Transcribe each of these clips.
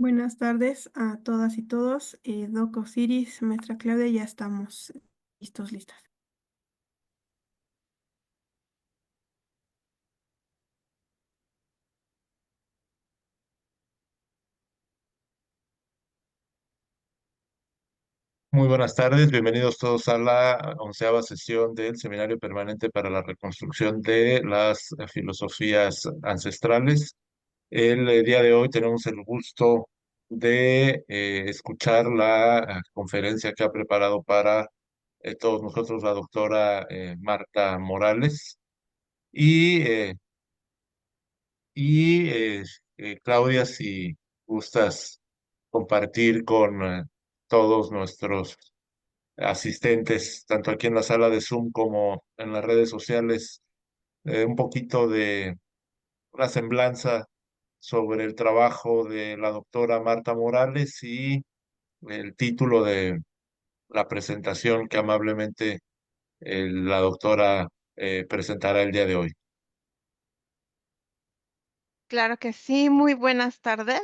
Buenas tardes a todas y todos. Doc Osiris, maestra Claudia, ya estamos listas. Muy buenas tardes, bienvenidos todos a la 11ª sesión del Seminario Permanente para la Reconstrucción de las Filosofías Ancestrales. El día de hoy tenemos el gusto de escuchar la conferencia que ha preparado para todos nosotros la doctora Marta Morales y, eh, Claudia, si gustas compartir con todos nuestros asistentes, tanto aquí en la sala de Zoom como en las redes sociales, un poquito de una semblanza sobre el trabajo de la doctora Marta Morales y el título de la presentación que amablemente la doctora presentará el día de hoy. Claro que sí, muy buenas tardes.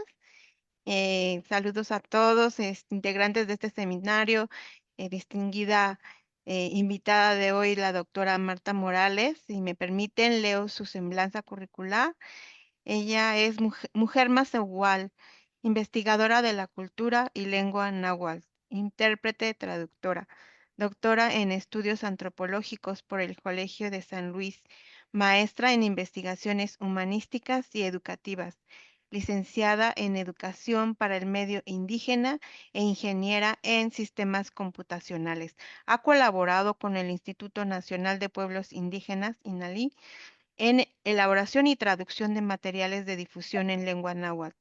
Saludos a todos, integrantes de este seminario, distinguida invitada de hoy, la doctora Marta Morales. Si me permiten, leo su semblanza curricular. Ella es mujer macehual, investigadora de la cultura y lengua náhuatl, intérprete, traductora, doctora en estudios antropológicos por el Colegio de San Luis, maestra en investigaciones humanísticas y educativas, licenciada en educación para el medio indígena e ingeniera en sistemas computacionales. Ha colaborado con el Instituto Nacional de Pueblos Indígenas, INALI, en elaboración y traducción de materiales de difusión en lengua náhuatl,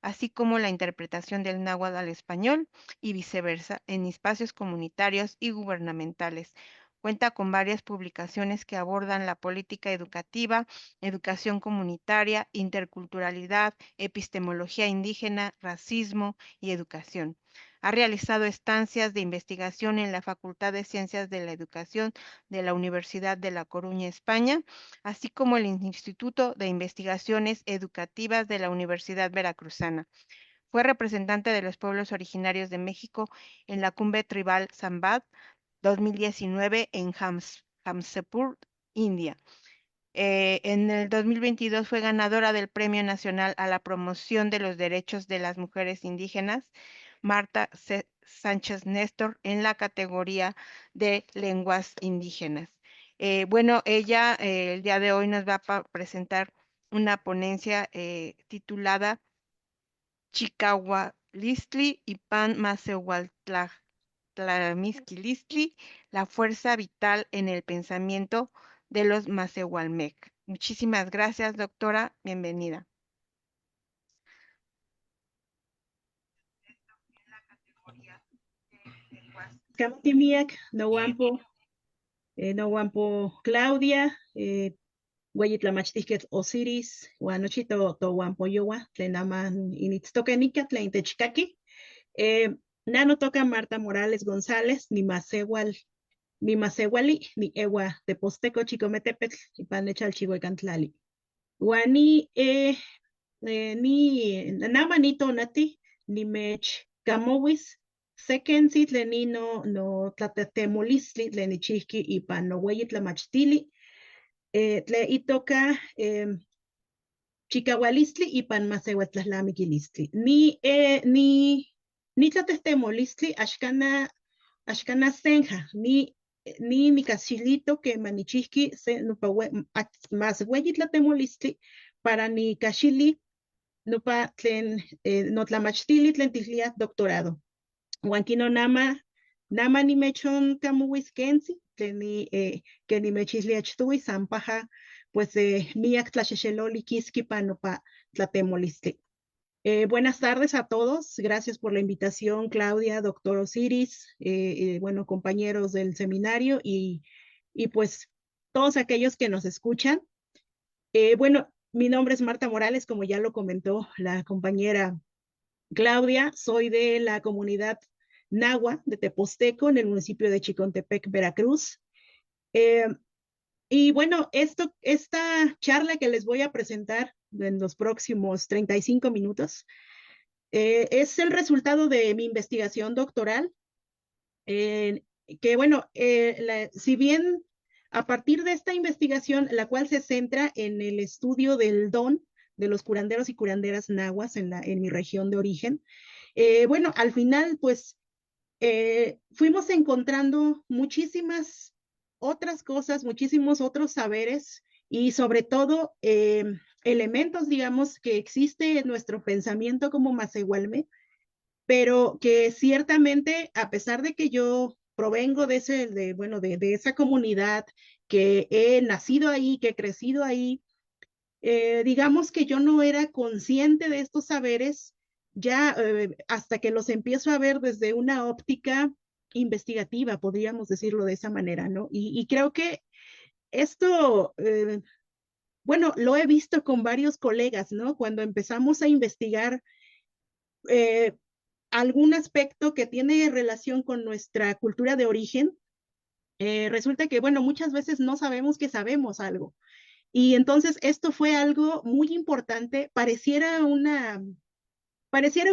así como la interpretación del náhuatl al español y viceversa en espacios comunitarios y gubernamentales. Cuenta con varias publicaciones que abordan la política educativa, educación comunitaria, interculturalidad, epistemología indígena, racismo y educación. Ha realizado estancias de investigación en la Facultad de Ciencias de la Educación de la Universidad de La Coruña, España, así como el Instituto de Investigaciones Educativas de la Universidad Veracruzana. Fue representante de los pueblos originarios de México en la Cumbre Tribal Sambad 2019 en Jamshedpur, India. En el 2022 fue ganadora del Premio Nacional a la Promoción de los Derechos de las Mujeres Indígenas, Marta Sánchez Néstor, en la categoría de lenguas indígenas. Bueno, ella el día de hoy nos va a presentar una ponencia titulada Chicahualistli y Pan Macehualtlamisquilistli, la fuerza vital en el pensamiento de los Macehualmec. Muchísimas gracias, doctora. Bienvenida. Kamtimiak, no wampo Claudia, Hueyitlamachtisquet Osiris, Guanochito, Towampo Yowa, Tlenaman Initztokenika, Tleintechkaki, Nano toca Marta Morales González, ni Masewali, ni Ewa, Teposteco, Chicometepetl, y Panechal Chihuecantlali. Guani, ni Namanito Nati, ni Mech Camowis, Sekensi tlenino no tlatetemolistli tlenichihki ipan noweyi tlamachtili, tle itoka chikawalistli ipan masewetlahtlamikilistli. Ni tlatetemolistli axkana senja, ni nikachilito que manichihki se más weyi tlatemolistli para ni kachili nopa tlen notlamachtili tlen tihlia doctorado. Uan kino nama nimechon kamuiskensi, que nimechilli achtui sampaja, pues miak tlachexeloli kiski pa nopa tlatemolistli. Buenas tardes a todos. Gracias por la invitación, Claudia, doctor Osiris, bueno, compañeros del seminario y pues todos aquellos que nos escuchan. Bueno, mi nombre es Marta Morales, como ya lo comentó la compañera Claudia. Soy de la comunidad Nahua de Teposteco, en el municipio de Chicontepec, Veracruz. Y bueno, esta charla que les voy a presentar en los próximos 35 minutos Es el resultado de mi investigación doctoral, que bueno, si bien a partir de esta investigación, la cual se centra en el estudio del don de los curanderos y curanderas nahuas en mi región de origen, bueno, al final, pues, fuimos encontrando muchísimas otras cosas, muchísimos otros saberes y sobre todo elementos, digamos, que existe en nuestro pensamiento como Macehualme, pero que ciertamente, a pesar de que yo provengo bueno, de esa comunidad, que he nacido ahí, que he crecido ahí, digamos que yo no era consciente de estos saberes ya hasta que los empiezo a ver desde una óptica investigativa, podríamos decirlo de esa manera, ¿no? Y creo que esto, bueno, lo he visto con varios colegas, ¿no? Cuando empezamos a investigar eh, algún aspecto que tiene relación con nuestra cultura de origen, resulta que, bueno, muchas veces no sabemos que sabemos algo. Y entonces esto fue algo muy importante, pareciera un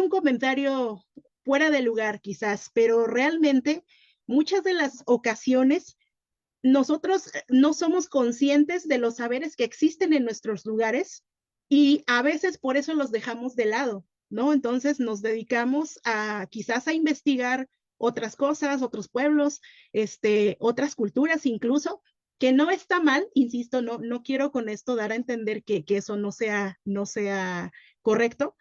comentario fuera de lugar quizás, pero realmente muchas de las ocasiones nosotros no somos conscientes de los saberes que existen en nuestros lugares y a veces por eso los dejamos de lado, ¿no? Entonces nos dedicamos a quizás a investigar otras cosas, otros pueblos, otras culturas incluso, que no está mal, insisto, no quiero con esto dar a entender que eso no sea correcto.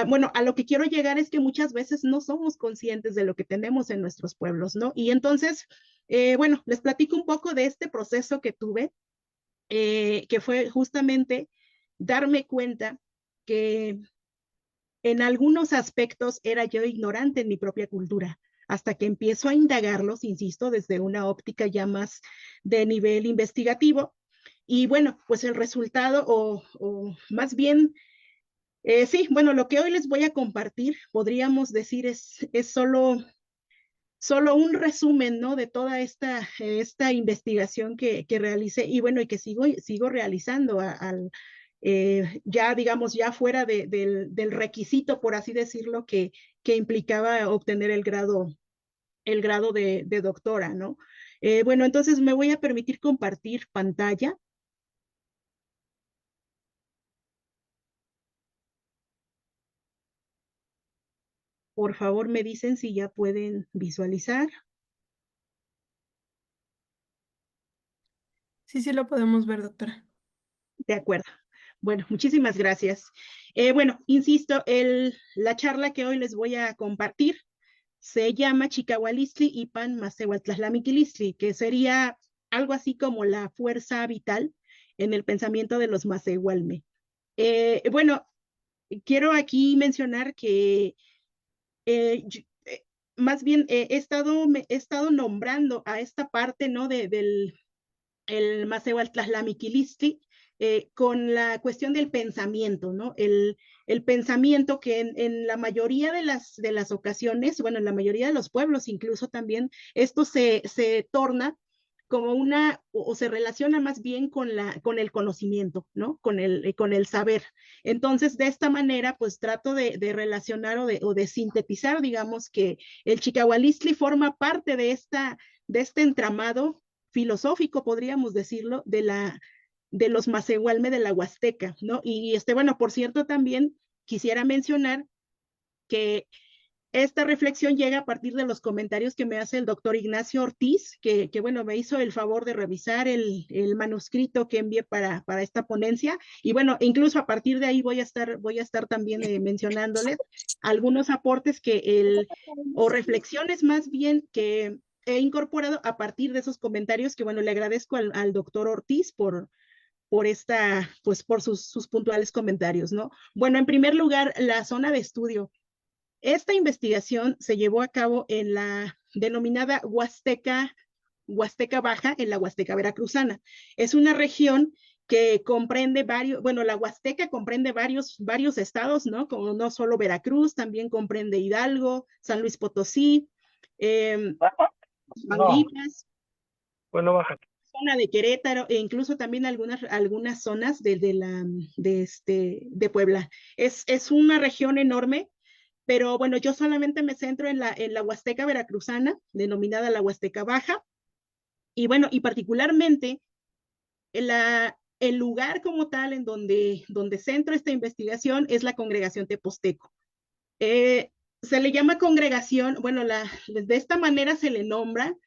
Bueno, a lo que quiero llegar es que muchas veces no somos conscientes de lo que tenemos en nuestros pueblos, ¿no? Y entonces, bueno, les platico un poco de este proceso que tuve, que fue justamente darme cuenta que en algunos aspectos era yo ignorante en mi propia cultura, hasta que empiezo a indagarlos, insisto, desde una óptica ya más de nivel investigativo. Y bueno, pues el resultado, o más bien, sí, bueno, lo que hoy les voy a compartir, podríamos decir, es solo un resumen, ¿no? De toda esta investigación que realicé y bueno, y que sigo realizando ya, digamos, ya fuera del requisito, por así decirlo, que implicaba obtener el grado de doctora, ¿no? Bueno, entonces me voy a permitir compartir pantalla. Por favor, me dicen si ya pueden visualizar. Sí, sí lo podemos ver, doctora. De acuerdo. Bueno, muchísimas gracias. Bueno, insisto, la charla que hoy les voy a compartir se llama Chicahualistli Ipan Macehualtlaslamiquilistli, que sería algo así como la fuerza vital en el pensamiento de los Macehualme. Bueno, quiero aquí mencionar que más bien he estado nombrando a esta parte, ¿no? Del el Macehualtlaslamiquilistli, con la cuestión del pensamiento, ¿no? El pensamiento que en la mayoría de las ocasiones, bueno, en la mayoría de los pueblos incluso también, esto se torna como o se relaciona más bien con el conocimiento, ¿no? Con el saber. Entonces, de esta manera, pues trato de relacionar o de sintetizar, digamos, que el Chicahualistli forma parte de este entramado filosófico, podríamos decirlo, de los Macehualme de la Huasteca, ¿no? Y bueno, por cierto, también quisiera mencionar que esta reflexión llega a partir de los comentarios que me hace el doctor Ignacio Ortiz, bueno, me hizo el favor de revisar el manuscrito que envié para esta ponencia. Y bueno, incluso a partir de ahí voy a estar también mencionándoles algunos aportes o reflexiones más bien que he incorporado a partir de esos comentarios que, bueno, le agradezco al doctor Ortiz pues por sus puntuales comentarios, ¿no? Bueno, en primer lugar, la zona de estudio. Esta investigación se llevó a cabo en la denominada Huasteca Baja, en la Huasteca Veracruzana. Es una región que comprende bueno, la Huasteca comprende varios estados, ¿no? Como no solo Veracruz, también comprende Hidalgo, San Luis Potosí, Tamaulipas, Bueno, baja. zona de Querétaro e incluso también algunas zonas de Puebla. Es una región enorme pero bueno, yo solamente me centro en la Huasteca veracruzana, denominada la Huasteca Baja, y bueno, y particularmente el lugar como tal en donde centro esta investigación es la congregación Teposteco. Se le llama congregación, bueno, de esta manera se le nombra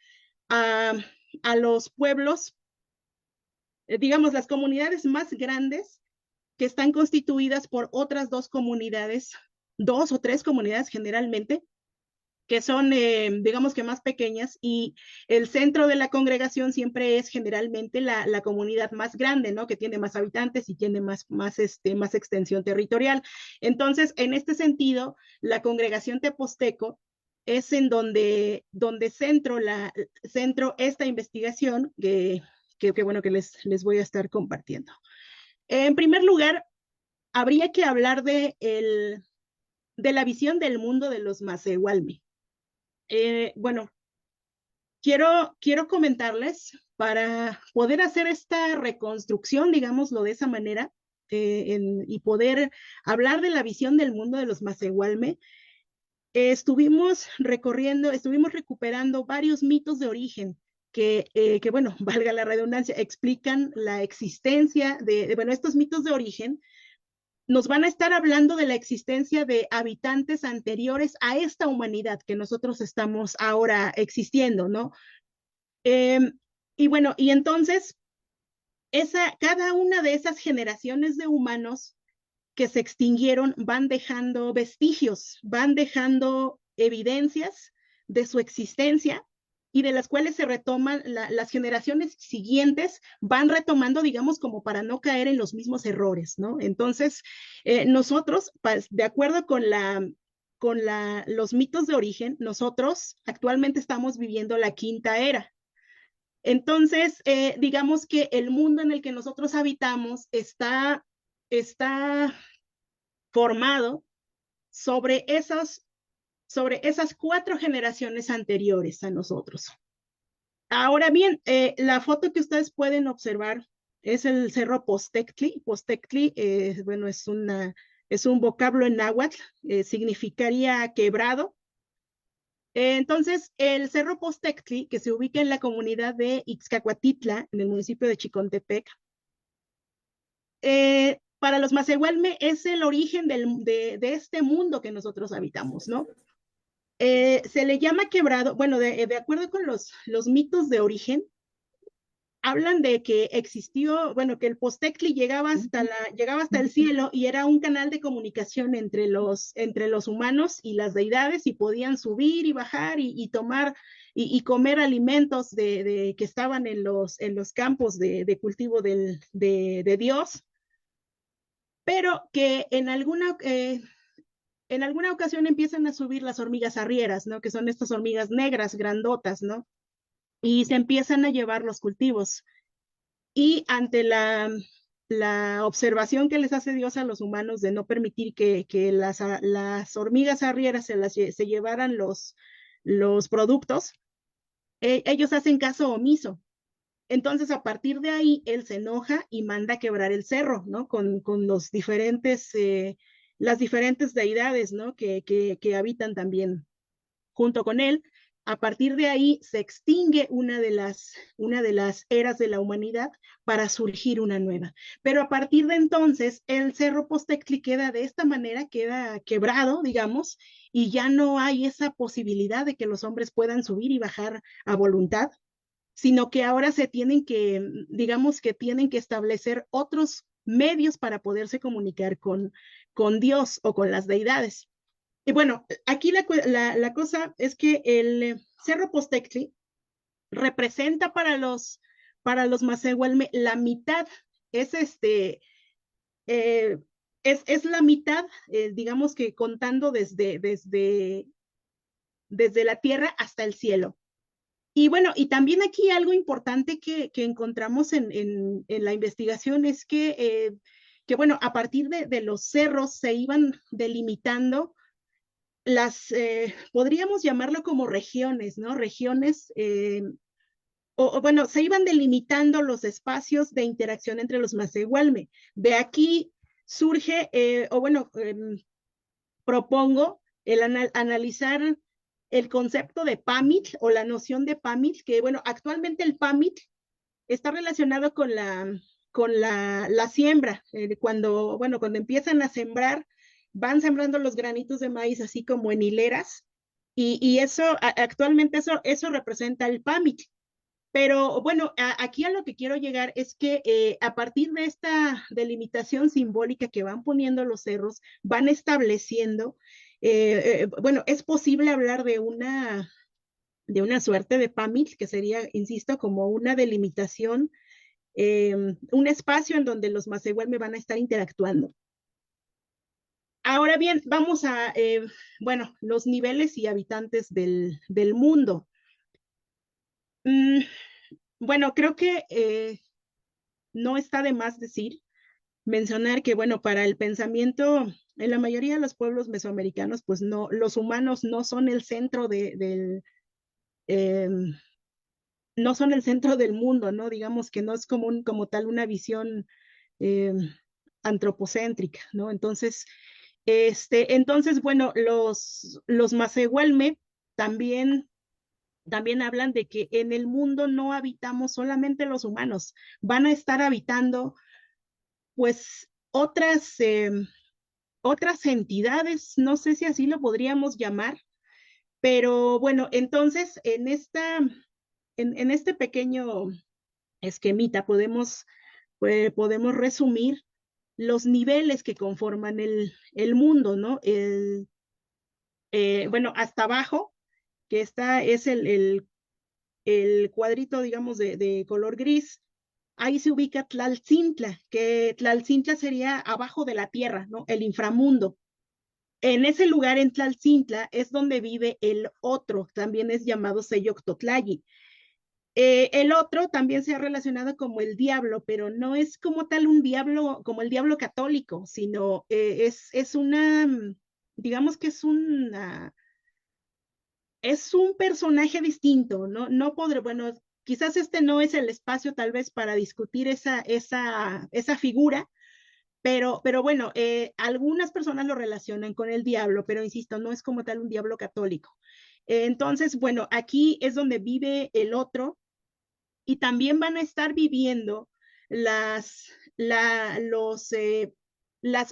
a los pueblos, digamos, las comunidades más grandes que están constituidas por otras dos comunidades, 2 o 3 comunidades generalmente, que son, digamos que más pequeñas, y el centro de la congregación siempre es generalmente la comunidad más grande, ¿no? Que tiene más habitantes y tiene más extensión territorial. Entonces, en este sentido, la congregación Teposteco es en donde centro esta investigación bueno, que les voy a estar compartiendo. En primer lugar, habría que hablar de la visión del mundo de los Masehualme. Bueno, quiero comentarles para poder hacer esta reconstrucción, digámoslo de esa manera, y poder hablar de la visión del mundo de los Masehualme. Estuvimos recuperando varios mitos de origen que bueno, valga la redundancia, explican la existencia bueno, estos mitos de origen nos van a estar hablando de la existencia de habitantes anteriores a esta humanidad que nosotros estamos ahora existiendo, ¿no? Y bueno, y entonces, cada una de esas generaciones de humanos que se extinguieron van dejando vestigios, van dejando evidencias de su existencia y de las cuales se retoman las generaciones siguientes, van retomando, digamos, como para no caer en los mismos errores, ¿no? Entonces, nosotros, de acuerdo con los mitos de origen, nosotros actualmente estamos viviendo la quinta era. Entonces, digamos que el mundo en el que nosotros habitamos está formado sobre esas 4 generaciones anteriores a nosotros. Ahora bien, la foto que ustedes pueden observar es el cerro Postectli. Postectli, bueno, es un vocablo en náhuatl, significaría quebrado. Entonces, el cerro Postectli, que se ubica en la comunidad de Ixcacuatitla, en el municipio de Chicontepec, para los Masehualme es el origen de este mundo que nosotros habitamos, ¿no? Se le llama quebrado, bueno, de acuerdo con los mitos de origen, hablan de que existió, bueno, que el Postectli llegaba hasta el cielo y era un canal de comunicación entre los humanos y las deidades, y podían subir y bajar y tomar y comer alimentos que estaban en los campos de cultivo de Dios, pero que en alguna ocasión empiezan a subir las hormigas arrieras, ¿no? Que son estas hormigas negras, grandotas, ¿no? Y se empiezan a llevar los cultivos. Y ante la observación que les hace Dios a los humanos de no permitir que las hormigas arrieras se llevaran los productos, ellos hacen caso omiso. Entonces, a partir de ahí, él se enoja y manda a quebrar el cerro, ¿no? Con las diferentes deidades, ¿no? Que habitan también junto con él. A partir de ahí se extingue una de las eras de la humanidad para surgir una nueva. Pero a partir de entonces, el cerro Postectli queda de esta manera, queda quebrado, digamos, y ya no hay esa posibilidad de que los hombres puedan subir y bajar a voluntad, sino que ahora digamos que tienen que establecer otros medios para poderse comunicar con Dios o con las deidades. Y bueno, aquí la cosa es que el cerro Postectli representa para los Masehualme la mitad, es la mitad, digamos que contando desde la tierra hasta el cielo. Y bueno, y también aquí algo importante que encontramos en la investigación es que bueno, a partir de los cerros se iban delimitando podríamos llamarlo como regiones, ¿no? Regiones, bueno, se iban delimitando los espacios de interacción entre los Masehualme. De aquí surge, propongo analizar el concepto de PAMIT o la noción de PAMIT, que bueno, actualmente el PAMIT está relacionado con la siembra. Cuando empiezan a sembrar, van sembrando los granitos de maíz así como en hileras, y actualmente eso representa el PAMIT. Pero bueno, aquí a lo que quiero llegar es que a partir de esta delimitación simbólica que van poniendo los cerros, van estableciendo, bueno, es posible hablar de una suerte de PAMIT, que sería, insisto, como una delimitación, un espacio en donde los Masehuelme van a estar interactuando. Ahora bien, vamos a, bueno, los niveles y habitantes del mundo. Bueno, creo que no está de más mencionar que, bueno, para el pensamiento, en la mayoría de los pueblos mesoamericanos, pues no, los humanos no son el centro no son el centro del mundo, ¿no? Digamos que no es como tal una visión antropocéntrica, ¿no? Entonces, bueno, los Masehuelme también hablan de que en el mundo no habitamos solamente los humanos, van a estar habitando pues otras entidades, no sé si así lo podríamos llamar, pero bueno, entonces en este pequeño esquemita podemos resumir los niveles que conforman el mundo, ¿no? Bueno, hasta abajo, que es el cuadrito, digamos, de color gris, ahí se ubica Tlaltzintla, que Tlaltzintla sería abajo de la tierra, ¿no? El inframundo. En ese lugar, en Tlaltzintla, es donde vive el otro, también es llamado Seyoctotlayi. El otro también se ha relacionado como el diablo, pero no es como tal un diablo, como el diablo católico, sino es una, digamos que es un personaje distinto, ¿no? No podré, bueno, quizás este no es el espacio tal vez para discutir esa figura, pero bueno, algunas personas lo relacionan con el diablo, pero insisto, no es como tal un diablo católico. Entonces, bueno, aquí es donde vive el otro, y también van a estar viviendo las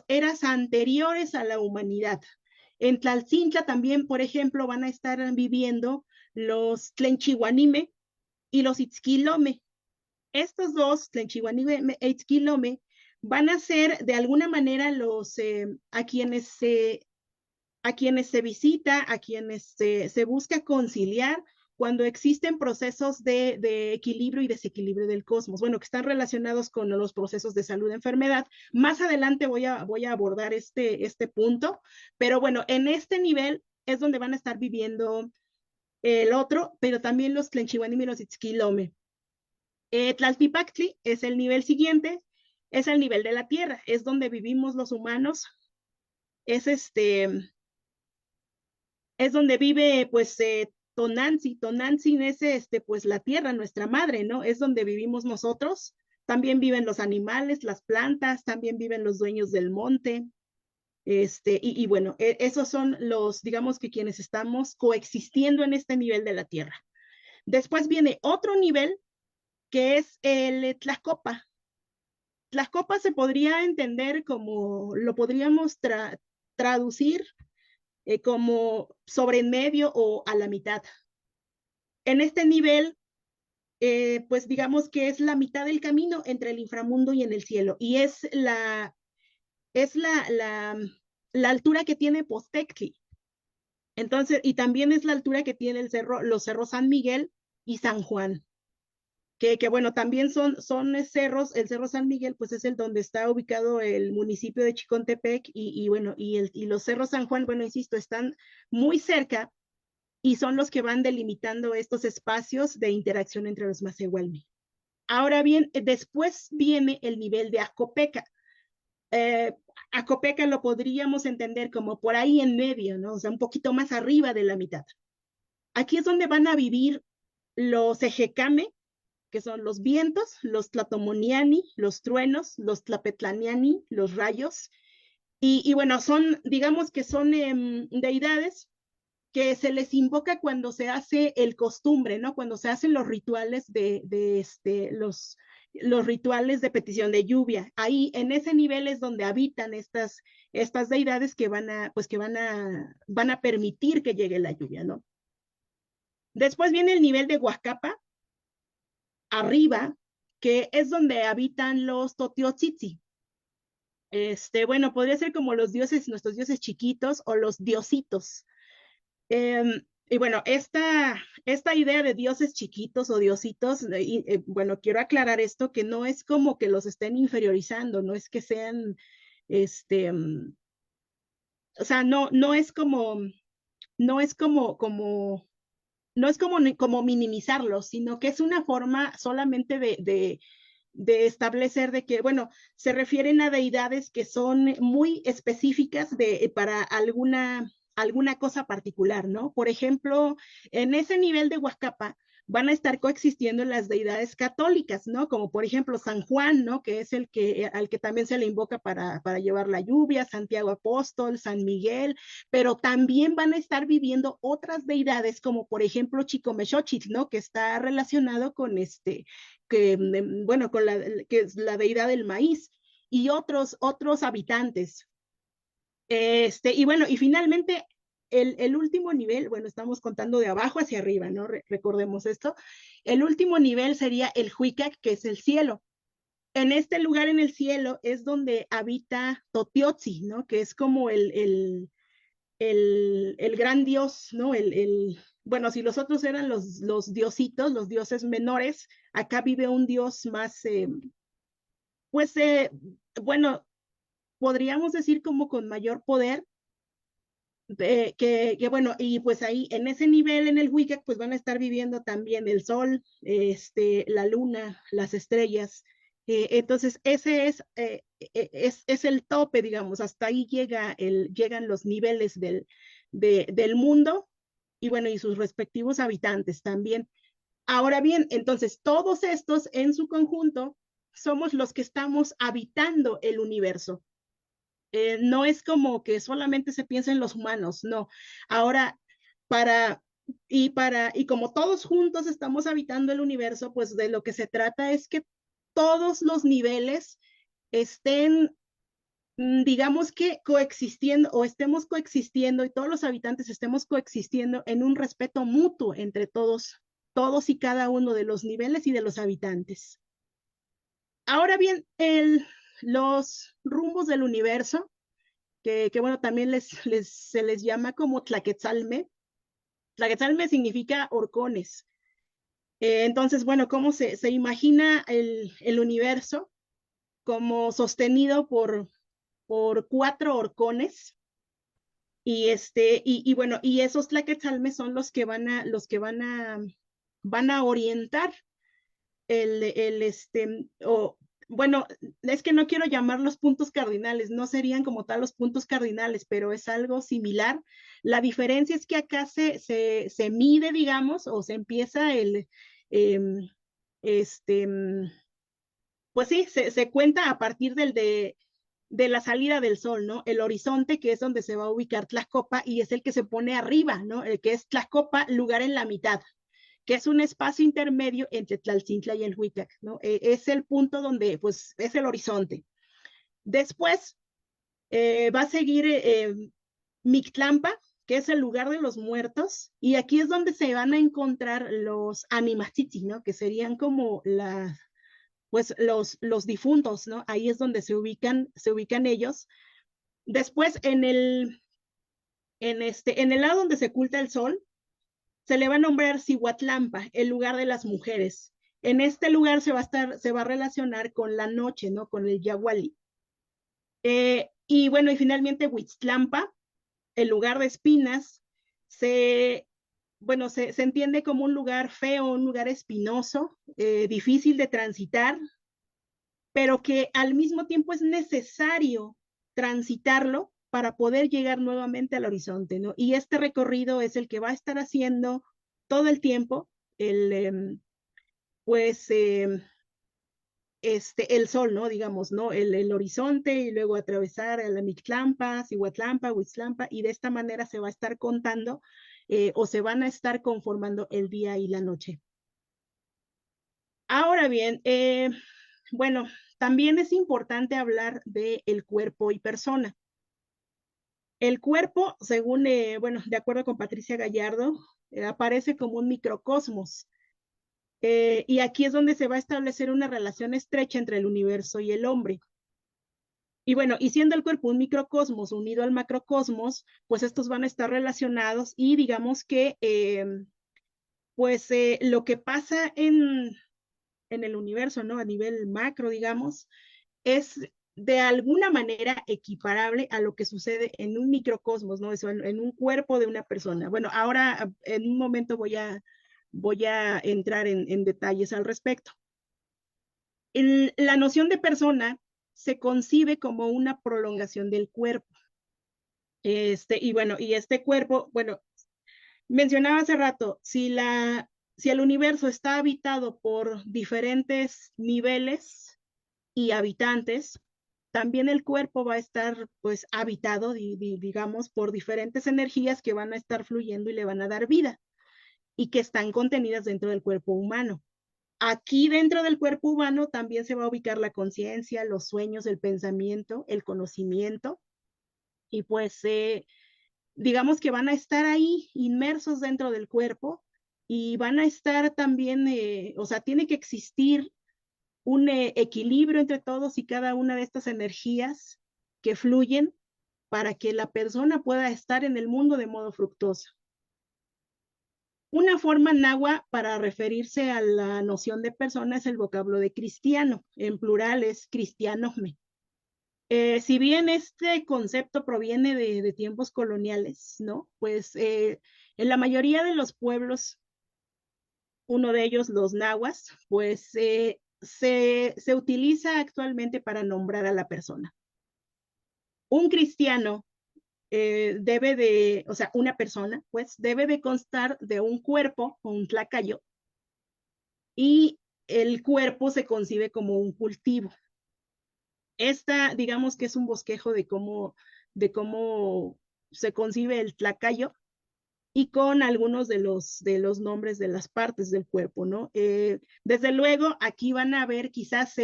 eras anteriores a la humanidad. En Tlaltzintla también, por ejemplo, van a estar viviendo los Tlenchihuanime y los Itzquilome. Estos dos, Tlenchihuanime e Itzquilome, van a ser de alguna manera a quienes se visita, a quienes se busca conciliar cuando existen procesos de equilibrio y desequilibrio del cosmos, bueno, que están relacionados con los procesos de salud y enfermedad. Más adelante voy a abordar este punto, pero bueno, en este nivel es donde van a estar viviendo el otro, pero también los Tlenchihuanime y los Itzquilome. Tlaltipactli es el nivel siguiente, es el nivel de la Tierra, es donde vivimos los humanos, es donde vive pues Tonantzin. Tonantzin es pues la tierra, nuestra madre, ¿no? Es donde vivimos nosotros. También viven los animales, las plantas, también viven los dueños del monte. Y bueno, esos son digamos que quienes estamos coexistiendo en este nivel de la tierra. Después viene otro nivel que es el Tlacopa. Tlacopa se podría entender como, lo podríamos traducir como sobre en medio o a la mitad. En este nivel, pues digamos que es la mitad del camino entre el inframundo y en el cielo, y es la altura que tiene Postectli. Entonces, y también es la altura que tiene los cerros San Miguel y San Juan, que bueno, también son cerros. El Cerro San Miguel, pues es el donde está ubicado el municipio de Chicontepec, y bueno, y los cerros San Juan, bueno, insisto, están muy cerca, y son los que van delimitando estos espacios de interacción entre los Masehuelme. Ahora bien, después viene el nivel de Acopeca. Acopeca lo podríamos entender como por ahí en medio, ¿no? O sea, un poquito más arriba de la mitad. Aquí es donde van a vivir los Ejecame, que son los vientos, los Tlatomoniani, los truenos, los Tlapetlaniani, los rayos, Y bueno, digamos que son deidades que se les invoca cuando se hace el costumbre, ¿no? Cuando se hacen los rituales los rituales de petición de lluvia. Ahí, en ese nivel es donde habitan estas deidades que van a permitir que llegue la lluvia, ¿no? Después viene el nivel de Huascapa, arriba, que es donde habitan los Totiotzitzi. Bueno, podría ser como los dioses, nuestros dioses chiquitos o los diositos. Y bueno, esta idea de dioses chiquitos o diositos, bueno, quiero aclarar esto, que no es como que los estén inferiorizando, no es que sean, o sea, no es como, no es no es como minimizarlos, sino que es una forma solamente de establecer de que, bueno, se refieren a deidades que son muy específicas para alguna cosa particular, ¿no? Por ejemplo, en ese nivel de Huascapa van a estar coexistiendo las deidades católicas, ¿no? Como por ejemplo San Juan, ¿no? Que es al que también se le invoca para llevar la lluvia, Santiago Apóstol, San Miguel, pero también van a estar viviendo otras deidades, como por ejemplo Chicomechochitl, ¿no? Que está relacionado con bueno, que es la deidad del maíz y otros habitantes. Y bueno, y finalmente el último nivel, bueno, estamos contando de abajo hacia arriba, ¿no? Recordemos esto. El último nivel sería el Huicac, que es el cielo. En este lugar en el cielo es donde habita Totiotzi, ¿no? Que es como el gran dios, ¿no? Bueno, si los otros eran los diositos, los dioses menores, acá vive un dios más, pues, bueno, podríamos decir como con mayor poder, bueno, y pues ahí en ese nivel en el Wicked, pues van a estar viviendo también el sol, la luna, las estrellas. Entonces, ese es el tope, digamos, hasta ahí llegan los niveles del mundo y bueno, y sus respectivos habitantes también. Ahora bien, entonces, todos estos en su conjunto somos los que estamos habitando el universo. No es como que solamente se piensa en los humanos, no. Ahora, y como todos juntos estamos habitando el universo, pues de lo que se trata es que todos los niveles estén, digamos que coexistiendo o estemos coexistiendo y todos los habitantes estemos coexistiendo en un respeto mutuo entre todos y cada uno de los niveles y de los habitantes. Ahora bien, los rumbos del universo, que bueno, también se les llama como Tlaquetzalme. Tlaquetzalme significa horcones. Entonces, bueno, ¿cómo se imagina el universo? Como sostenido por 4 horcones. Y bueno, y esos Tlaquetzalmes son los que van a orientar bueno, es que no quiero llamar los puntos cardinales, no serían como tal los puntos cardinales, pero es algo similar. La diferencia es que acá se mide, digamos, o se empieza em, este, pues sí, se cuenta a partir de la salida del sol, ¿no? El horizonte, que es donde se va a ubicar Tlaxcopa, y es el que se pone arriba, ¿no? El que es Tlaxcopa, lugar en la mitad, que es un espacio intermedio entre Tlaltzintla y el Huicac, ¿no? Es el punto donde, pues, es el horizonte. Después va a seguir Mictlampa, que es el lugar de los muertos, y aquí es donde se van a encontrar los animatzitzi, ¿no? Que serían como pues los difuntos, ¿no? Ahí es donde se ubican ellos. Después, en el lado donde se oculta el sol, se le va a nombrar Cihuatlampa, el lugar de las mujeres. En este lugar se va a relacionar con la noche, ¿no? Con el Yaguali. Y bueno, y finalmente Huitztlampa, el lugar de espinas, bueno, se entiende como un lugar feo, un lugar espinoso, difícil de transitar, pero que al mismo tiempo es necesario transitarlo para poder llegar nuevamente al horizonte, ¿no? Y este recorrido es el que va a estar haciendo todo el tiempo pues el sol, ¿no? Digamos, ¿no? El horizonte y luego atravesar a la Mictlampa, Cihuatlampa, Huitzlampa, y de esta manera se va a estar contando o se van a estar conformando el día y la noche. Ahora bien, bueno, también es importante hablar de el cuerpo y persona. El cuerpo, según, bueno, de acuerdo con Patricia Gallardo, aparece como un microcosmos. Y aquí es donde se va a establecer una relación estrecha entre el universo y el hombre. Y bueno, y siendo el cuerpo un microcosmos unido al macrocosmos, pues estos van a estar relacionados y digamos que, pues lo que pasa en el universo, ¿no? A nivel macro, digamos, es de alguna manera equiparable a lo que sucede en un microcosmos, ¿no? Eso, en un cuerpo de una persona. Bueno, ahora en un momento voy a entrar en detalles al respecto. La noción de persona se concibe como una prolongación del cuerpo. Y bueno, y este cuerpo, bueno, mencionaba hace rato, si el universo está habitado por diferentes niveles y habitantes, también el cuerpo va a estar pues habitado, digamos, por diferentes energías que van a estar fluyendo y le van a dar vida y que están contenidas dentro del cuerpo humano. Aquí dentro del cuerpo humano también se va a ubicar la conciencia, los sueños, el pensamiento, el conocimiento y pues digamos que van a estar ahí inmersos dentro del cuerpo y van a estar también, o sea, tiene que existir un equilibrio entre todos y cada una de estas energías que fluyen para que la persona pueda estar en el mundo de modo fructuoso. Una forma náhuatl para referirse a la noción de persona es el vocablo de cristiano, en plural es cristianosme. Si bien este concepto proviene de tiempos coloniales, ¿no? Pues en la mayoría de los pueblos, uno de ellos, los nahuas, pues se utiliza actualmente para nombrar a la persona. Un cristiano o sea, una persona, pues debe de constar de un cuerpo, un tlacayo, y el cuerpo se concibe como un cultivo. Esta, digamos que es un bosquejo de cómo se concibe el tlacayo y con algunos de los nombres de las partes del cuerpo, ¿no? Desde luego, aquí van a ver quizás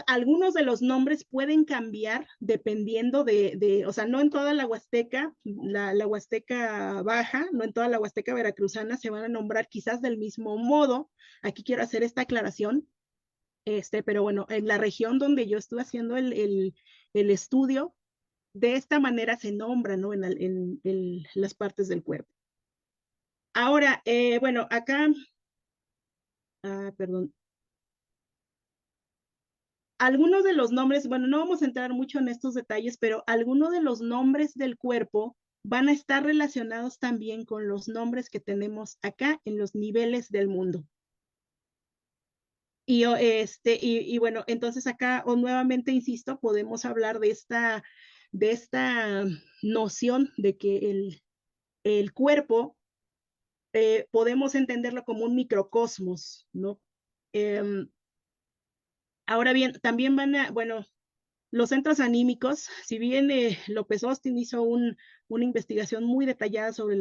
algunos de los nombres pueden cambiar dependiendo o sea, no en toda la Huasteca, la Huasteca Baja, no en toda la Huasteca Veracruzana se van a nombrar quizás del mismo modo. Aquí quiero hacer esta aclaración. Pero bueno, en la región donde yo estuve haciendo el estudio, de esta manera se nombra, ¿no? En las partes del cuerpo. Ahora, bueno, acá, perdón. Algunos de los nombres, bueno, no vamos a entrar mucho en estos detalles, pero algunos de los nombres del cuerpo van a estar relacionados también con los nombres que tenemos acá en los niveles del mundo. Y bueno, entonces acá, o nuevamente insisto, podemos hablar de esta noción de que el cuerpo podemos entenderlo como un microcosmos, ¿no? Ahora bien, también bueno, los centros anímicos, si bien López Austin hizo una investigación muy detallada sobre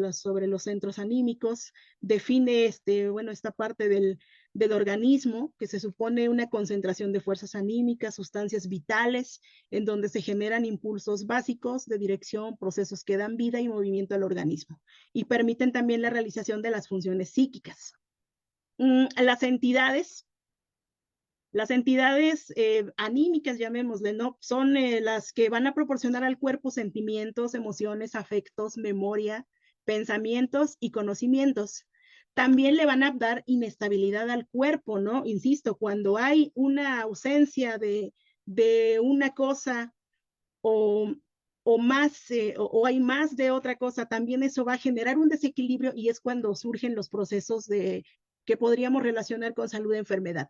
los centros anímicos, define bueno, esta parte del organismo, que se supone una concentración de fuerzas anímicas, sustancias vitales, en donde se generan impulsos básicos de dirección, procesos que dan vida y movimiento al organismo, y permiten también la realización de las funciones psíquicas. Las entidades anímicas, llamémosle, ¿no? Son las que van a proporcionar al cuerpo sentimientos, emociones, afectos, memoria, pensamientos y conocimientos. También le van a dar inestabilidad al cuerpo, ¿no? Insisto, cuando hay una ausencia de una cosa o, o hay más de otra cosa, también eso va a generar un desequilibrio y es cuando surgen los procesos que podríamos relacionar con salud e enfermedad.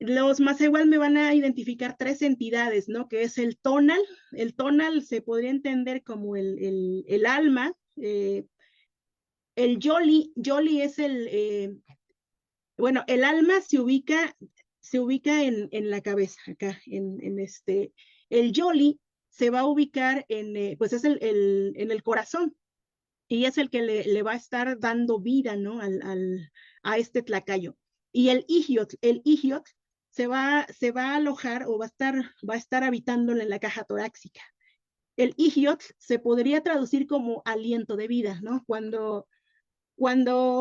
Los Mazewal me van a identificar tres entidades, ¿no? Que es el tonal. El tonal se podría entender como el alma. El yoli es Bueno, el alma se ubica en la cabeza, acá, el yoli se va a ubicar pues es en el corazón, y es el que le va a estar dando vida, ¿no? A este tlacayo. Y el igiot se va a alojar o va a estar habitándolo en la caja torácica. El igiot se podría traducir como aliento de vida, ¿no? Cuando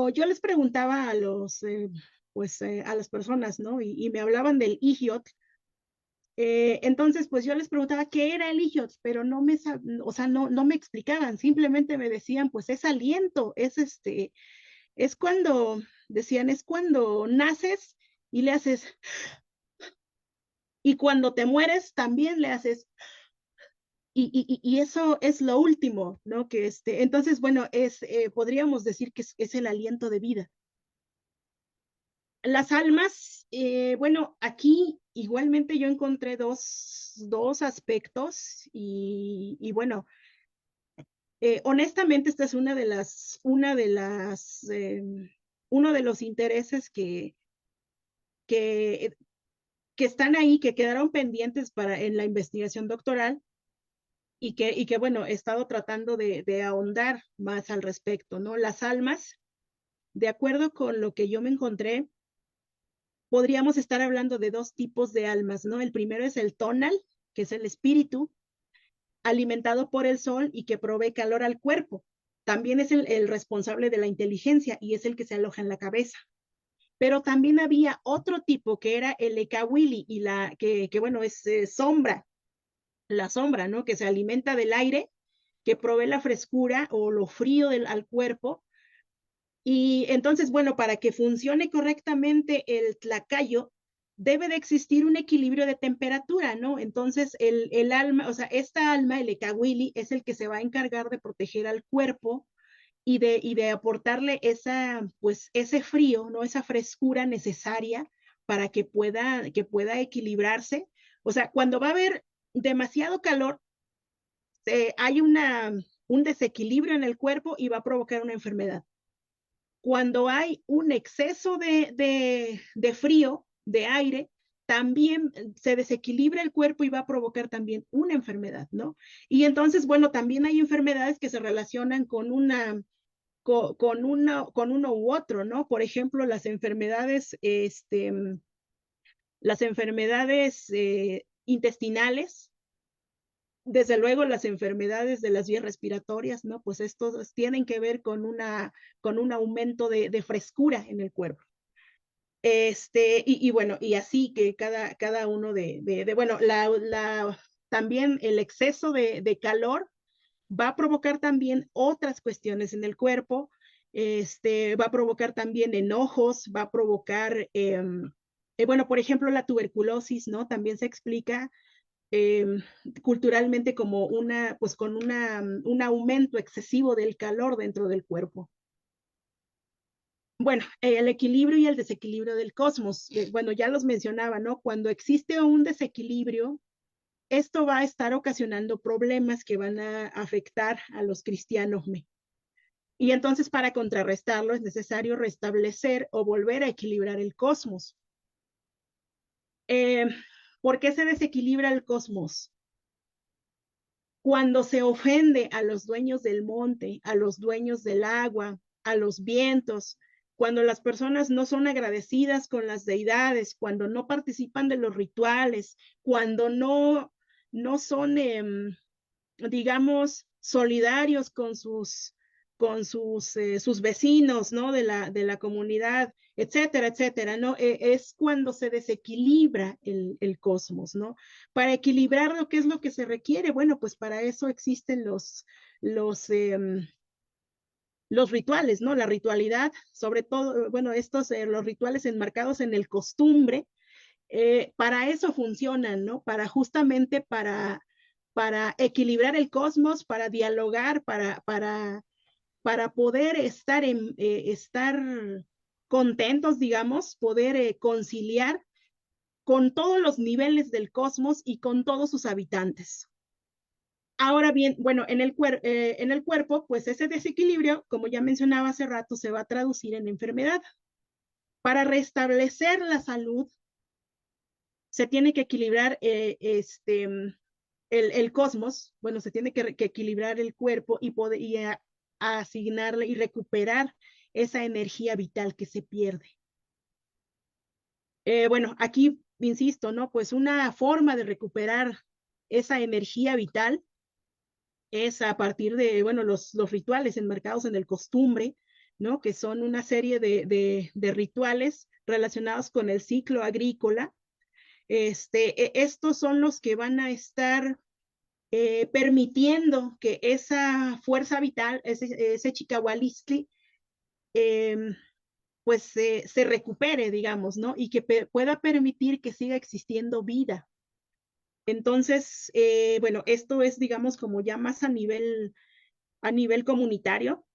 yo les preguntaba a las personas, ¿no? Y me hablaban del igiot, entonces, pues yo les preguntaba qué era el igiot, pero o sea, no me explicaban, simplemente me decían, pues es aliento, es cuando, decían, es cuando naces y le haces, y cuando te mueres también le haces, y eso es lo último, ¿no? Entonces, bueno, podríamos decir que es el aliento de vida. Las almas, bueno, aquí igualmente yo encontré dos aspectos y bueno, honestamente esta es uno de los intereses que, que están ahí, que quedaron pendientes en la investigación doctoral y que bueno, he estado tratando de ahondar más al respecto, ¿no? Las almas, de acuerdo con lo que yo me encontré, podríamos estar hablando de dos tipos de almas, ¿no? El primero es el tonal, que es el espíritu, alimentado por el sol y que provee calor al cuerpo. También es el responsable de la inteligencia y es el que se aloja en la cabeza. Pero también había otro tipo que era el ekawili, que bueno, es sombra, la sombra, ¿no? Que se alimenta del aire, que provee la frescura o lo frío al cuerpo. Y entonces, bueno, para que funcione correctamente el tlacayo, debe de existir un equilibrio de temperatura, ¿no? Entonces, el alma, o sea, esta alma, el ekawili, es el que se va a encargar de proteger al cuerpo y de aportarle pues, ese frío, ¿no? Esa frescura necesaria para que pueda equilibrarse. O sea, cuando va a haber demasiado calor, hay un desequilibrio en el cuerpo y va a provocar una enfermedad. Cuando hay un exceso de frío, de aire, también se desequilibra el cuerpo y va a provocar también una enfermedad, ¿no? Y entonces, bueno, también hay enfermedades que se relacionan con uno u otro, ¿no? Por ejemplo, las enfermedades intestinales, desde luego las enfermedades de las vías respiratorias, ¿no? Pues estos tienen que ver con un aumento de frescura en el cuerpo. Y bueno, y así que cada uno bueno, también el exceso de calor va a provocar también otras cuestiones en el cuerpo, va a provocar también enojos, va a provocar, bueno, por ejemplo, la tuberculosis, ¿no? También se explica eh, culturalmente como pues con un aumento excesivo del calor dentro del cuerpo. Bueno, el equilibrio y el desequilibrio del cosmos, bueno, ya los mencionaba, ¿no? Cuando existe un desequilibrio, esto va a estar ocasionando problemas que van a afectar a los cristianos. Y entonces para contrarrestarlo es necesario restablecer o volver a equilibrar el cosmos. ¿Por qué se desequilibra el cosmos? Cuando se ofende a los dueños del monte, a los dueños del agua, a los vientos, cuando las personas no son agradecidas con las deidades, cuando no participan de los rituales, cuando no son, digamos, solidarios con sus vecinos, ¿no? De la comunidad, etcétera, etcétera, ¿no? Es cuando se desequilibra el cosmos, ¿no? Para equilibrar lo que es lo que se requiere, bueno, pues para eso existen los rituales, ¿no? La ritualidad, sobre todo, bueno, los rituales enmarcados en el costumbre, para eso funcionan, ¿no? Justamente para equilibrar el cosmos, para dialogar, para poder estar contentos, digamos, poder conciliar con todos los niveles del cosmos y con todos sus habitantes. Ahora bien, bueno, en el cuerpo, pues ese desequilibrio, como ya mencionaba hace rato, se va a traducir en enfermedad. Para restablecer la salud, se tiene que equilibrar el cosmos, bueno, se tiene que equilibrar el cuerpo y asignarle y recuperar esa energía vital que se pierde. Bueno, aquí insisto, ¿no? Pues una forma de recuperar esa energía vital es a partir de, bueno, los rituales enmarcados en el costumbre, ¿no? Que son una serie de rituales relacionados con el ciclo agrícola. Estos son los que van a estar permitiendo que esa fuerza vital, ese Chicahualistli, pues se recupere, digamos, ¿no? Y que pueda permitir que siga existiendo vida. Entonces, bueno, esto es, digamos, como ya más a nivel comunitario.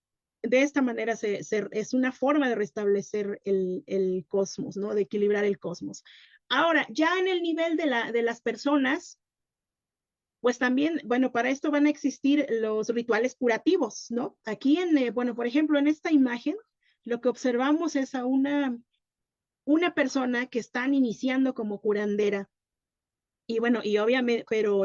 De esta manera es una forma de restablecer el cosmos, ¿no? De equilibrar el cosmos. Ahora, ya en el nivel de las personas, pues también, bueno, para esto van a existir los rituales curativos, ¿no? Aquí bueno, por ejemplo, en esta imagen, lo que observamos es a una persona que están iniciando como curandera. Y bueno, y obviamente, pero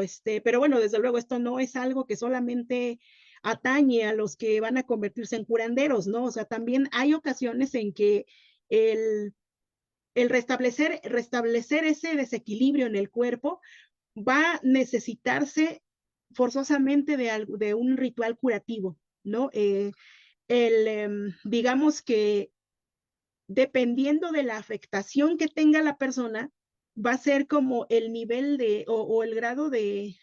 bueno, desde luego esto no es algo que solamente atañe a los que van a convertirse en curanderos, ¿no? O sea, también hay ocasiones en que el, el restablecer ese desequilibrio en el cuerpo va a necesitarse forzosamente de un ritual curativo, ¿no? Digamos que dependiendo de la afectación que tenga la persona, va a ser como el nivel o el grado sí,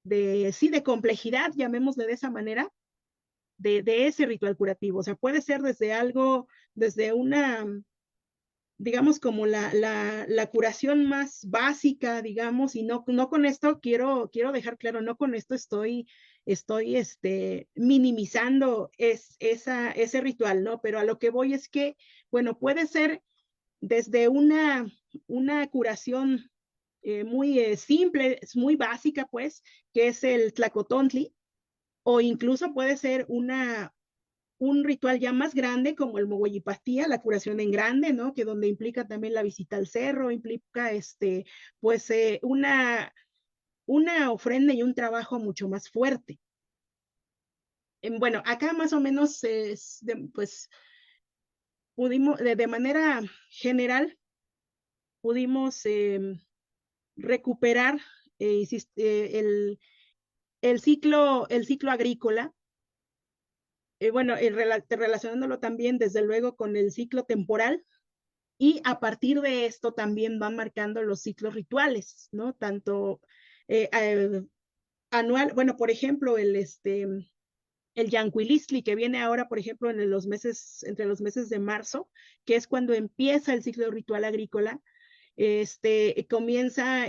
de complejidad, llamémosle de esa manera, de ese ritual curativo. O sea, puede ser desde una, digamos, como la curación más básica, digamos, y no con esto quiero dejar claro, no con esto estoy minimizando ese ritual, ¿no? Pero a lo que voy es que, bueno, puede ser desde una curación muy simple, muy básica, pues, que es el tlacotontli, o incluso puede ser un ritual ya más grande como el mogollipastía, la curación en grande, ¿no? Que donde implica también la visita al cerro, implica pues una ofrenda y un trabajo mucho más fuerte. Bueno, acá más o menos pues pudimos, de manera general, pudimos recuperar el ciclo agrícola. Bueno, relacionándolo también desde luego con el ciclo temporal, y a partir de esto también van marcando los ciclos rituales, ¿no? Tanto anual, bueno, por ejemplo, el Yanquilistli, que viene ahora, por ejemplo, entre los meses de marzo, que es cuando empieza el ciclo ritual agrícola, comienza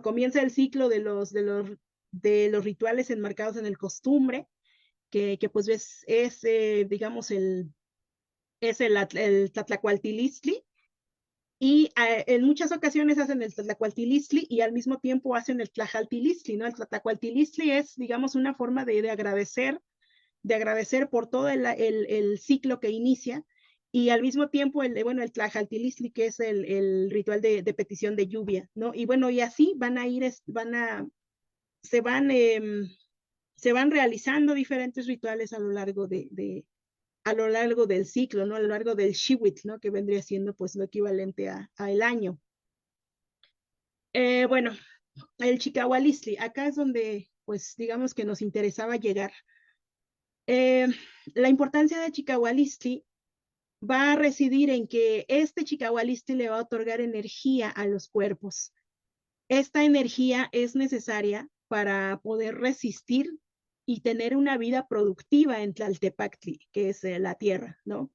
comienza el ciclo de los rituales enmarcados en el costumbre, que pues digamos, es el Tlatlacualtilistli, y en muchas ocasiones hacen el Tlatlacualtilistli y al mismo tiempo hacen el Tlajaltilistli, ¿no? El Tlatlacualtilistli es, digamos, una forma de agradecer por todo el ciclo que inicia, y al mismo tiempo el Tlajaltilistli, que es el ritual de petición de lluvia, ¿no? Y bueno, y así se van realizando diferentes rituales a lo largo del ciclo, ¿no? A lo largo del Shiwit, ¿no? Que vendría siendo pues lo equivalente a el año. Bueno, el Chicahualistli, acá es donde pues digamos que nos interesaba llegar. La importancia de Chicahualistli va a residir en que este Chicahualistli le va a otorgar energía a los cuerpos. Esta energía es necesaria para poder resistir y tener una vida productiva en Tlaltepactli, que es la tierra, ¿no?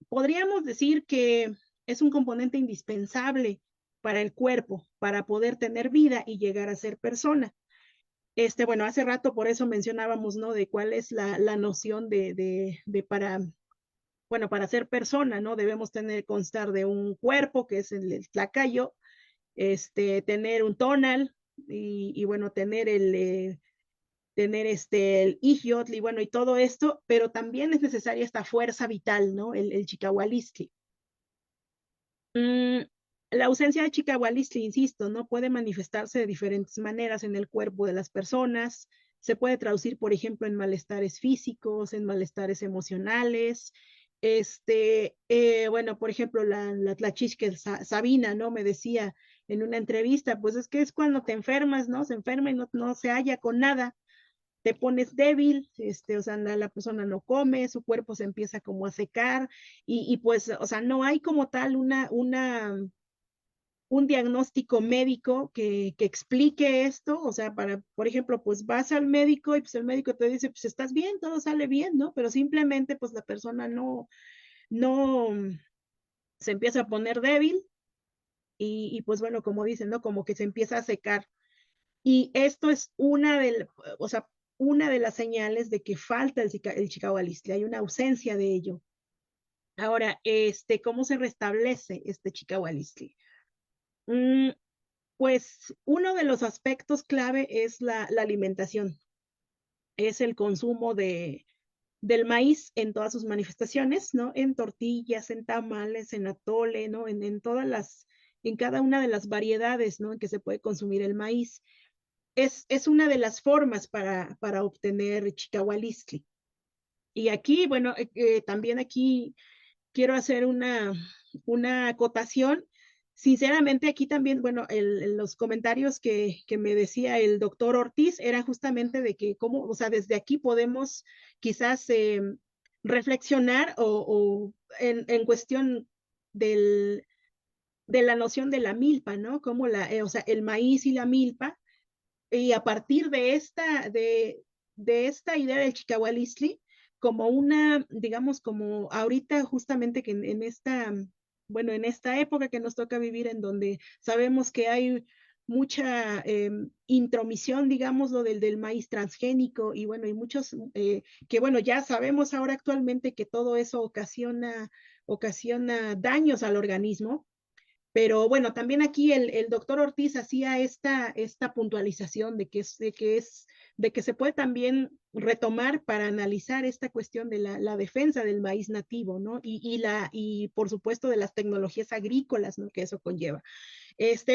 Podríamos decir que es un componente indispensable para el cuerpo, para poder tener vida y llegar a ser persona. Bueno, hace rato por eso mencionábamos, ¿no? De cuál es la noción para ser persona, ¿no? Debemos constar de un cuerpo, que es el tlacayo, tener un tonal, y bueno, tener tener el Ijiotl y bueno, y todo esto, pero también es necesaria esta fuerza vital, ¿no? El Chicahualistli. La ausencia de Chicahualistli, insisto, ¿no? Puede manifestarse de diferentes maneras en el cuerpo de las personas. Se puede traducir, por ejemplo, en malestares físicos, en malestares emocionales. Bueno, por ejemplo, la Tlachixque Sabina, ¿no? Me decía en una entrevista, pues es que es cuando te enfermas, ¿no? Se enferma y no se halla con nada, te pones débil, o sea, la persona no come, su cuerpo se empieza como a secar y pues, o sea, no hay como tal un diagnóstico médico que explique esto, o sea, por ejemplo, pues vas al médico y pues el médico te dice, pues estás bien, todo sale bien, ¿no? Pero simplemente pues la persona no se empieza a poner débil y pues bueno, como dicen, ¿no? Como que se empieza a secar. Y esto es o sea, una de las señales de que falta el Chicahualistli, hay una ausencia de ello. Ahora, ¿cómo se restablece este Chicahualistli? Pues uno de los aspectos clave es la alimentación, es el consumo del maíz en todas sus manifestaciones, ¿no? En tortillas, en tamales, en atole, ¿no? En cada una de las variedades, ¿no? En que se puede consumir el maíz. Es una de las formas para obtener chicahualistli. Y aquí, bueno, también aquí quiero hacer una acotación. Sinceramente, aquí también, bueno, los comentarios que me decía el doctor Ortiz eran justamente de que cómo, o sea, desde aquí podemos quizás reflexionar o en cuestión de la noción de la milpa, ¿no? Como o sea, el maíz y la milpa y a partir de esta idea del Chicahualistli, como digamos, como ahorita justamente que bueno, en esta época que nos toca vivir en donde sabemos que hay mucha intromisión, digamos, lo del maíz transgénico y bueno, y muchos, que bueno, ya sabemos ahora actualmente que todo eso ocasiona daños al organismo. Pero bueno, también aquí el doctor Ortiz hacía esta puntualización de que se puede también retomar para analizar esta cuestión de la defensa del maíz nativo, ¿no? Y por supuesto de las tecnologías agrícolas, ¿no? Que eso conlleva.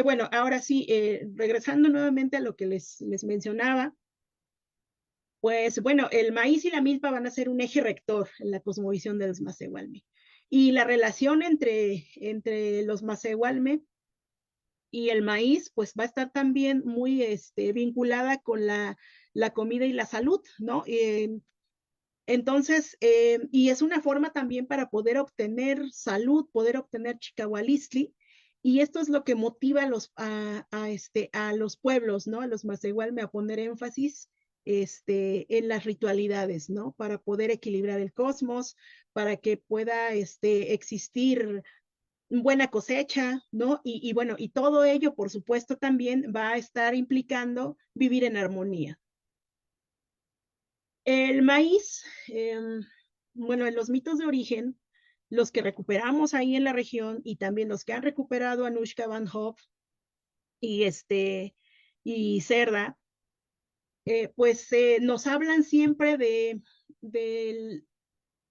Bueno, ahora sí, regresando nuevamente a lo que les mencionaba, pues bueno, el maíz y la milpa van a ser un eje rector en la cosmovisión de los Macehualme. Y la relación entre los Macehualme y el maíz, pues va a estar también muy vinculada con la comida y la salud, ¿no? Entonces, y es una forma también para poder obtener salud, poder obtener chicahualistli, y esto es lo que motiva a los pueblos, ¿no? A los Macehualme a poner énfasis en las ritualidades, ¿no? Para poder equilibrar el cosmos, para que pueda existir buena cosecha, ¿no? Y bueno, y todo ello, por supuesto, también va a estar implicando vivir en armonía. El maíz, bueno, en los mitos de origen, los que recuperamos ahí en la región y también los que han recuperado Anushka Van Hoff y y Cerda, pues nos hablan siempre de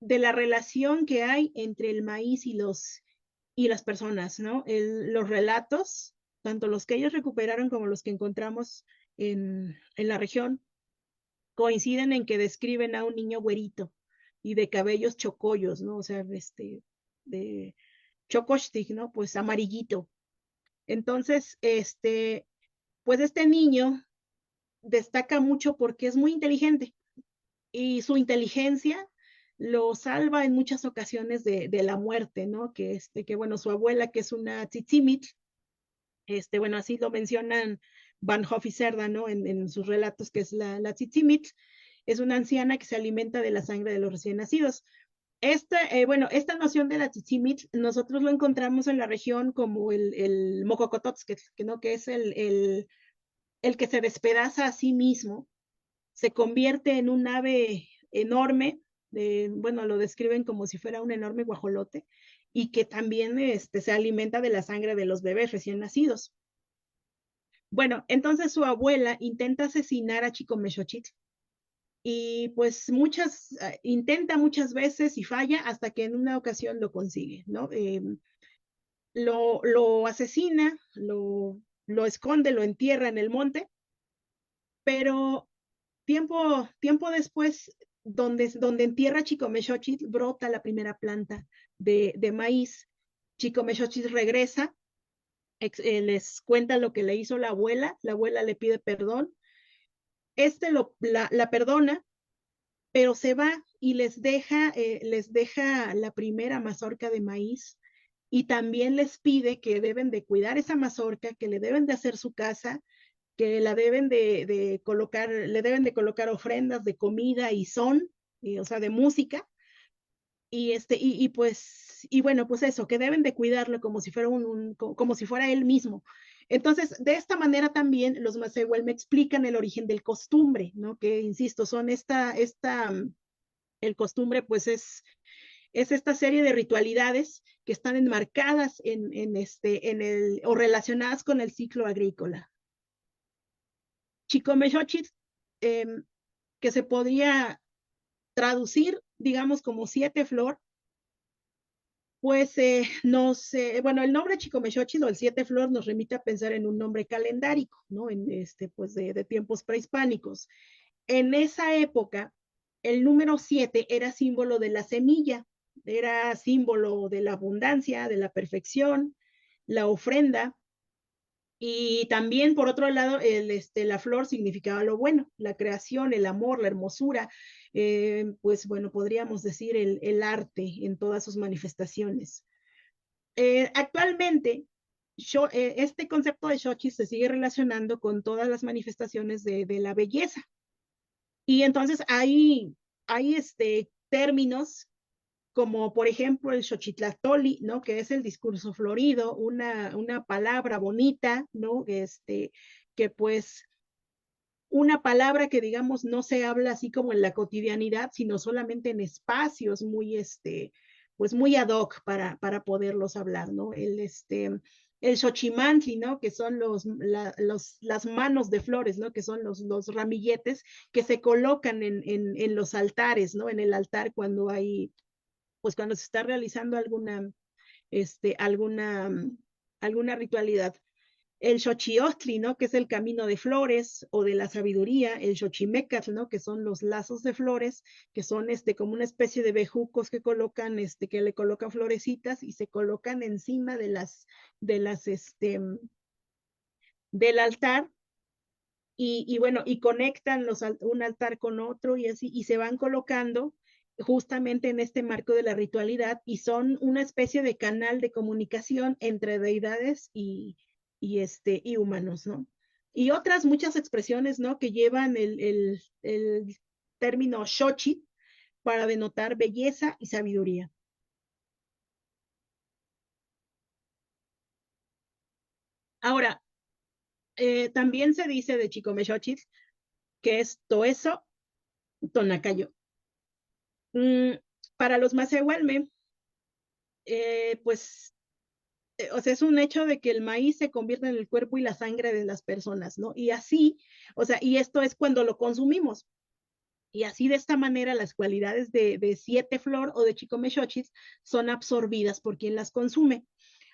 la relación que hay entre el maíz y las personas, ¿no? Los relatos, tanto los que ellos recuperaron como los que encontramos en la región, coinciden en que describen a un niño güerito y de cabellos chocollos, ¿no? O sea, de chocoshtig, ¿no? Pues amarillito. Entonces, pues este niño destaca mucho porque es muy inteligente y su inteligencia lo salva en muchas ocasiones de la muerte, ¿no? Que bueno, su abuela, que es una tzitzimit, bueno, así lo mencionan Van Hoff y Cerda, ¿no? En sus relatos, que es la tzitzimit, es una anciana que se alimenta de la sangre de los recién nacidos. Bueno, esta noción de la tzitzimit, nosotros lo encontramos en la región como el mococotots, ¿no? Que es el que se despedaza a sí mismo, se convierte en un ave enorme, bueno, lo describen como si fuera un enorme guajolote, y que también se alimenta de la sangre de los bebés recién nacidos. Bueno, entonces su abuela intenta asesinar a Chico Mexochitl y pues intenta muchas veces y falla hasta que en una ocasión lo consigue, ¿no? Lo asesina, lo esconde, lo entierra en el monte, pero tiempo después, donde entierra a Chicomechochitl, brota la primera planta de maíz. Chicomechochitl regresa, les cuenta lo que le hizo la abuela le pide perdón, la perdona, pero se va y les deja la primera mazorca de maíz y también les pide que deben de cuidar esa mazorca, que le deben de hacer su casa, que la deben de colocar, le deben de colocar ofrendas de comida y o sea, de música, y bueno, pues eso, que deben de cuidarlo como si fuera como si fuera él mismo. Entonces, de esta manera también los Masehuel me explican el origen del costumbre, ¿no? Que, insisto, son el costumbre, pues es esta serie de ritualidades que están enmarcadas o relacionadas con el ciclo agrícola. Chicomechochitl, eh, que se podría traducir, digamos, como siete flor, pues bueno, el nombre Chicomechochitl o el siete flor nos remite a pensar en un nombre calendárico, ¿no? Pues de tiempos prehispánicos. En esa época, el número 7 era símbolo de la semilla, era símbolo de la abundancia, de la perfección, la ofrenda, y también, por otro lado, la flor significaba lo bueno, la creación, el amor, la hermosura, pues bueno, podríamos decir el arte en todas sus manifestaciones. Actualmente, este concepto de Xochitl se sigue relacionando con todas las manifestaciones de la belleza. Y entonces hay términos como por ejemplo el Xochitlatoli, ¿no? Que es el discurso florido, una palabra bonita, ¿no? Que pues una palabra que digamos no se habla así como en la cotidianidad, sino solamente en espacios pues muy ad hoc para poderlos hablar, ¿no? El Xochimantli, ¿no? Que son las manos de flores, ¿no? Que son los ramilletes que se colocan en los altares, ¿no? En el altar pues cuando se está realizando alguna ritualidad. El Xochiostli, ¿no? Que es el camino de flores o de la sabiduría, el Xochimecatl, ¿no? Que son los lazos de flores, que son como una especie de bejucos que colocan, que le colocan florecitas y se colocan encima del altar, y bueno, y conectan un altar con otro y así, y se van colocando justamente en este marco de la ritualidad, y son una especie de canal de comunicación entre deidades y humanos, ¿no? Y otras muchas expresiones, ¿no? Que llevan el término Xochitl para denotar belleza y sabiduría. Ahora, también se dice de Chicomechochitl que es Toeso Tonacayo. Para los Masehualme, pues, o sea, es un hecho de que el maíz se convierte en el cuerpo y la sangre de las personas, ¿no? Y así, o sea, y esto es cuando lo consumimos. Y así, de esta manera, las cualidades de siete flor o de Chicomechochitl son absorbidas por quien las consume.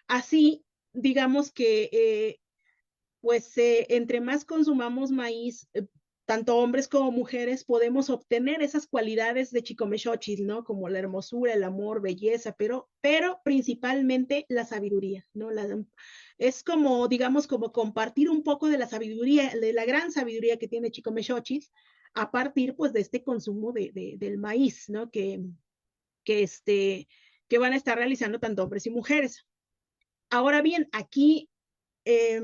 Así, digamos que pues entre más consumamos maíz, tanto hombres como mujeres, podemos obtener esas cualidades de Chicomechochitl, ¿no? Como la hermosura, el amor, belleza, pero principalmente la sabiduría, ¿no? Es como, digamos, como compartir un poco de la sabiduría, de la gran sabiduría que tiene Chicomechochitl, a partir, pues, de este consumo del maíz, ¿no? Que, que van a estar realizando tanto hombres y mujeres. Ahora bien, eh,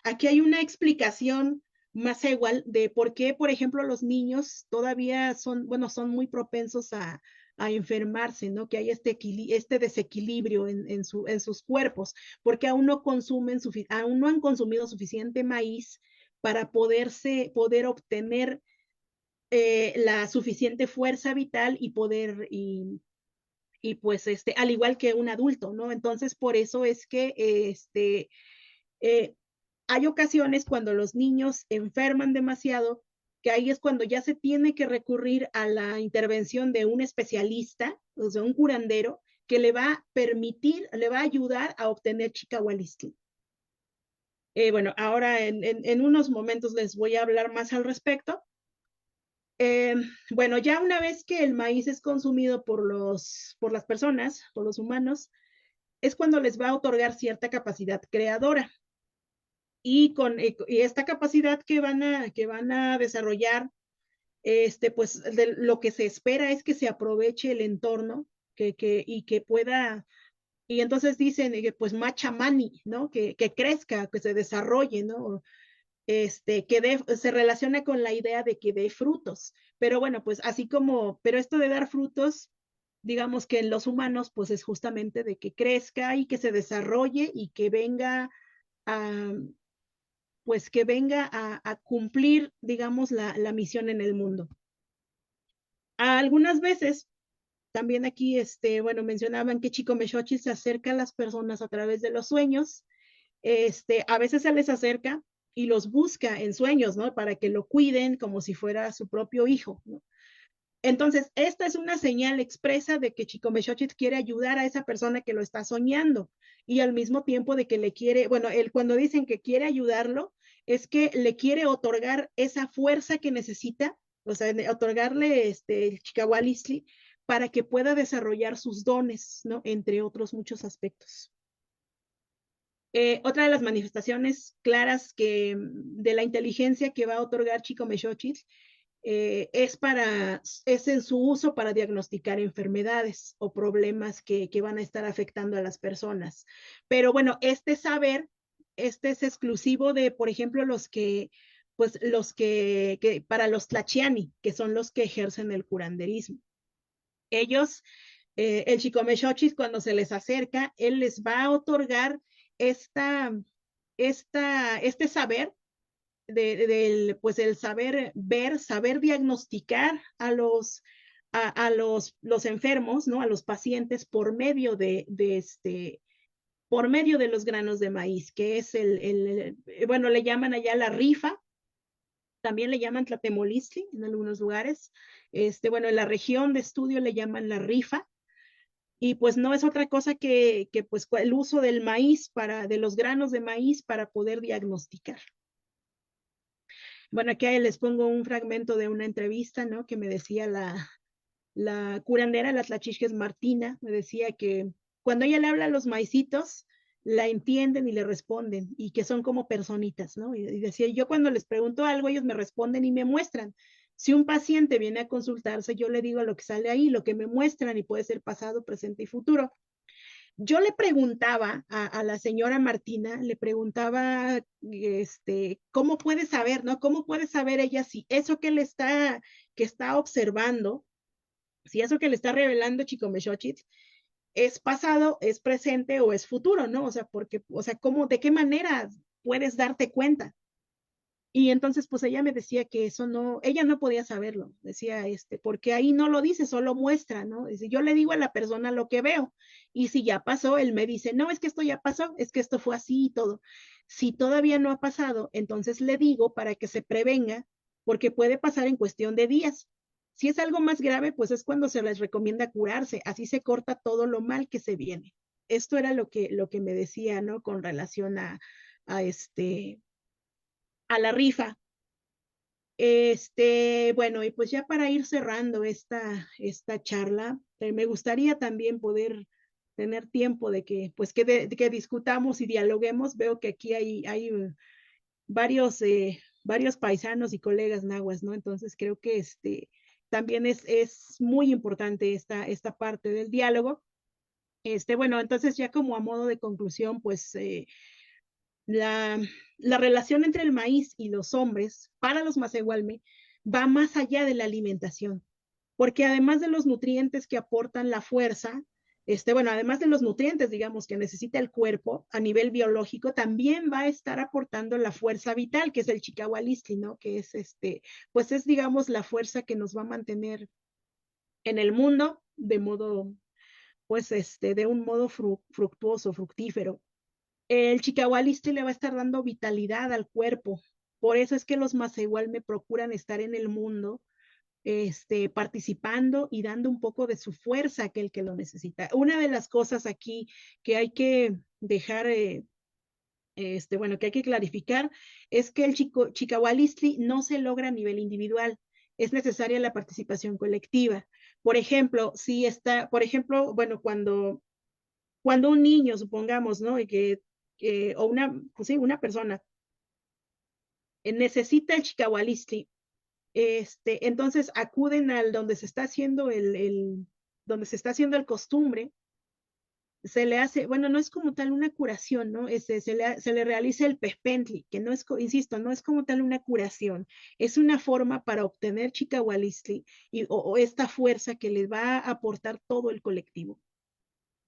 aquí hay una explicación más igual de por qué, por ejemplo, los niños todavía son muy propensos a enfermarse, ¿no? Que hay este desequilibrio en sus cuerpos, porque aún no han consumido suficiente maíz para poder obtener la suficiente fuerza vital y pues al igual que un adulto, ¿no? Entonces, por eso es que eh, hay ocasiones cuando los niños enferman demasiado que ahí es cuando ya se tiene que recurrir a la intervención de un especialista, o sea, un curandero, que le va a permitir, le va a ayudar a obtener Chicahualistli. Bueno, ahora en unos momentos les voy a hablar más al respecto. Bueno, ya una vez que el maíz es consumido por las personas, por los humanos, es cuando les va a otorgar cierta capacidad creadora. Y y esta capacidad que van a desarrollar, pues lo que se espera es que se aproveche el entorno y que pueda, y entonces dicen que pues machamani, ¿no? Que crezca, que se desarrolle, ¿no? Se relaciona con la idea de que dé frutos. Pero bueno, pues así como, pero esto de dar frutos, digamos que en los humanos, pues es justamente de que crezca y que se desarrolle y que venga a, pues que venga a cumplir, digamos, la misión en el mundo. Algunas veces, también aquí, bueno, mencionaban que Chico Mechochil se acerca a las personas a través de los sueños. A veces se les acerca y los busca en sueños, ¿no? Para que lo cuiden como si fuera su propio hijo, ¿no? Entonces, esta es una señal expresa de que Chico Mechochitl quiere ayudar a esa persona que lo está soñando y al mismo tiempo de que le quiere, bueno, él cuando dicen que quiere ayudarlo, es que le quiere otorgar esa fuerza que necesita, o sea, otorgarle el Chicahualistli para que pueda desarrollar sus dones, ¿no? Entre otros muchos aspectos. Otra de las manifestaciones claras de la inteligencia que va a otorgar Chico Mechochitl es en su uso para diagnosticar enfermedades o problemas que van a estar afectando a las personas. Pero bueno, este saber, es exclusivo de, por ejemplo, para los tlachiani, que son los que ejercen el curanderismo. Ellos, el Chicomechochis, cuando se les acerca, él les va a otorgar este saber pues el saber ver, saber diagnosticar a los enfermos, ¿no? A los pacientes por medio por medio de los granos de maíz, que es bueno, le llaman allá la rifa, también le llaman tlatemolistli en algunos lugares. Bueno, en la región de estudio le llaman la rifa. Y pues no es otra cosa que pues el uso del maíz de los granos de maíz para poder diagnosticar. Bueno, aquí les pongo un fragmento de una entrevista, ¿no? Que me decía la curandera, la Tlachixques Martina, me decía que cuando ella le habla a los maicitos, la entienden y le responden, y que son como personitas, ¿no? Y decía, yo cuando les pregunto algo, ellos me responden y me muestran. Si un paciente viene a consultarse, yo le digo lo que sale ahí, lo que me muestran, y puede ser pasado, presente y futuro. Yo le preguntaba a la señora Martina, le preguntaba, ¿cómo puede saber, no? ¿Cómo puede saber ella si eso que está observando, si eso que le está revelando Chicomechochitl es pasado, es presente o es futuro, ¿no? O sea, de qué manera puedes darte cuenta? Y entonces, pues ella me decía que ella no podía saberlo, decía, porque ahí no lo dice, solo muestra, ¿no? Dice, yo le digo a la persona lo que veo, y si ya pasó, él me dice, no, es que esto ya pasó, es que esto fue así y todo. Si todavía no ha pasado, entonces le digo para que se prevenga, porque puede pasar en cuestión de días. Si es algo más grave, pues es cuando se les recomienda curarse, así se corta todo lo mal que se viene. Esto era lo que me decía, ¿no? Con relación a a la rifa. Bueno, y pues ya para ir cerrando esta charla, me gustaría también poder tener tiempo de que, pues, de que discutamos y dialoguemos. Veo que aquí hay varios paisanos y colegas nahuas, ¿no? Entonces creo que también es muy importante esta parte del diálogo. Bueno, entonces ya como a modo de conclusión, pues la relación entre el maíz y los hombres para los Masehualme va más allá de la alimentación, porque además de los nutrientes que aportan la fuerza, bueno, además de los nutrientes, digamos, que necesita el cuerpo a nivel biológico, también va a estar aportando la fuerza vital, que es el Chicahualistli, ¿no? Que es pues es, digamos, la fuerza que nos va a mantener en el mundo de modo, pues, de un modo fructuoso, fructífero. El Chicahualistli le va a estar dando vitalidad al cuerpo, Por eso es que los me procuran estar en el mundo, participando y dando un poco de su fuerza a aquel que lo necesita. Una de las cosas aquí que hay que dejar, bueno, que hay que clarificar, es que el Chicahualistli no se logra a nivel individual, es necesaria la participación colectiva. Por ejemplo, si está, por ejemplo, bueno, cuando un niño, supongamos, ¿no? Y o pues sí, una persona necesita el Chicahualistli, entonces acuden al donde se está haciendo donde se está haciendo el costumbre, se le hace, bueno, no es como tal una curación, ¿no? Se le realiza el pespentli, que no es, insisto, no es como tal una curación, es una forma para obtener chicahualistli o esta fuerza que les va a aportar todo el colectivo.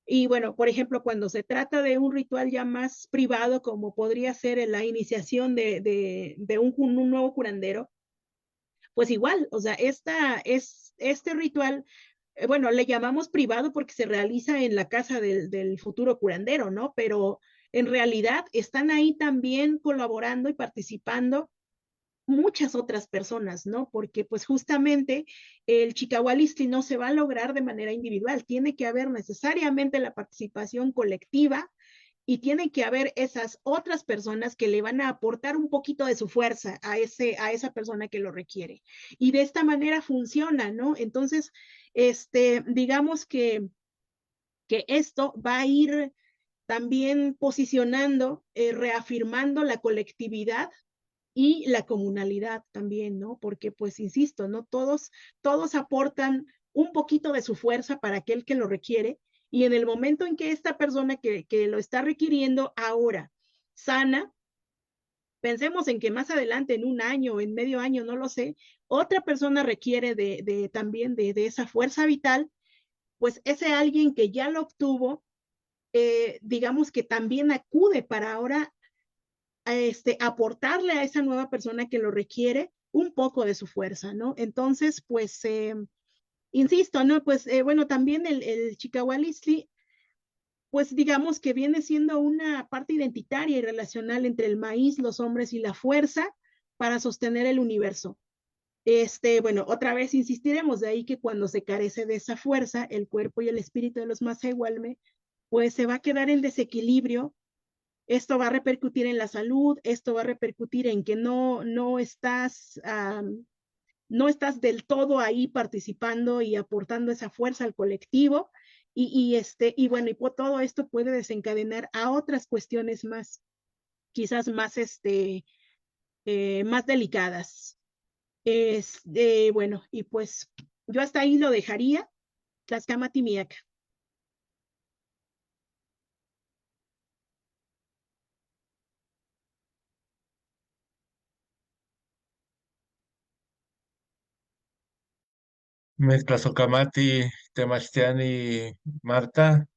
Y bueno, por ejemplo, cuando se trata de un ritual ya más privado, como podría ser la iniciación de un nuevo curandero, pues igual, o sea, este ritual, bueno, le llamamos privado porque se realiza en la casa del futuro curandero, ¿no? Pero en realidad están ahí también colaborando y participando muchas otras personas, ¿no? Porque pues justamente el Chicahualistli no se va a lograr de manera individual, tiene que haber necesariamente la participación colectiva y tiene que haber esas otras personas que le van a aportar un poquito de su fuerza a esa persona que lo requiere. Y de esta manera funciona, ¿no? Entonces, digamos que esto va a ir también posicionando, reafirmando la colectividad y la comunalidad también, ¿no? Porque, pues, insisto, ¿no? Todos aportan un poquito de su fuerza para aquel que lo requiere y en el momento en que esta persona que lo está requiriendo ahora sana, pensemos en que más adelante, en un año, en medio año, no lo sé, otra persona requiere también de esa fuerza vital, pues ese alguien que ya lo obtuvo, digamos que también acude para ahora aportarle a esa nueva persona que lo requiere un poco de su fuerza, ¿no? Entonces, pues, insisto, ¿no? Pues, bueno, también el Chicahualistli, pues digamos que viene siendo una parte identitaria y relacional entre el maíz, los hombres y la fuerza para sostener el universo. Bueno, otra vez insistiremos de ahí que cuando se carece de esa fuerza, el cuerpo y el espíritu de los Masehualme, pues se va a quedar en desequilibrio. Esto va a repercutir en la salud, esto va a repercutir en que no estás del todo ahí participando y aportando esa fuerza al colectivo. Y bueno, todo esto puede desencadenar a otras cuestiones más, quizás más, más delicadas. Bueno, y pues yo hasta ahí lo dejaría. Tlaxcama-Timiaca. Mezclazocamati, Temastiani, Marta.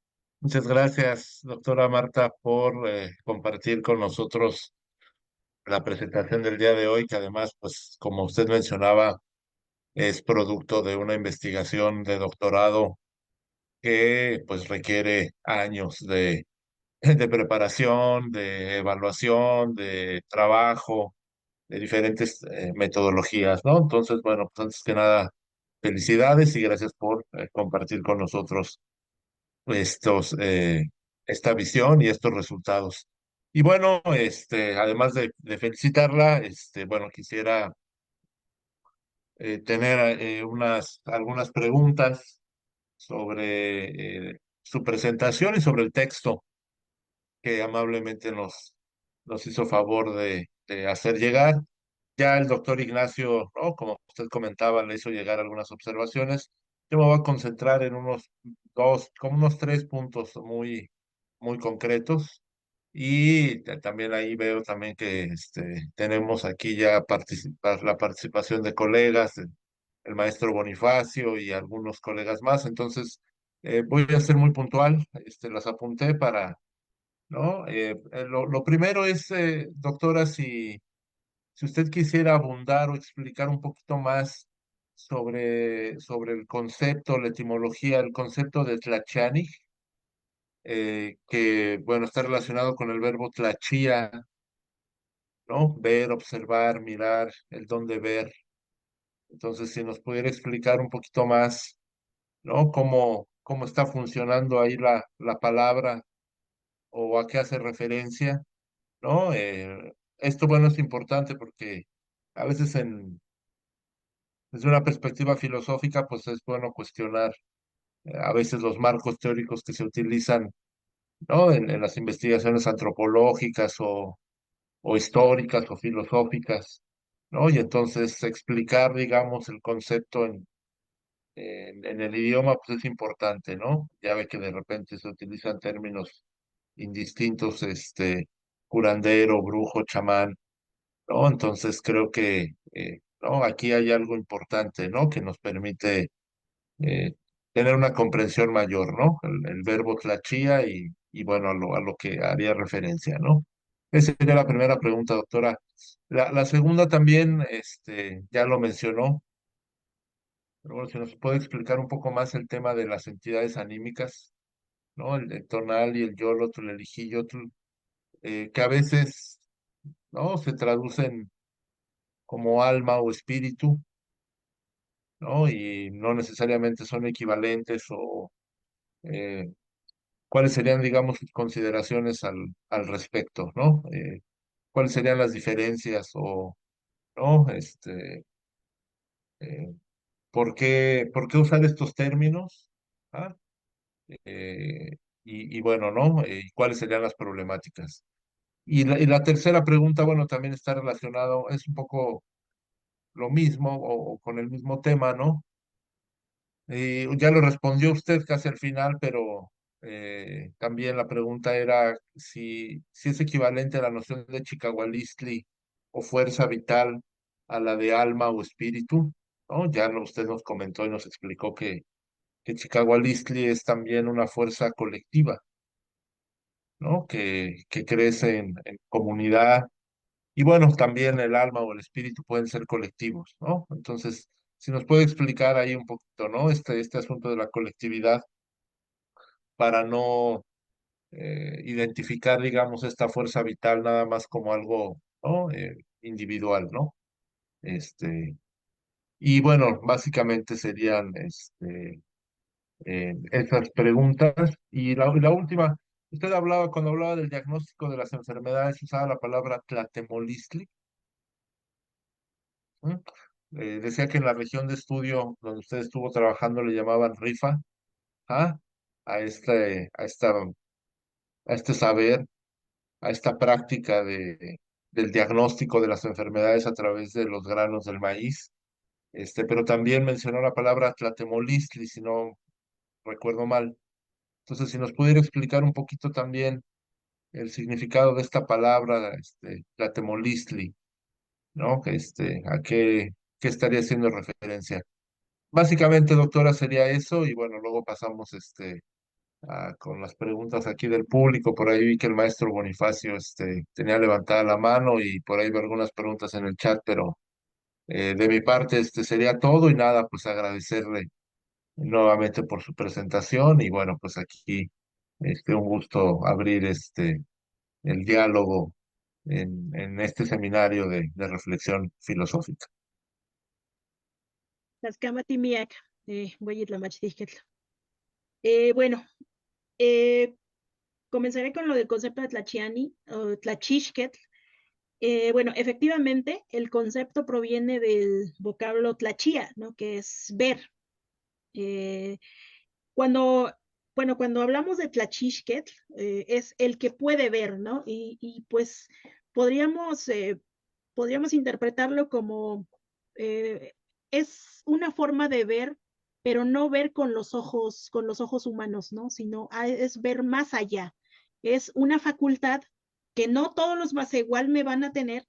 Muchas gracias, doctora Marta, por compartir con nosotros la presentación del día de hoy, que además, pues, como usted mencionaba, es producto de una investigación de doctorado que, pues, requiere años de preparación, de evaluación, de trabajo, de diferentes metodologías, ¿no? Entonces, bueno, pues antes que nada, felicidades y gracias por compartir con nosotros estos, esta visión y estos resultados. Y bueno, además de felicitarla, bueno, quisiera tener algunas preguntas sobre su presentación y sobre el texto que amablemente nos hizo favor de hacer llegar. Ya el doctor Ignacio, ¿no? Como usted comentaba, le hizo llegar algunas observaciones. Yo me voy a concentrar en como unos tres puntos muy concretos. Y también ahí veo también que tenemos aquí ya la participación de colegas, el maestro Bonifacio y algunos colegas más. Entonces, voy a ser muy puntual. Las apunté para, ¿no? Lo primero es, doctora, si usted quisiera abundar o explicar un poquito más sobre el concepto, la etimología, el concepto de tlachani, que, bueno, está relacionado con el verbo tlachía, ¿no? Ver, observar, mirar, el don de ver. Entonces, si nos pudiera explicar un poquito más, ¿no? Cómo está funcionando ahí la palabra o a qué hace referencia, ¿no? Esto, bueno, es importante porque a veces desde una perspectiva filosófica, pues es bueno cuestionar a veces los marcos teóricos que se utilizan, ¿no? En las investigaciones antropológicas o históricas o filosóficas, ¿no? Y entonces explicar, digamos, el concepto en el idioma, pues es importante, ¿no? Ya ve que de repente se utilizan términos indistintos, curandero, brujo, chamán, ¿no? Entonces creo que, ¿no? Aquí hay algo importante, ¿no? Que nos permite eh, tener una comprensión mayor, ¿no? El verbo tlachía y bueno, a lo que haría referencia, ¿no? Esa sería la primera pregunta, doctora. La segunda también, ya lo mencionó, pero bueno, si nos puede explicar un poco más el tema de las entidades anímicas, ¿no? El tonal y el yolotl, el ijillotl, que a veces, ¿no? Se traducen como alma o espíritu, ¿no? Y no necesariamente son equivalentes o eh, cuáles serían, digamos, sus consideraciones al respecto, ¿no? ¿Cuáles serían las diferencias o, ¿no? Eh, ¿por qué usar estos términos? ¿Ah? Y bueno, ¿no? ¿Y cuáles serían las problemáticas? Y la tercera pregunta, bueno, también está relacionado, es un poco lo mismo o con el mismo tema, ¿no? Ya lo respondió usted casi al final, pero también la pregunta era si es equivalente a la noción de Chicahualistli o fuerza vital a la de alma o espíritu, ¿no? Usted nos comentó y nos explicó que Chicahualistli es también una fuerza colectiva, ¿no? Que crece en comunidad. Y bueno, también el alma o el espíritu pueden ser colectivos, ¿no? Entonces, si nos puede explicar ahí un poquito, ¿no? Este asunto de la colectividad para no identificar, digamos, esta fuerza vital nada más como algo, ¿no? Individual, ¿no? Este, y bueno, básicamente serían esas preguntas. Y la última, usted hablaba, cuando hablaba del diagnóstico de las enfermedades, usaba la palabra tlatemolistli. ¿Mm? Decía que en la región de estudio donde usted estuvo trabajando le llamaban rifa, ¿ah? A este saber, a esta práctica del diagnóstico de las enfermedades a través de los granos del maíz. Pero también mencionó la palabra tlatemolistli, si no recuerdo mal. Entonces, si nos pudiera explicar un poquito también el significado de esta palabra, tlatemolistli, ¿no? ¿A qué estaría haciendo referencia? Básicamente, doctora, sería eso y bueno, luego pasamos con las preguntas aquí del público. Por ahí vi que el maestro Bonifacio tenía levantada la mano y por ahí veo algunas preguntas en el chat, pero de mi parte sería todo y nada, pues agradecerle nuevamente por su presentación y bueno, pues aquí un gusto abrir el diálogo en este seminario de reflexión filosófica. Las camatimiac, la machtisquetl. Bueno, comenzaré con lo del concepto de tlachiani o tlachixquetl. Bueno, efectivamente, el concepto proviene del vocablo tlachía, ¿no? Que es ver. Eh, cuando, cuando hablamos de tlachixquetl, es el que puede ver, ¿no? Y pues podríamos, podríamos interpretarlo como eh, es una forma de ver, pero no ver con los ojos humanos, ¿no? Sino es ver más allá. Es una facultad que no todos los más igual me van a tener,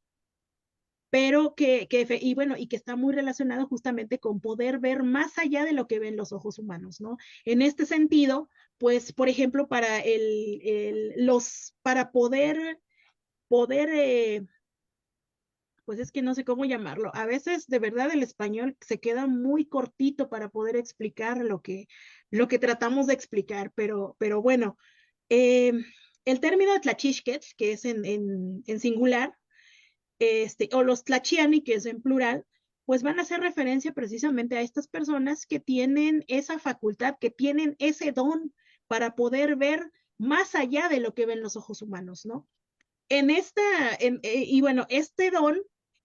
pero y bueno, y que está muy relacionado justamente con poder ver más allá de lo que ven los ojos humanos, ¿no? En este sentido, pues, por ejemplo, para para poder, pues es que no sé cómo llamarlo. A veces, de verdad, el español se queda muy cortito para poder explicar lo que tratamos de explicar, pero bueno, eh, el término tlachixquetl, que es en singular, o los tlachiani, que es en plural, pues van a hacer referencia precisamente a estas personas que tienen esa facultad, que tienen ese don para poder ver más allá de lo que ven los ojos humanos, ¿no? Y bueno, este don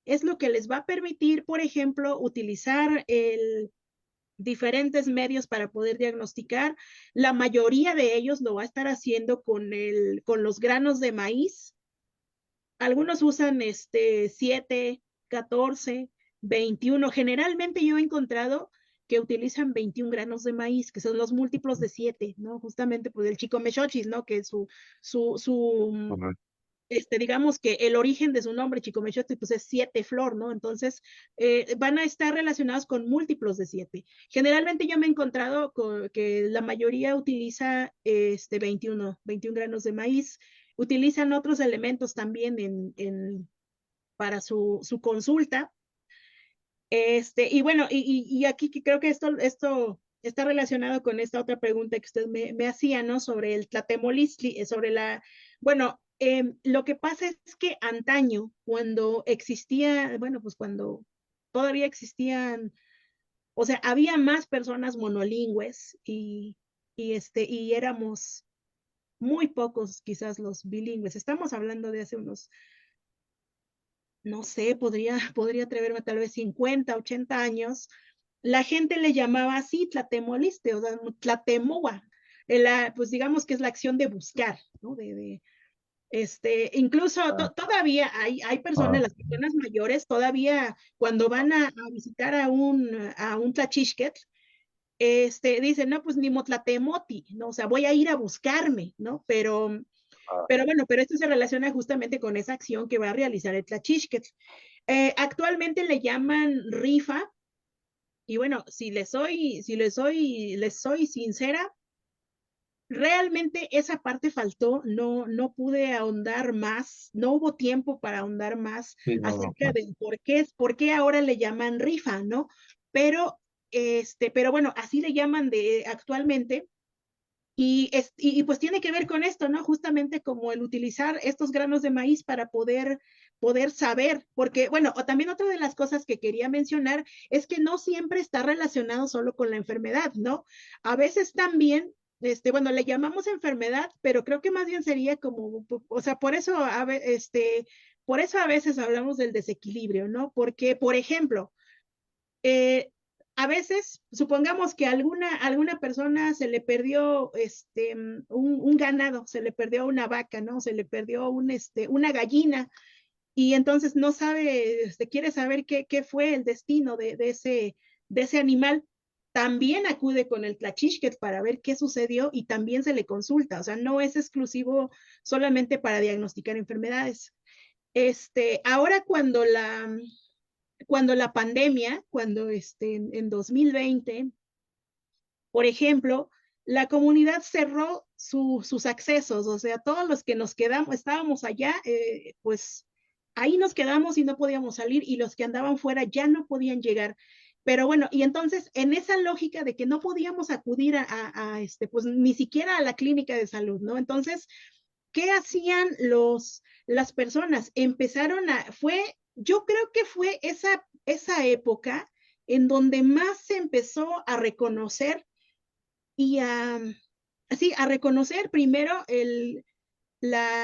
es lo que les va a permitir, por ejemplo, utilizar diferentes medios para poder diagnosticar. La mayoría de ellos lo va a estar haciendo con los granos de maíz. Algunos usan 7, 14, 21. Generalmente yo he encontrado que utilizan 21 granos de maíz, que son los múltiplos de 7, ¿no? Justamente pues el chico mechochis, ¿no? Que su Correcto. digamos que el origen de su nombre, Chicomechote, pues es 7 flor, ¿no? Entonces, van a estar relacionados con múltiplos de 7. Generalmente yo me he encontrado que la mayoría utiliza 21 granos de maíz. Utilizan otros elementos también para su consulta. Y bueno, y aquí que creo que esto está relacionado con esta otra pregunta que usted me hacía, ¿no? Sobre el tlatemolistli, bueno, lo que pasa es que antaño, cuando existía, bueno, pues cuando todavía existían, o sea, había más personas monolingües y éramos muy pocos quizás los bilingües. Estamos hablando de hace unos, no sé, podría atreverme tal vez 50, 80 años. La gente le llamaba así tlatemoliste, o sea, tlatemoa. Pues digamos que es la acción de buscar, ¿no? Incluso todavía hay personas, Ah, las personas mayores, todavía cuando van a visitar a un tlachixquetl, dicen, no, pues ni motlatemoti, ¿no? O sea, voy a ir a buscarme, ¿no? ah, Pero esto se relaciona justamente con esa acción que va a realizar el tlachixquetl. Actualmente le llaman rifa, y bueno, les soy sincera, realmente esa parte faltó, no pude ahondar más, no hubo tiempo para ahondar más sí, no, no, acerca no. de por qué ahora le llaman rifa, ¿no? Pero, pero bueno, así le llaman actualmente. Y pues tiene que ver con esto, ¿no? Justamente como el utilizar estos granos de maíz para poder saber, porque, bueno, o también otra de las cosas que quería mencionar es que no siempre está relacionado solo con la enfermedad, ¿no? A veces también, bueno, le llamamos enfermedad, pero creo que más bien sería como, o sea, por eso a veces hablamos del desequilibrio, ¿no? Porque, por ejemplo, eh, a veces, supongamos que alguna persona se le perdió un ganado, se le perdió una vaca, ¿no? Se le perdió una gallina, y entonces no sabe, quiere saber qué fue el destino de ese animal. También acude con el tlachixquet para ver qué sucedió y también se le consulta. O sea, no es exclusivo solamente para diagnosticar enfermedades. Ahora cuando la pandemia, cuando en 2020, por ejemplo, la comunidad cerró sus accesos, o sea, todos los que nos quedamos, estábamos allá, pues ahí nos quedamos y no podíamos salir, y los que andaban fuera ya no podían llegar. Pero bueno, y entonces en esa lógica de que no podíamos acudir pues ni siquiera a la clínica de salud, ¿no? Entonces, ¿qué hacían las personas? Yo creo que fue esa época en donde más se empezó a reconocer y a reconocer primero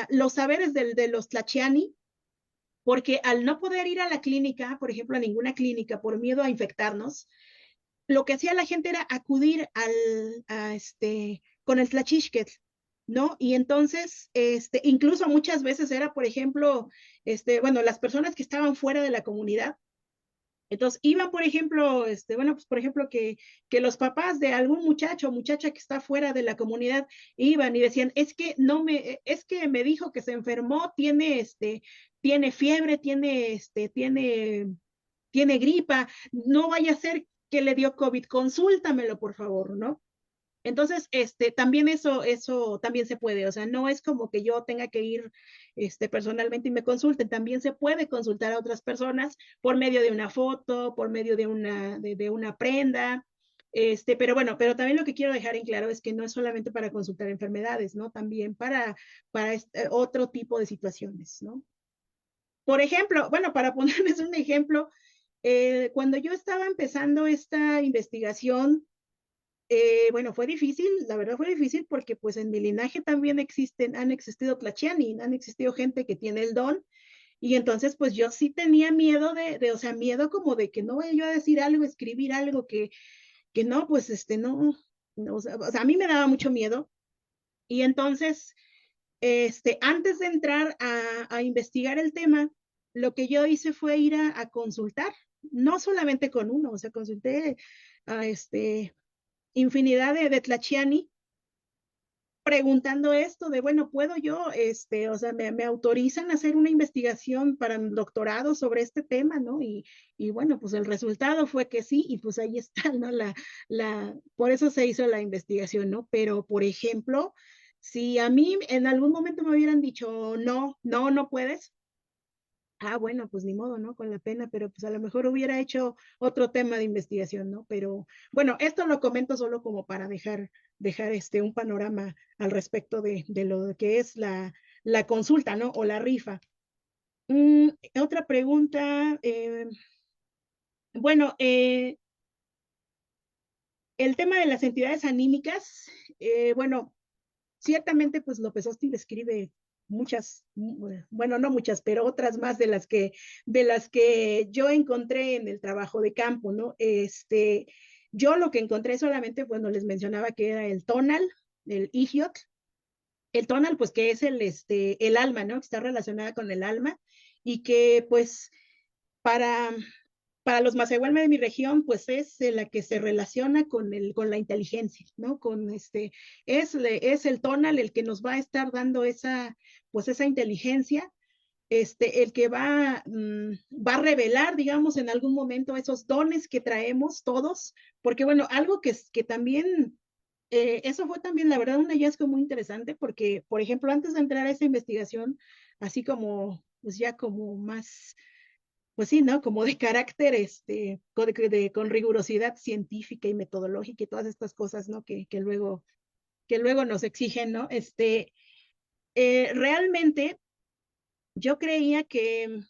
los saberes de los tlachiani, porque al no poder ir a la clínica, por ejemplo, a ninguna clínica por miedo a infectarnos, lo que hacía la gente era acudir con el tlachixquetl, ¿no? Y entonces, incluso muchas veces era, por ejemplo, bueno, las personas que estaban fuera de la comunidad, entonces iban, por ejemplo, bueno, pues por ejemplo que los papás de algún muchacho o muchacha que está fuera de la comunidad iban y decían, es que me dijo que se enfermó, tiene fiebre, tiene gripa, no vaya a ser que le dio COVID, consúltamelo, por favor, ¿no? Entonces, también eso también se puede, o sea, no es como que yo tenga que ir, personalmente y me consulten, también se puede consultar a otras personas por medio de una foto, por medio de una prenda, pero bueno, pero también lo que quiero dejar en claro es que no es solamente para consultar enfermedades, ¿no? También para otro tipo de situaciones, ¿no? Por ejemplo, bueno, para ponerles un ejemplo, cuando yo estaba empezando esta investigación, bueno, fue difícil, la verdad fue difícil porque pues en mi linaje también han existido tlachiani, han existido gente que tiene el don, y entonces pues yo sí tenía miedo o sea, miedo como de que no vaya yo a decir algo, escribir algo que no, pues no, o sea, a mí me daba mucho miedo, y entonces, antes de entrar a investigar el tema, lo que yo hice fue ir a consultar, no solamente con uno, o sea, consulté a infinidad de tlachiani preguntando esto de, bueno, ¿puedo yo, o sea, me autorizan a hacer una investigación para un doctorado sobre este tema, ¿no? Y bueno, pues el resultado fue que sí, y pues ahí está, ¿no? Por eso se hizo la investigación, ¿no? Pero, por ejemplo, si a mí en algún momento me hubieran dicho, no, no, no puedes, bueno, pues ni modo, ¿no? Con la pena, pero pues a lo mejor hubiera hecho otro tema de investigación, ¿no? Pero bueno, esto lo comento solo como para dejar un panorama al respecto de lo que es la consulta, ¿no? O la rifa. Otra pregunta, bueno, el tema de las entidades anímicas, bueno, ciertamente, pues López Austin describe muchas, bueno, no muchas, pero otras más de las que yo encontré en el trabajo de campo, ¿no? Yo lo que encontré solamente, bueno, les mencionaba que era el tonal, el igiot, el tonal, pues que es el alma, ¿no? Que está relacionada con el alma y que, pues, para para los Masehualme de mi región, pues es la que se relaciona con la inteligencia, ¿no? Es el tonal el que nos va a estar dando pues esa inteligencia, el que va a revelar, digamos, en algún momento esos dones que traemos todos, porque bueno, algo que también, eso fue también, la verdad, un hallazgo muy interesante, porque, por ejemplo, antes de entrar a esa investigación, así como, pues ya como más pues sí, ¿no? Como de carácter, con rigurosidad científica y metodológica y todas estas cosas, ¿no? Que luego nos exigen, ¿no? Realmente yo creía que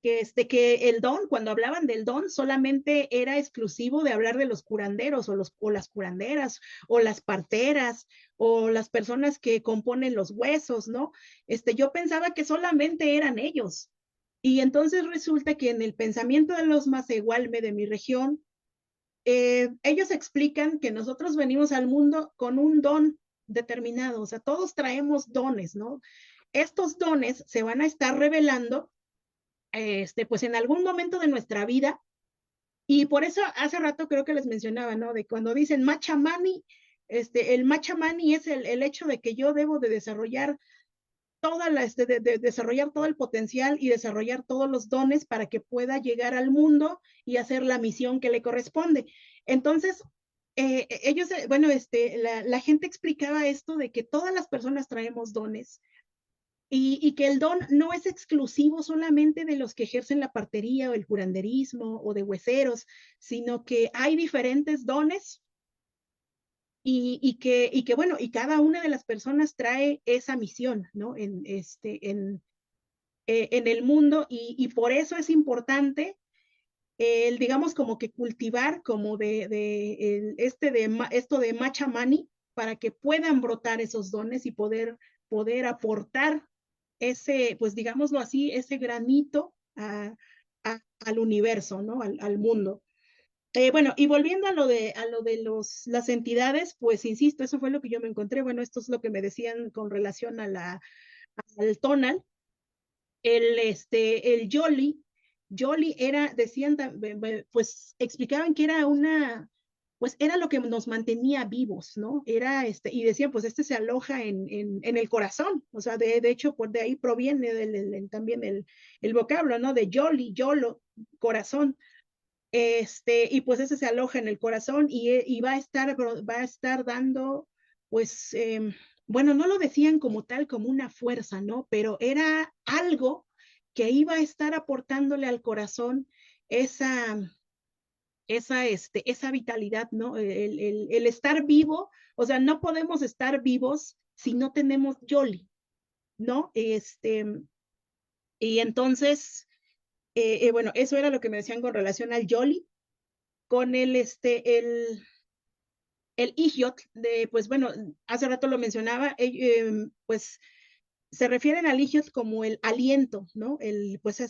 el don, cuando hablaban del don, solamente era exclusivo de hablar de los curanderos o las curanderas o las parteras o las personas que componen los huesos, ¿no? Yo pensaba que solamente eran ellos. Y entonces resulta que en el pensamiento de los Masehualme de mi región, ellos explican que nosotros venimos al mundo con un don determinado, o sea, todos traemos dones, ¿no? Estos dones se van a estar revelando, pues en algún momento de nuestra vida, y por eso hace rato creo que les mencionaba, ¿no? De cuando dicen Machamani, el Machamani es el hecho de que yo debo de desarrollar de desarrollar todo el potencial y desarrollar todos los dones para que pueda llegar al mundo y hacer la misión que le corresponde. Entonces, ellos, bueno, la gente explicaba esto de que todas las personas traemos dones y que el don no es exclusivo solamente de los que ejercen la partería o el curanderismo o de hueseros, sino que hay diferentes dones y que bueno, y cada una de las personas trae esa misión, ¿no? En el mundo y por eso es importante digamos, como que cultivar como esto de Machamani para que puedan brotar esos dones y poder aportar pues digámoslo así, ese granito al universo, ¿no? Al mundo. Bueno, y volviendo a lo de las entidades, pues insisto, eso fue lo que yo me encontré. Bueno, esto es lo que me decían con relación al tonal. El Yoli decían, pues explicaban que era pues era lo que nos mantenía vivos, ¿no? Y decían, pues se aloja en el corazón, o sea, de hecho, pues de ahí proviene también el vocablo, ¿no? De Yoli, Yolo, corazón. Y pues ese se aloja en el corazón y va a estar dando, pues, bueno, no lo decían como tal, como una fuerza, ¿no? Pero era algo que iba a estar aportándole al corazón esa, esa vitalidad, ¿no? El estar vivo, o sea, no podemos estar vivos si no tenemos Yoli, ¿no? Y entonces, bueno, eso era lo que me decían con relación al Yoli, con el Ijiot, pues bueno, hace rato lo mencionaba, pues se refieren al Ijiot como el aliento, ¿no? Pues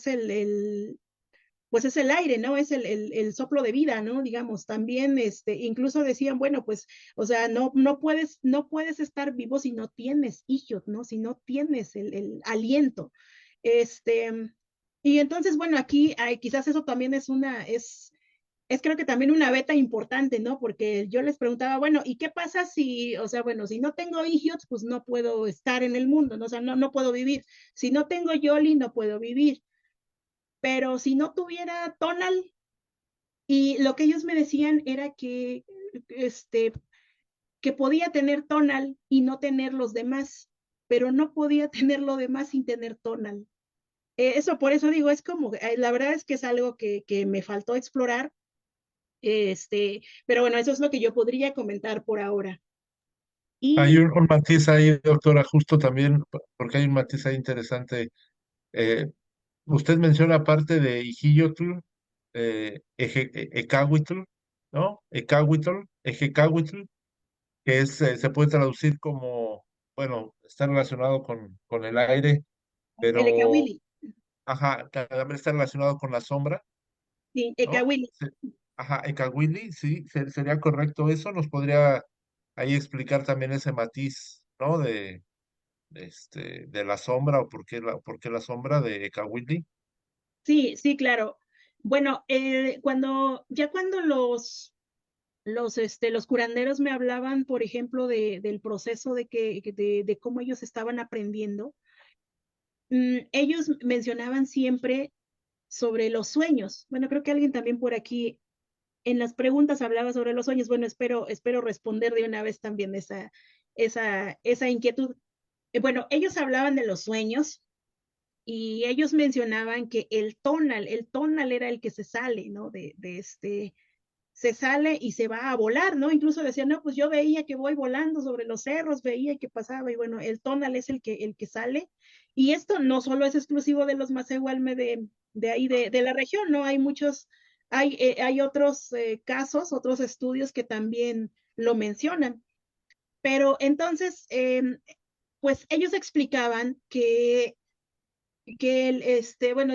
pues es el aire, ¿no? Es el soplo de vida, ¿no? Digamos, también, incluso decían, bueno, pues, o sea, no puedes estar vivo si no tienes Ijiot, ¿no? Si no tienes el aliento. Este, y entonces, bueno, aquí quizás eso también es creo que también una beta importante, ¿no? Porque yo les preguntaba, bueno, ¿y qué pasa si, o sea, bueno, si no tengo Igiot, pues no puedo estar en el mundo, ¿no? O sea, no puedo vivir. Si no tengo Yoli, no puedo vivir. Pero si no tuviera Tonal, y lo que ellos me decían era este, que podía tener Tonal y no tener los demás, pero no podía tener lo demás sin tener Tonal. Eso, por eso digo, es como, la verdad es que es algo que me faltó explorar. Pero bueno, eso es lo que yo podría comentar por ahora. Hay Y un matiz ahí, doctora, justo también, porque hay un matiz ahí interesante. Eh, Usted menciona aparte de Ijillotl, Ecahuitl, ¿no? Ecahuitl, Ejecahuitl, que se puede traducir como, bueno, está relacionado con el aire, el pero, Ekawili, ajá, también está relacionado con la sombra, sí, ¿no? Ekawili. Ajá, Ecawili, sí, sería correcto eso. ¿Nos podría ahí explicar también ese matiz, ¿no? De la sombra o por qué la sombra de Ecawili? Sí, sí, claro. Bueno, cuando los curanderos me hablaban, por ejemplo, del proceso de cómo ellos estaban aprendiendo, ellos mencionaban siempre sobre los sueños. Bueno, creo que alguien también por aquí en las preguntas hablaba sobre los sueños. Bueno, espero responder de una vez también esa inquietud. Bueno, ellos hablaban de los sueños y ellos mencionaban que el tonal era el que se sale, ¿no? Se sale y se va a volar, ¿no? Incluso decían, no, pues yo veía que voy volando sobre los cerros, veía que pasaba, y bueno, el tonal es el que sale. Y esto no solo es exclusivo de los Macehualme de ahí, de la región, ¿no? Hay otros casos, otros estudios que también lo mencionan. Pero entonces, pues ellos explicaban bueno,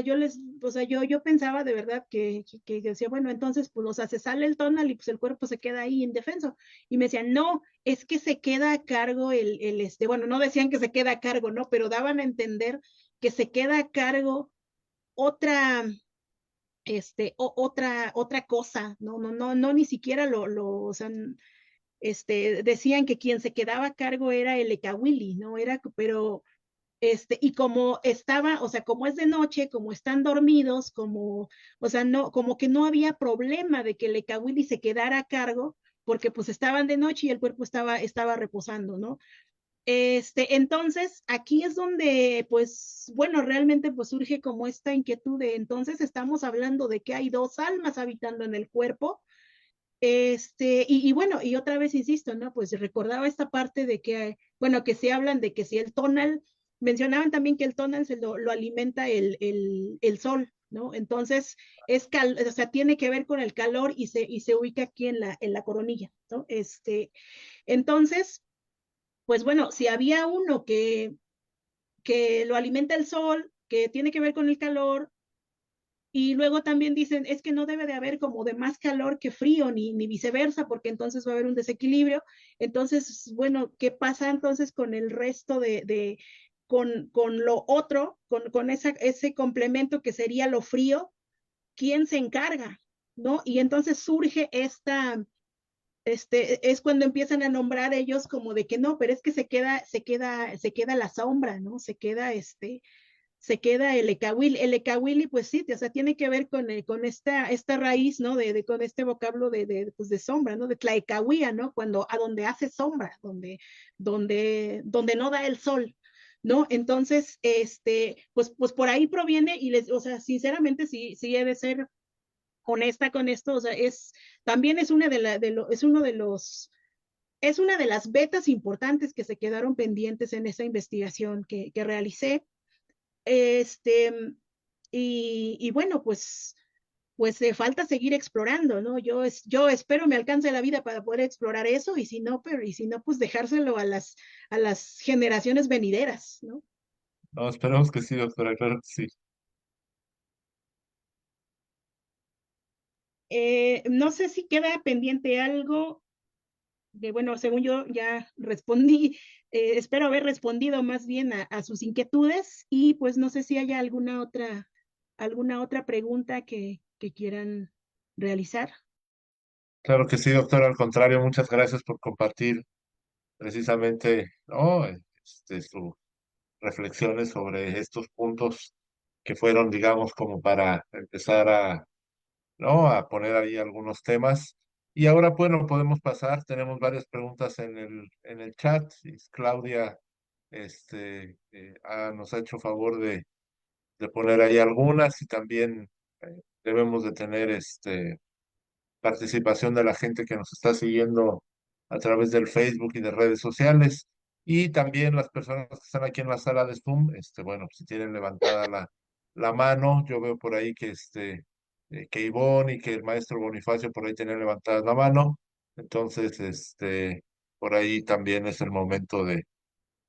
o sea, yo pensaba de verdad que decía, bueno, entonces, pues, o sea, se sale el tonal y pues el cuerpo se queda ahí indefenso. Y me decían, no, es que se queda a cargo bueno, no decían que se queda a cargo, ¿no? Pero daban a entender que se queda a cargo otra, otra cosa, no, ni siquiera o sea, decían que quien se quedaba a cargo era el Ekawili, ¿no? Pero y como estaba, o sea, como es de noche, como están dormidos, o sea, no, como que no había problema de que el Ekawili se quedara a cargo, porque pues estaban de noche y el cuerpo estaba reposando, ¿no? Entonces, aquí es donde, pues, bueno, realmente pues surge como esta inquietud de, entonces estamos hablando de que hay dos almas habitando en el cuerpo, y bueno, y otra vez insisto, ¿no? Pues recordaba esta parte de que, bueno, que se hablan de que si el tonal, mencionaban también que el tonal lo alimenta el sol, ¿no? Entonces, o sea, tiene que ver con el calor y se ubica aquí en la coronilla, ¿no? Entonces, pues bueno, si había uno que lo alimenta el sol, que tiene que ver con el calor, y luego también dicen, es que no debe de haber como de más calor que frío, ni viceversa, porque entonces va a haber un desequilibrio. Entonces, bueno, ¿qué pasa entonces con el resto con lo otro, con ese complemento que sería lo frío? ¿Quién se encarga? ¿No? Y entonces surge es cuando empiezan a nombrar ellos como de que no, pero es que se queda la sombra, ¿no? Se queda el Ekawili. El Ekawili, pues sí, o sea, tiene que ver con esta raíz, ¿no? Con este vocablo pues de sombra, ¿no? De Tlaekawia, ¿no? A donde hace sombra, donde no da el sol, ¿no? Entonces, pues por ahí proviene o sea, sinceramente sí he de ser honesta con esto, o sea, también es una es una de las vetas importantes que se quedaron pendientes en esa investigación que realicé. Este, y bueno, pues falta seguir explorando, ¿no? Yo espero me alcance la vida para poder explorar eso, y si no, pues dejárselo a las generaciones venideras, ¿no? No, esperemos que sí, doctora, claro que sí. No sé si queda pendiente algo bueno, según yo ya respondí, espero haber respondido más bien a sus inquietudes, y pues no sé si haya alguna otra pregunta que quieran realizar. Claro que sí, doctora, al contrario, muchas gracias por compartir precisamente, ¿no? Sus reflexiones sobre estos puntos que fueron, digamos, como para empezar a, ¿no? A poner ahí algunos temas. Y ahora, bueno, podemos pasar, tenemos varias preguntas en el chat. Y Claudia, nos ha hecho favor de poner ahí algunas y también debemos de tener, participación de la gente que nos está siguiendo a través del Facebook y de redes sociales. Y también las personas que están aquí en la sala de Zoom, bueno, si tienen levantada la mano, yo veo por ahí que Ivonne y que el maestro Bonifacio por ahí tienen levantada la mano. Entonces, por ahí también es el momento de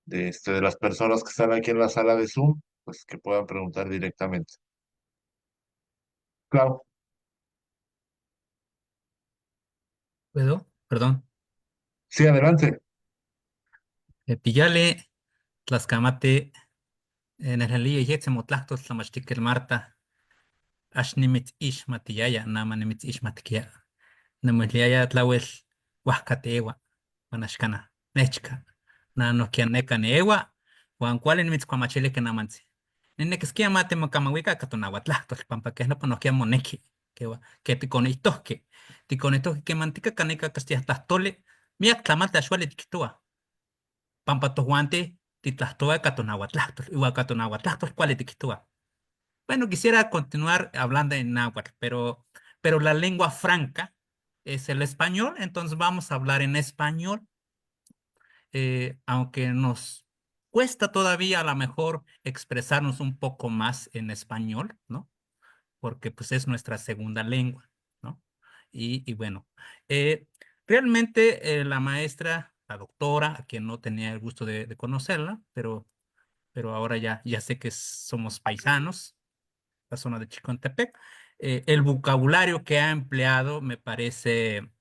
las personas que están aquí en la sala de Zoom, pues que puedan preguntar directamente. Clau, ¿Puedo? Perdón. sí, adelante. Pillale, Tlascamate, en el Jalía y Yetzemotlastos, Tlamachtikel Marta, Ashnimit Ish Matiyaya, Namanimit Ish Matkia, Namuliaya Tlawel, Huascatewa, Wanashkana, Nechka, Nanokia Neka Newa, Juan Kualen Mitzquamachile que Namansi. Nenekiskia Mate Mocamawika, Catonahuatlactos, Pampa que no ponokia Moneki, que Ticonitoque que mantica caneca Castilla Tastole, Mia Clamate Ashuale Tiquitua. Pampatohuante, Titlastoa, Catonahuatlactos, Ihuacatonahuatlactos, ¿cuál tiquitua? Bueno, quisiera continuar hablando en náhuatl, pero la lengua franca es el español, entonces vamos a hablar en español, aunque nos cuesta todavía a lo mejor expresarnos un poco más en español, ¿no? Porque pues es nuestra segunda lengua, ¿no? Y bueno, eh, realmente la maestra, la doctora, a quien no tenía el gusto de conocerla, pero ahora ya sé que somos paisanos, la zona de Chicontepec. El vocabulario que ha empleado me parece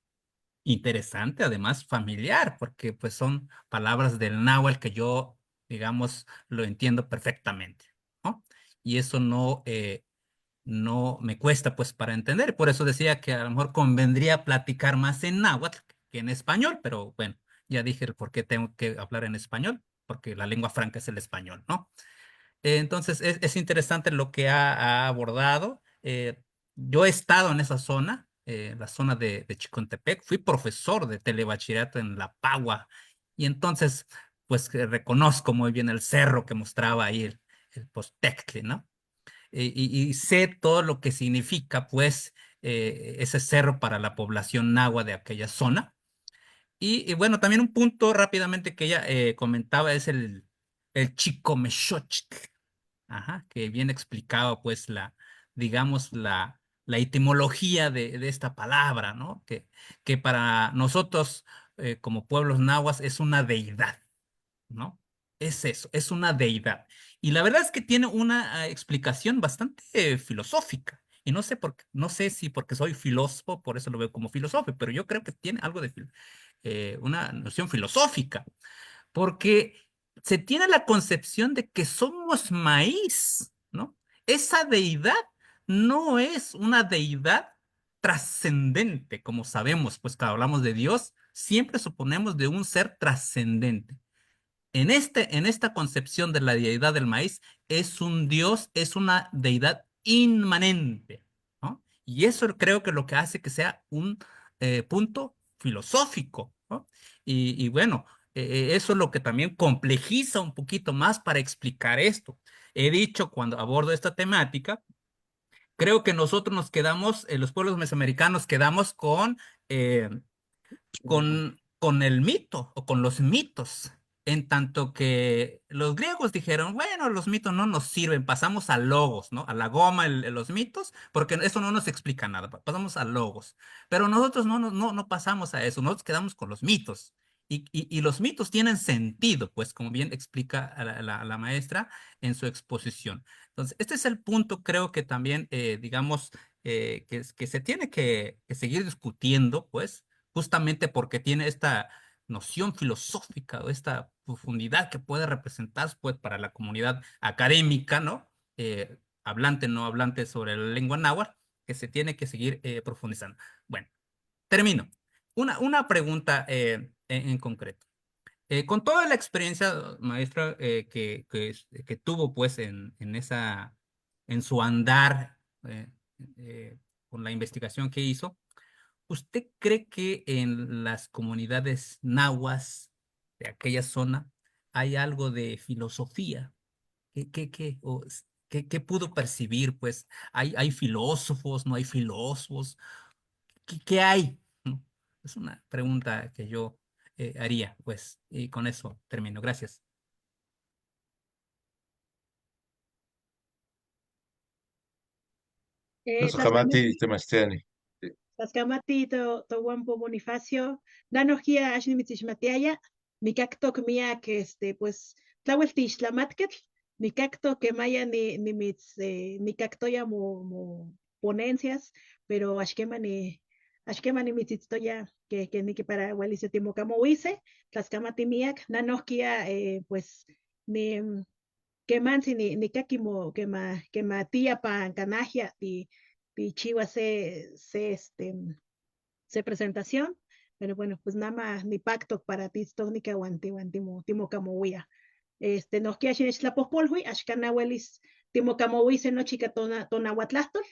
interesante, además familiar, porque pues son palabras del náhuatl que yo, digamos, lo entiendo perfectamente, ¿no? Y eso no me cuesta pues para entender. Por eso decía que a lo mejor convendría platicar más en náhuatl que en español, pero bueno, ya dije el por qué tengo que hablar en español, porque la lengua franca es el español, ¿no? Entonces, es interesante lo que ha abordado. Yo he estado en esa zona, la zona de Chicontepec. Fui profesor de telebachillerato en La Pagua. Y entonces, pues reconozco muy bien el cerro que mostraba ahí el Postectli, ¿no? Y sé todo lo que significa, pues, ese cerro para la población nahua de aquella zona. Y bueno, también un punto rápidamente que ella comentaba es el Chicomechochtl. Ajá, que bien explicaba pues digamos, la etimología de esta palabra, ¿no? Que para nosotros como pueblos nahuas es una deidad, ¿no? Es eso, es una deidad. Y la verdad es que tiene una explicación bastante filosófica. Y no sé no sé si porque soy filósofo, por eso lo veo como filósofo, pero yo creo que tiene algo de una noción filosófica porque se tiene la concepción de que somos maíz, ¿no? Esa deidad no es una deidad trascendente, como sabemos, pues cuando hablamos de Dios, siempre suponemos de un ser trascendente. En esta concepción de la deidad del maíz, es un Dios, es una deidad inmanente, ¿no? Y eso creo que lo que hace que sea un punto filosófico, ¿no? Y bueno, eso es lo que también complejiza un poquito más para explicar esto. He dicho cuando abordo esta temática, creo que nosotros nos quedamos, los pueblos mesoamericanos quedamos con el mito o con los mitos, En tanto que los griegos dijeron, bueno, los mitos no nos sirven, pasamos a logos, ¿no? A la goma los mitos, porque eso no nos explica nada, pasamos a logos. Pero nosotros no pasamos a eso, nosotros quedamos con los mitos. Y los mitos tienen sentido, pues como bien explica la maestra en su exposición. Entonces, este es el punto, creo que también, digamos, que se tiene que seguir discutiendo, pues, justamente porque tiene esta noción filosófica o esta profundidad que puede representar pues, para la comunidad académica, ¿no? Hablante, no hablante sobre la lengua náhuatl, que se tiene que seguir profundizando. Bueno, termino. Una pregunta en concreto. Con toda la experiencia, maestra, que tuvo pues en su andar eh, con la investigación que hizo, ¿usted cree que en las comunidades nahuas de aquella zona hay algo de filosofía? ¿Qué pudo percibir? Pues, ¿hay filósofos, no hay filósofos? ¿Qué hay? ¿No? Es una pregunta que yo haría, pues, y con eso termino. Gracias. Nosocamati Temastiani. Tascamati to Guampo Bonifacio, Danoskia Ashnimitishmatiaya, Mikakto Mia que pues Tlaweltish Tlamatket, Mikakto que maya ni mits Mikaktoya mo ponencias, pero Ashkema ni mititoya que ni que para Walicio Timocamo huise, Tascamati Miak, Danoskia pues ni que mansi ni kakimo que ma tía pa canajia y chiva se presentación, pero bueno, pues nada más ni pacto para ti tónica timo camohuia. Nos que ashin la pospolhui, ashkana welis timo camohui se no chica tona huatlastol,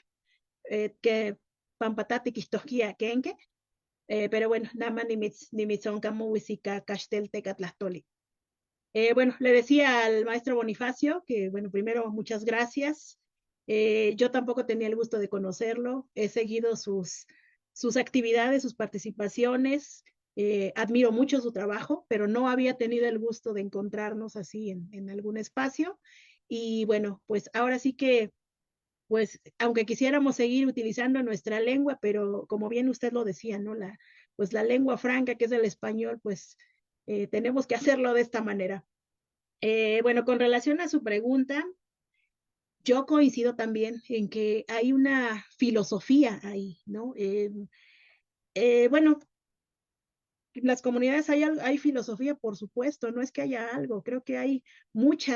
que pampatati quistosquia kenke, pero bueno, nada más ni mitzon camohuisica castel tecatlastoli. Bueno, le decía al maestro Bonifacio que, bueno, primero, muchas gracias. Yo tampoco tenía el gusto de conocerlo. He seguido sus actividades, sus participaciones. Admiro mucho su trabajo, pero no había tenido el gusto de encontrarnos así en algún espacio. Y bueno, pues ahora sí que, pues, aunque quisiéramos seguir utilizando nuestra lengua, pero como bien usted lo decía, ¿no? Pues la lengua franca, que es el español, pues tenemos que hacerlo de esta manera. Bueno, con relación a su pregunta, yo coincido también en que hay una filosofía ahí, ¿no? Bueno, en las comunidades hay filosofía, por supuesto, no es que haya algo, creo que hay mucha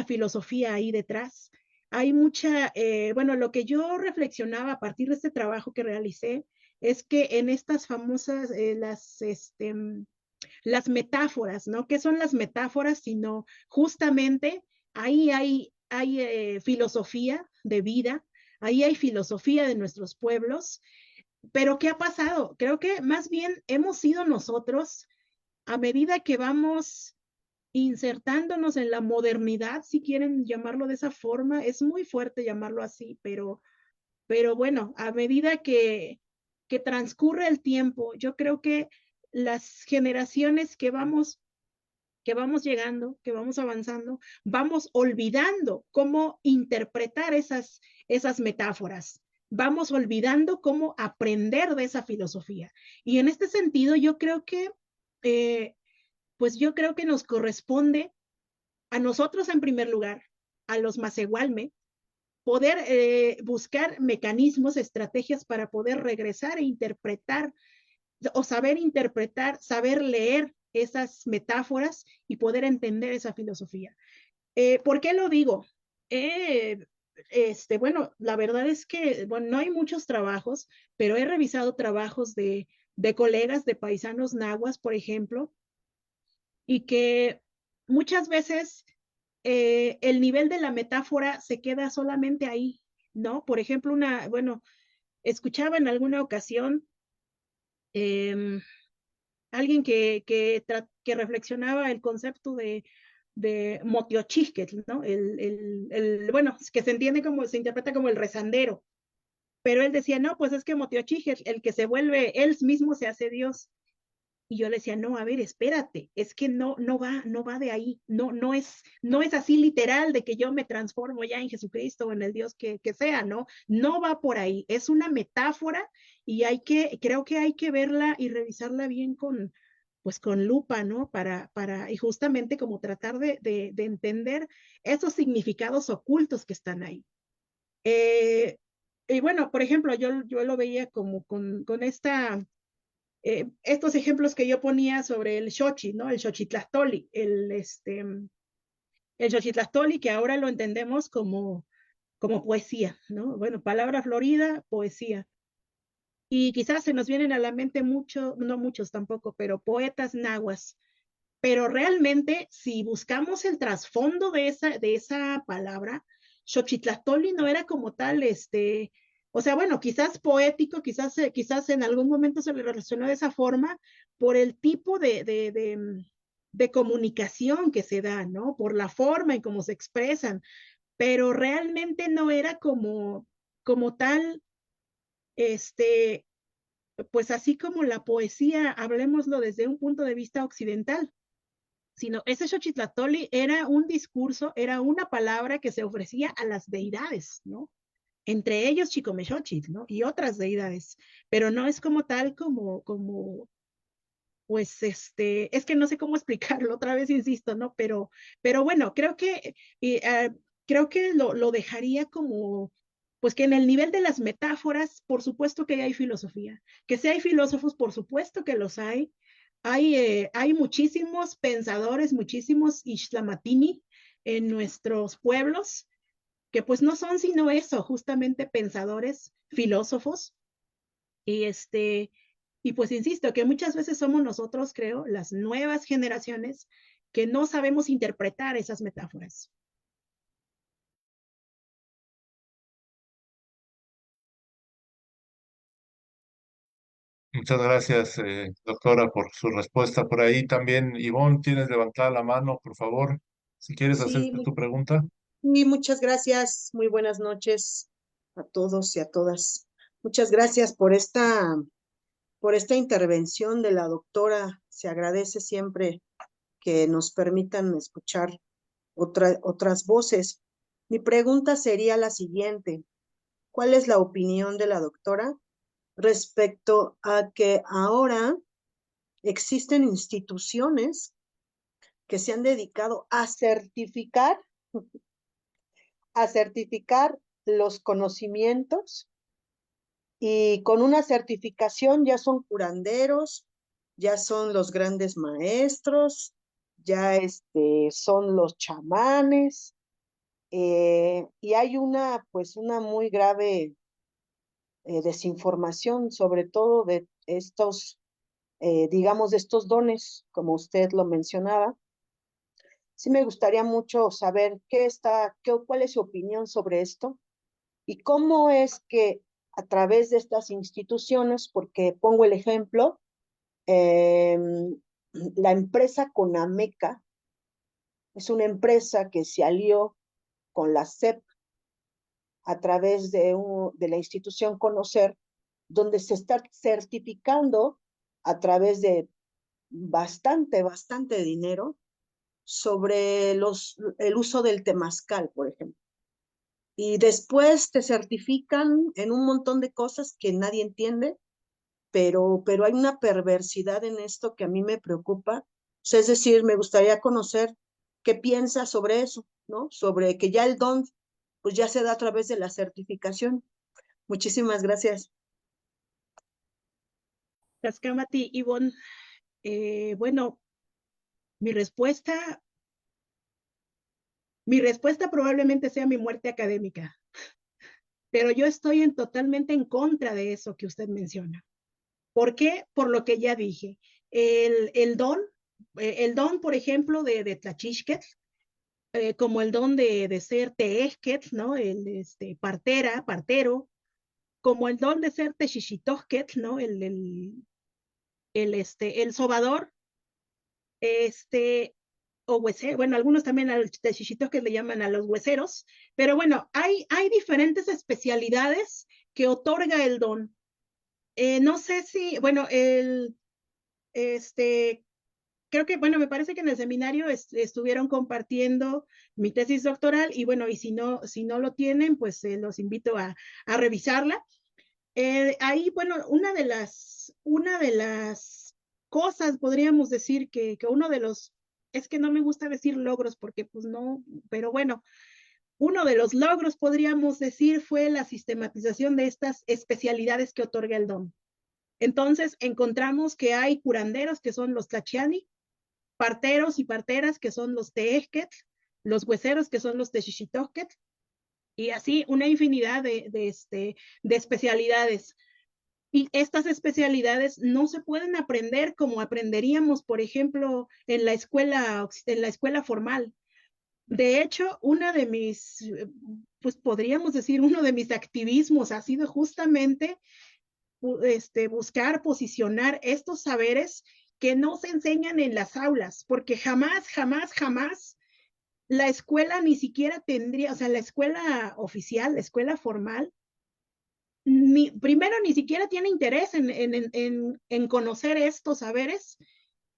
filosofía ahí detrás. Hay mucha, bueno, lo que yo reflexionaba a partir de este trabajo que realicé es que en estas famosas, las metáforas, ¿no? ¿Qué son las metáforas? Sino justamente ahí hay filosofía de vida, ahí hay filosofía de nuestros pueblos, pero ¿qué ha pasado? Creo que más bien hemos sido nosotros, a medida que vamos insertándonos en la modernidad, si quieren llamarlo de esa forma, es muy fuerte llamarlo así, pero bueno, a medida que transcurre el tiempo, yo creo que las generaciones que vamos llegando, que vamos avanzando, vamos olvidando cómo interpretar esas metáforas. Vamos olvidando cómo aprender de esa filosofía. Y en este sentido, yo creo que, pues yo creo que nos corresponde a nosotros en primer lugar, a los Macehualme, poder buscar mecanismos, estrategias para poder regresar e interpretar o saber interpretar, saber leer esas metáforas y poder entender esa filosofía. ¿Por qué lo digo? Bueno, la verdad es que bueno, no hay muchos trabajos, pero he revisado trabajos de colegas, de paisanos nahuas, por ejemplo, y que muchas veces el nivel de la metáfora se queda solamente ahí, ¿no? Por ejemplo, bueno, escuchaba en alguna ocasión alguien que reflexionaba el concepto de motiochísquetl, ¿no? Bueno, que se entiende como, se interpreta como el rezandero, pero él decía, no, pues es que motiochísquetl, el que se vuelve, él mismo se hace Dios. Y yo le decía, no, a ver, espérate, es que no va de ahí, no es así literal de que yo me transformo ya en Jesucristo o en el Dios que sea, no va por ahí, es una metáfora y creo que hay que verla y revisarla bien pues con lupa, ¿no? Y justamente como tratar de entender esos significados ocultos que están ahí. Y bueno, por ejemplo, yo lo veía como con estos ejemplos que yo ponía sobre el Xochitl, ¿no? El Xochitlastoli, el Xochitlastoli que ahora lo entendemos como poesía, ¿no? Bueno, palabra florida, poesía. Y quizás se nos vienen a la mente no muchos tampoco, pero poetas nahuas. Pero realmente, si buscamos el trasfondo de esa palabra, Xochitlastoli no era como tal, o sea, bueno, quizás poético, quizás en algún momento se le relacionó de esa forma por el tipo de comunicación que se da, ¿no? Por la forma en cómo se expresan, pero realmente no era como tal, pues así como la poesía, hablemoslo desde un punto de vista occidental, sino ese Xochitlatoli era un discurso, era una palabra que se ofrecía a las deidades, ¿no? Entre ellos Chicomechochitl, ¿no? Y otras deidades, pero no es como tal pues es que no sé cómo explicarlo, otra vez insisto, ¿no? Pero bueno, creo que lo dejaría como, pues que en el nivel de las metáforas, por supuesto que hay filosofía, que si hay filósofos, por supuesto que los hay. Hay muchísimos pensadores, muchísimos Ishlamatini en nuestros pueblos, que pues no son sino eso, justamente pensadores, filósofos, y y pues insisto, que muchas veces somos nosotros, creo, las nuevas generaciones que no sabemos interpretar esas metáforas. Muchas gracias, doctora, por su respuesta. Por ahí también, Ivonne, tienes levantada la mano, por favor, si quieres hacer Sí, tu pregunta. muchas gracias. Muy buenas noches a todos y a todas. Muchas gracias por esta intervención de la doctora. Se agradece siempre que nos permitan escuchar otras voces. Mi pregunta sería la siguiente. ¿Cuál es la opinión de la doctora respecto a que ahora existen instituciones que se han dedicado a certificar los conocimientos y con una certificación ya son curanderos, ya son los grandes maestros, ya son los chamanes, y hay pues una muy grave desinformación, sobre todo de estos, digamos, de estos dones, como usted lo mencionaba. Sí me gustaría mucho saber cuál es su opinión sobre esto y cómo es que a través de estas instituciones, porque pongo el ejemplo, la empresa Conameca es una empresa que se alió con la SEP a través de la institución Conocer, donde se está certificando a través de bastante dinero sobre el uso del temazcal, por ejemplo. Y después te certifican en un montón de cosas que nadie entiende, pero hay una perversidad en esto que a mí me preocupa. O sea, es decir, me gustaría conocer qué piensa sobre eso, ¿no? Sobre que ya el don, pues ya se da a través de la certificación. Muchísimas gracias. Taskamati, Ivonne, bueno, mi respuesta probablemente sea mi muerte académica, pero yo estoy totalmente en contra de eso que usted menciona. ¿Por qué? Por lo que ya dije. El don, por ejemplo, de Tlachixquetl, como el don de ser Teexquetl, ¿no? Partero, como el don de ser Texixitoxquetl, ¿no? El sobador, o huesero, bueno, algunos también al Texixitoxquetl le llaman a los hueseros, pero bueno, hay diferentes especialidades que otorga el don. No sé si, bueno, creo que, bueno, me parece que en el seminario estuvieron compartiendo mi tesis doctoral y bueno, y si no lo tienen, pues los invito a revisarla. Ahí, bueno, una de las cosas, podríamos decir que uno de los, es que no me gusta decir logros porque pues no, pero bueno, uno de los logros, podríamos decir, fue la sistematización de estas especialidades que otorga el DOM. Entonces, encontramos que hay curanderos, que son los tlachiani, parteros y parteras, que son los teesquet, los hueseros, que son los texixitoquet, y así una infinidad de especialidades. Y estas especialidades no se pueden aprender como aprenderíamos, por ejemplo, en la escuela formal. De hecho, una de mis, pues podríamos decir, uno de mis activismos ha sido justamente buscar posicionar estos saberes que no se enseñan en las aulas, porque jamás, jamás, jamás la escuela ni siquiera tendría, o sea, la escuela oficial, la escuela formal, primero ni siquiera tiene interés en conocer estos saberes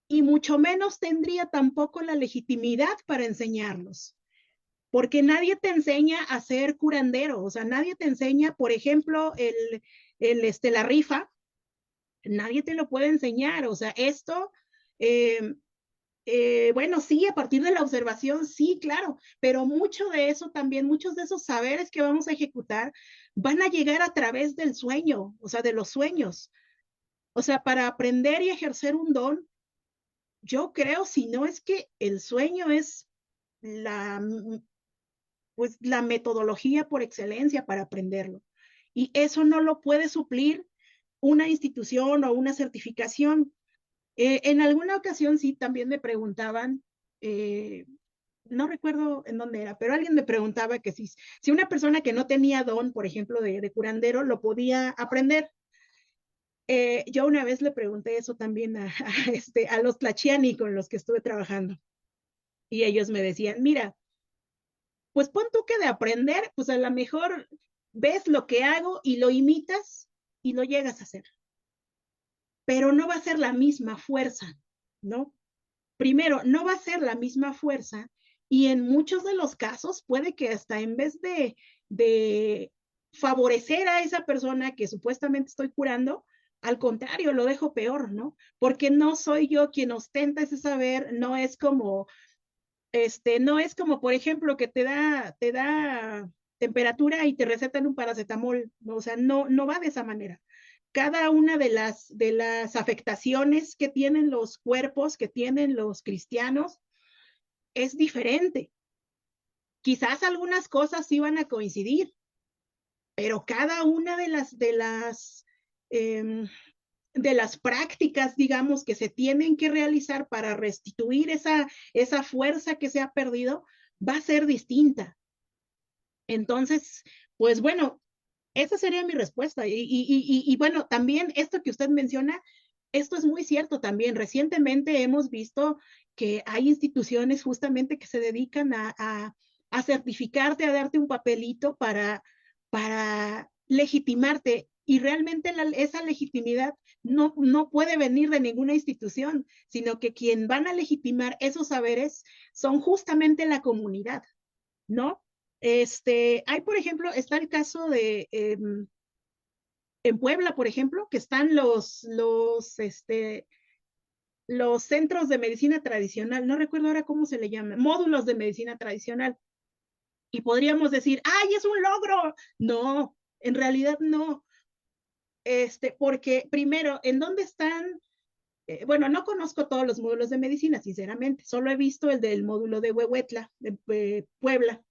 y mucho menos tendría tampoco la legitimidad para enseñarlos. Porque nadie te enseña a ser curandero, o sea, nadie te enseña, por ejemplo, la rifa, nadie te lo puede enseñar, o sea, esto, bueno, sí, a partir de la observación, sí, claro, pero mucho de eso también, muchos de esos saberes que vamos a ejecutar van a llegar a través del sueño, o sea, de los sueños. O sea, para aprender y ejercer un don, yo creo, si no es que el sueño es pues la metodología por excelencia para aprenderlo. Y eso no lo puede suplir una institución o una certificación. En alguna ocasión sí también me preguntaban, no recuerdo en dónde era, pero alguien me preguntaba que si una persona que no tenía don, por ejemplo, de curandero, lo podía aprender. Yo una vez le pregunté eso también a los tlachiani con los que estuve trabajando. Y ellos me decían, mira, pues pon tú que de aprender, pues a lo mejor ves lo que hago y lo imitas y lo llegas a hacer. Pero no va a ser la misma fuerza, ¿no? Primero, no va a ser la misma fuerza y en muchos de los casos puede que hasta en vez de favorecer a esa persona que supuestamente estoy curando, al contrario, lo dejo peor, ¿no? Porque no soy yo quien ostenta ese saber, no es como, por ejemplo, que te da temperatura y te recetan un paracetamol, ¿no? O sea, no va de esa manera. Cada una de las afectaciones que tienen los cuerpos, que tienen los cristianos, es diferente. Quizás algunas cosas sí van a coincidir, pero cada una de las prácticas, digamos, que se tienen que realizar para restituir esa fuerza que se ha perdido, va a ser distinta. Entonces, pues bueno, esa sería mi respuesta. Y bueno, también esto que usted menciona, esto es muy cierto también. Recientemente hemos visto que hay instituciones justamente que se dedican a certificarte, a darte un papelito para legitimarte. Y realmente esa legitimidad no puede venir de ninguna institución, sino que quien van a legitimar esos saberes son justamente la comunidad, ¿no? Hay, por ejemplo, está el caso de en Puebla, por ejemplo, que están los centros de medicina tradicional, no recuerdo ahora cómo se le llama, módulos de medicina tradicional. Y podríamos decir, ¡ay, es un logro! No, en realidad no. Porque primero, ¿en dónde están? Bueno, no conozco todos los módulos de medicina, sinceramente. Solo he visto el del módulo de Huehuetla, de Puebla.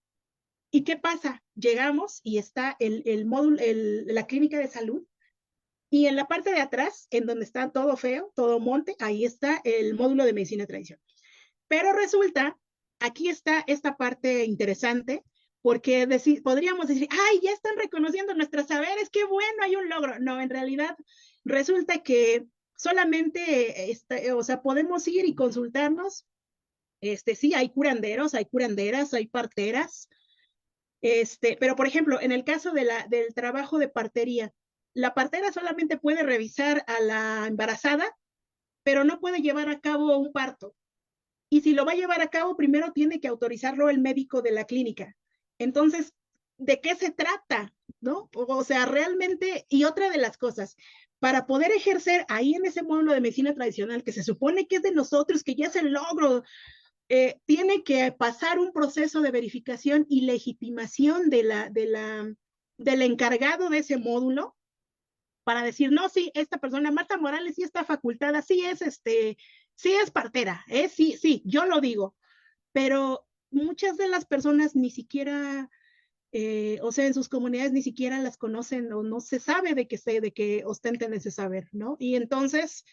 ¿Y qué pasa? Llegamos y está el módulo, la clínica de salud, y en la parte de atrás, en donde está todo feo, todo monte, ahí está el módulo de medicina tradicional. Pero resulta, aquí está esta parte interesante, porque podríamos decir, ay, ya están reconociendo nuestros saberes, qué bueno, hay un logro. No, en realidad resulta que solamente, o sea, podemos ir y consultarnos. Sí, hay curanderos, hay curanderas, hay parteras, pero por ejemplo, en el caso del trabajo de partería, la partera solamente puede revisar a la embarazada, pero no puede llevar a cabo un parto. Y si lo va a llevar a cabo, primero tiene que autorizarlo el médico de la clínica. Entonces, ¿de qué se trata? ¿No? O sea, realmente, y otra de las cosas, para poder ejercer ahí en ese módulo de medicina tradicional, que se supone que es de nosotros, que ya es el logro, tiene que pasar un proceso de verificación y legitimación del encargado de ese módulo para decir, no, sí, esta persona, Marta Morales, sí está facultada, sí es partera, sí, yo lo digo, pero muchas de las personas ni siquiera, o sea, en sus comunidades ni siquiera las conocen o no se sabe de que ostenten ese saber, ¿no? Y entonces,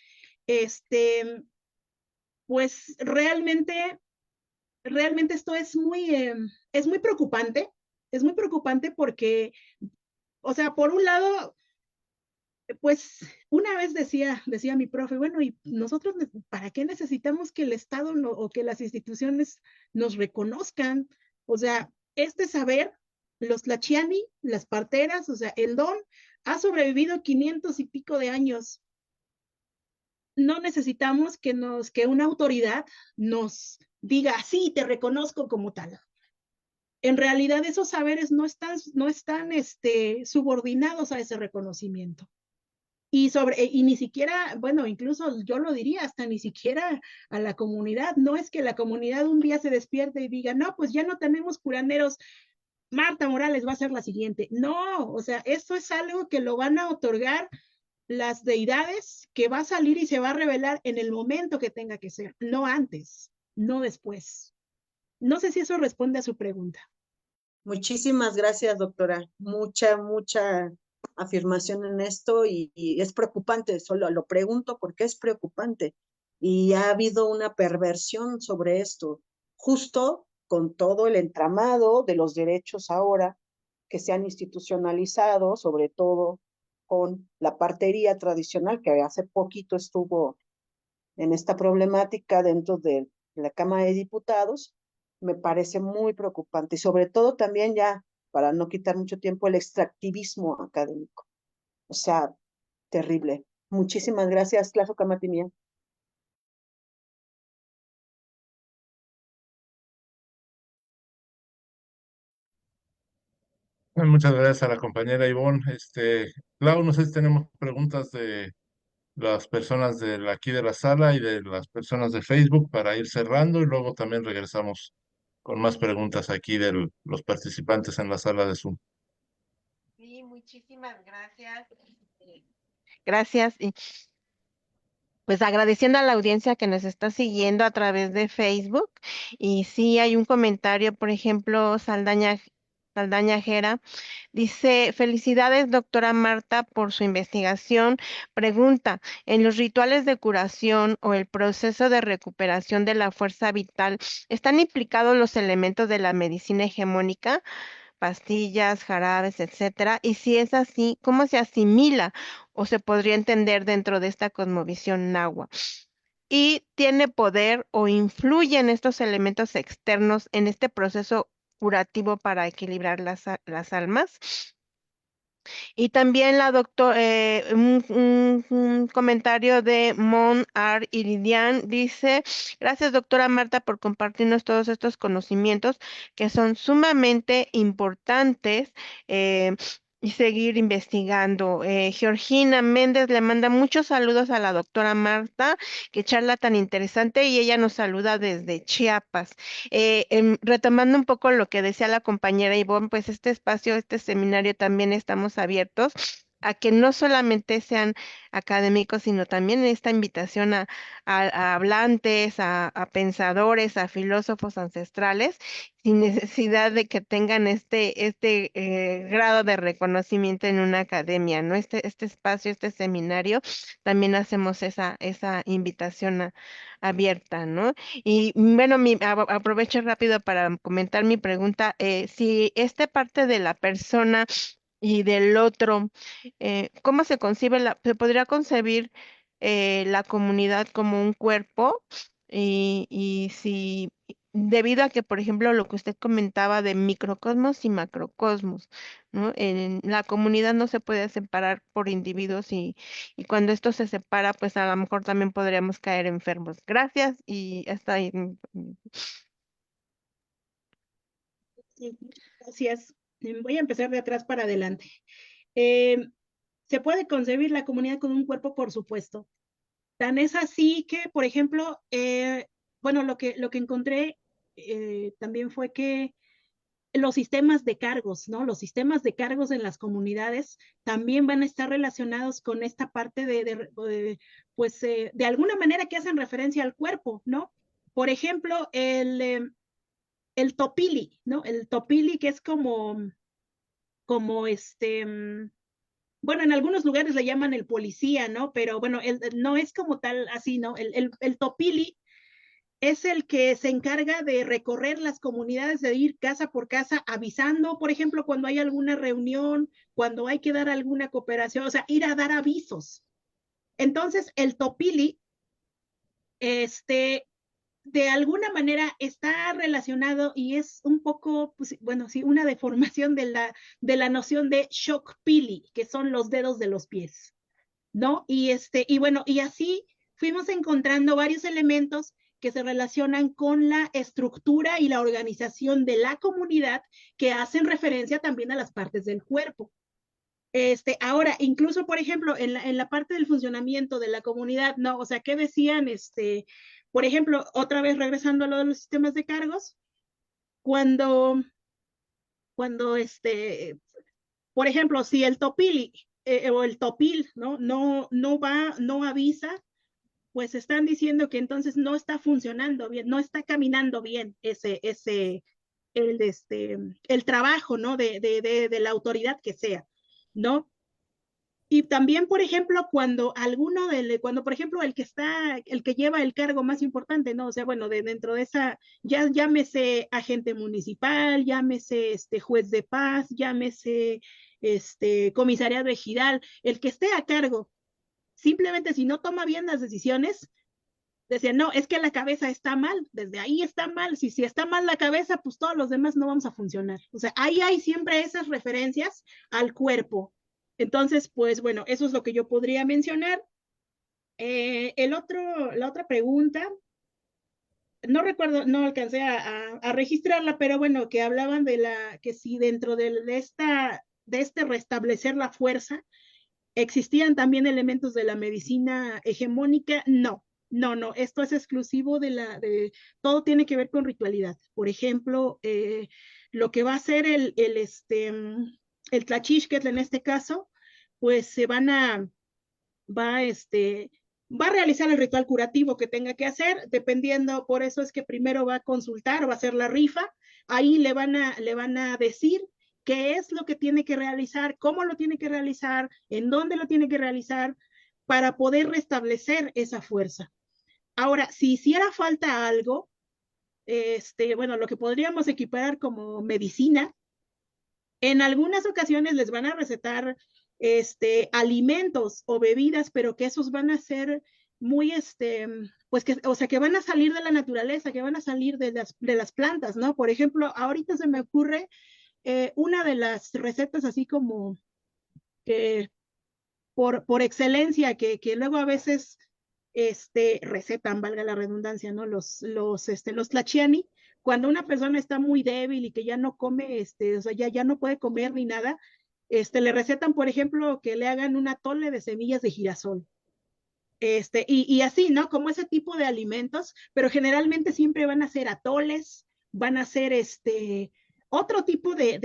pues realmente esto es muy preocupante porque, o sea, por un lado, pues una vez decía mi profe, bueno, y nosotros, ¿para qué necesitamos que el Estado o que las instituciones nos reconozcan? O sea, este saber, los tlachiani, las parteras, o sea, el don ha sobrevivido 500 y pico de años. No necesitamos que una autoridad nos diga, sí, te reconozco como tal. En realidad esos saberes no están subordinados a ese reconocimiento. Y ni siquiera, bueno, incluso yo lo diría, hasta ni siquiera a la comunidad. No es que la comunidad un día se despierte y diga, no, pues ya no tenemos curanderos, Marta Morales va a ser la siguiente. No, o sea, esto es algo que lo van a otorgar las deidades, que va a salir y se va a revelar en el momento que tenga que ser, no antes, no después. No sé si eso responde a su pregunta. Muchísimas gracias, doctora. Mucha afirmación en esto y es preocupante, solo lo pregunto porque es preocupante. Y ha habido una perversión sobre esto, justo con todo el entramado de los derechos ahora que se han institucionalizado, sobre todo con la partería tradicional, que hace poquito estuvo en esta problemática dentro de la Cámara de Diputados, me parece muy preocupante y sobre todo también ya, para no quitar mucho tiempo, el extractivismo académico. O sea, terrible. Muchísimas gracias, Claso Camatimía. Muchas gracias a la compañera Ivonne. Clau, no sé si tenemos preguntas de las personas aquí de la sala y de las personas de Facebook para ir cerrando y luego también regresamos con más preguntas aquí de los participantes en la sala de Zoom. Sí, muchísimas gracias. Gracias. Y pues agradeciendo a la audiencia que nos está siguiendo a través de Facebook. Y sí, hay un comentario, por ejemplo, Saldaña Jera dice, felicidades, doctora Marta, por su investigación. Pregunta, ¿en los rituales de curación o el proceso de recuperación de la fuerza vital están implicados los elementos de la medicina hegemónica? Pastillas, jarabes, etcétera, y si es así, ¿cómo se asimila o se podría entender dentro de esta cosmovisión nahua? ¿Y tiene poder o influyen estos elementos externos en este proceso curativo para equilibrar las almas? Y también un comentario de Mon Ar Iridian dice, gracias doctora Marta por compartirnos todos estos conocimientos que son sumamente importantes. Y seguir investigando. Georgina Méndez le manda muchos saludos a la doctora Marta, que charla tan interesante y ella nos saluda desde Chiapas. Retomando un poco lo que decía la compañera Ivonne, pues este espacio, este seminario también estamos abiertos a que no solamente sean académicos, sino también esta invitación a hablantes, a pensadores, a filósofos ancestrales, sin necesidad de que tengan este grado de reconocimiento en una academia, ¿no? Este espacio, este seminario, también hacemos esa invitación abierta, ¿no? Y bueno, aprovecho rápido para comentar mi pregunta. Si esta parte de la persona y del otro, ¿cómo se concibe se podría concebir la comunidad como un cuerpo? Y si debido a que, por ejemplo, lo que usted comentaba de microcosmos y macrocosmos, ¿no? En la comunidad no se puede separar por individuos y cuando esto se separa, pues a lo mejor también podríamos caer enfermos. Gracias y hasta ahí. Sí, gracias. Voy a empezar de atrás para adelante. Eh, ¿Se puede concebir la comunidad con un cuerpo? Por supuesto. Tan es así que, por ejemplo, bueno, lo que encontré también fue que los sistemas de cargos, ¿no? Los sistemas de cargos en las comunidades también van a estar relacionados con esta parte pues, de alguna manera que hacen referencia al cuerpo, ¿no? Por ejemplo, el topili, ¿no? El topili que es como bueno, en algunos lugares le llaman el policía, ¿no? Pero bueno, no es como tal así, ¿no? El topili es el que se encarga de recorrer las comunidades, de ir casa por casa avisando, por ejemplo, cuando hay alguna reunión, cuando hay que dar alguna cooperación, o sea, ir a dar avisos. Entonces, el topili, de alguna manera está relacionado y es un poco, pues, bueno, sí, una deformación de la noción de shock pili, que son los dedos de los pies, ¿no? Y bueno, y así fuimos encontrando varios elementos que se relacionan con la estructura y la organización de la comunidad que hacen referencia también a las partes del cuerpo. Ahora, incluso, por ejemplo, en la parte del funcionamiento de la comunidad, ¿no? O sea, ¿qué decían? Por ejemplo, otra vez regresando a lo de los sistemas de cargos, cuando, cuando por ejemplo, si el topili o el topil, ¿no? No avisa, pues están diciendo que entonces no está funcionando bien, no está caminando bien el trabajo, ¿no? De la autoridad que sea, ¿no? Y también, por ejemplo, cuando, por ejemplo, el que lleva el cargo más importante, ¿no? O sea, bueno, dentro de esa, ya llámese agente municipal, llámese juez de paz, llámese comisariado ejidal, el que esté a cargo, simplemente si no toma bien las decisiones, decía, no, es que la cabeza está mal, desde ahí está mal, si está mal la cabeza, pues todos los demás no vamos a funcionar. O sea, ahí hay siempre esas referencias al cuerpo. Entonces, pues bueno, eso es lo que yo podría mencionar. La otra pregunta, no recuerdo, no alcancé a registrarla, pero bueno, que hablaban que si dentro de este restablecer la fuerza, ¿existían también elementos de la medicina hegemónica? No, no, esto es exclusivo todo tiene que ver con ritualidad. Por ejemplo, lo que va a hacer el Tlachixquetl en este caso, pues va a realizar el ritual curativo que tenga que hacer, dependiendo, por eso es que primero va a consultar, va a hacer la rifa, ahí le van a decir qué es lo que tiene que realizar, cómo lo tiene que realizar, en dónde lo tiene que realizar, para poder restablecer esa fuerza. Ahora, si hiciera falta algo, bueno, lo que podríamos equiparar como medicina, en algunas ocasiones les van a recetar alimentos o bebidas, pero que esos van a ser muy, pues o sea, que van a salir de la naturaleza, que van a salir de las plantas, ¿no? Por ejemplo, ahorita se me ocurre una de las recetas así como que por excelencia, que luego a veces recetan, valga la redundancia, ¿no? Los tlachiani, cuando una persona está muy débil y que ya no come, o sea, ya no puede comer ni nada, le recetan, por ejemplo, que le hagan un atole de semillas de girasol. Y así, ¿no? Como ese tipo de alimentos, pero generalmente siempre van a ser atoles, van a ser otro tipo de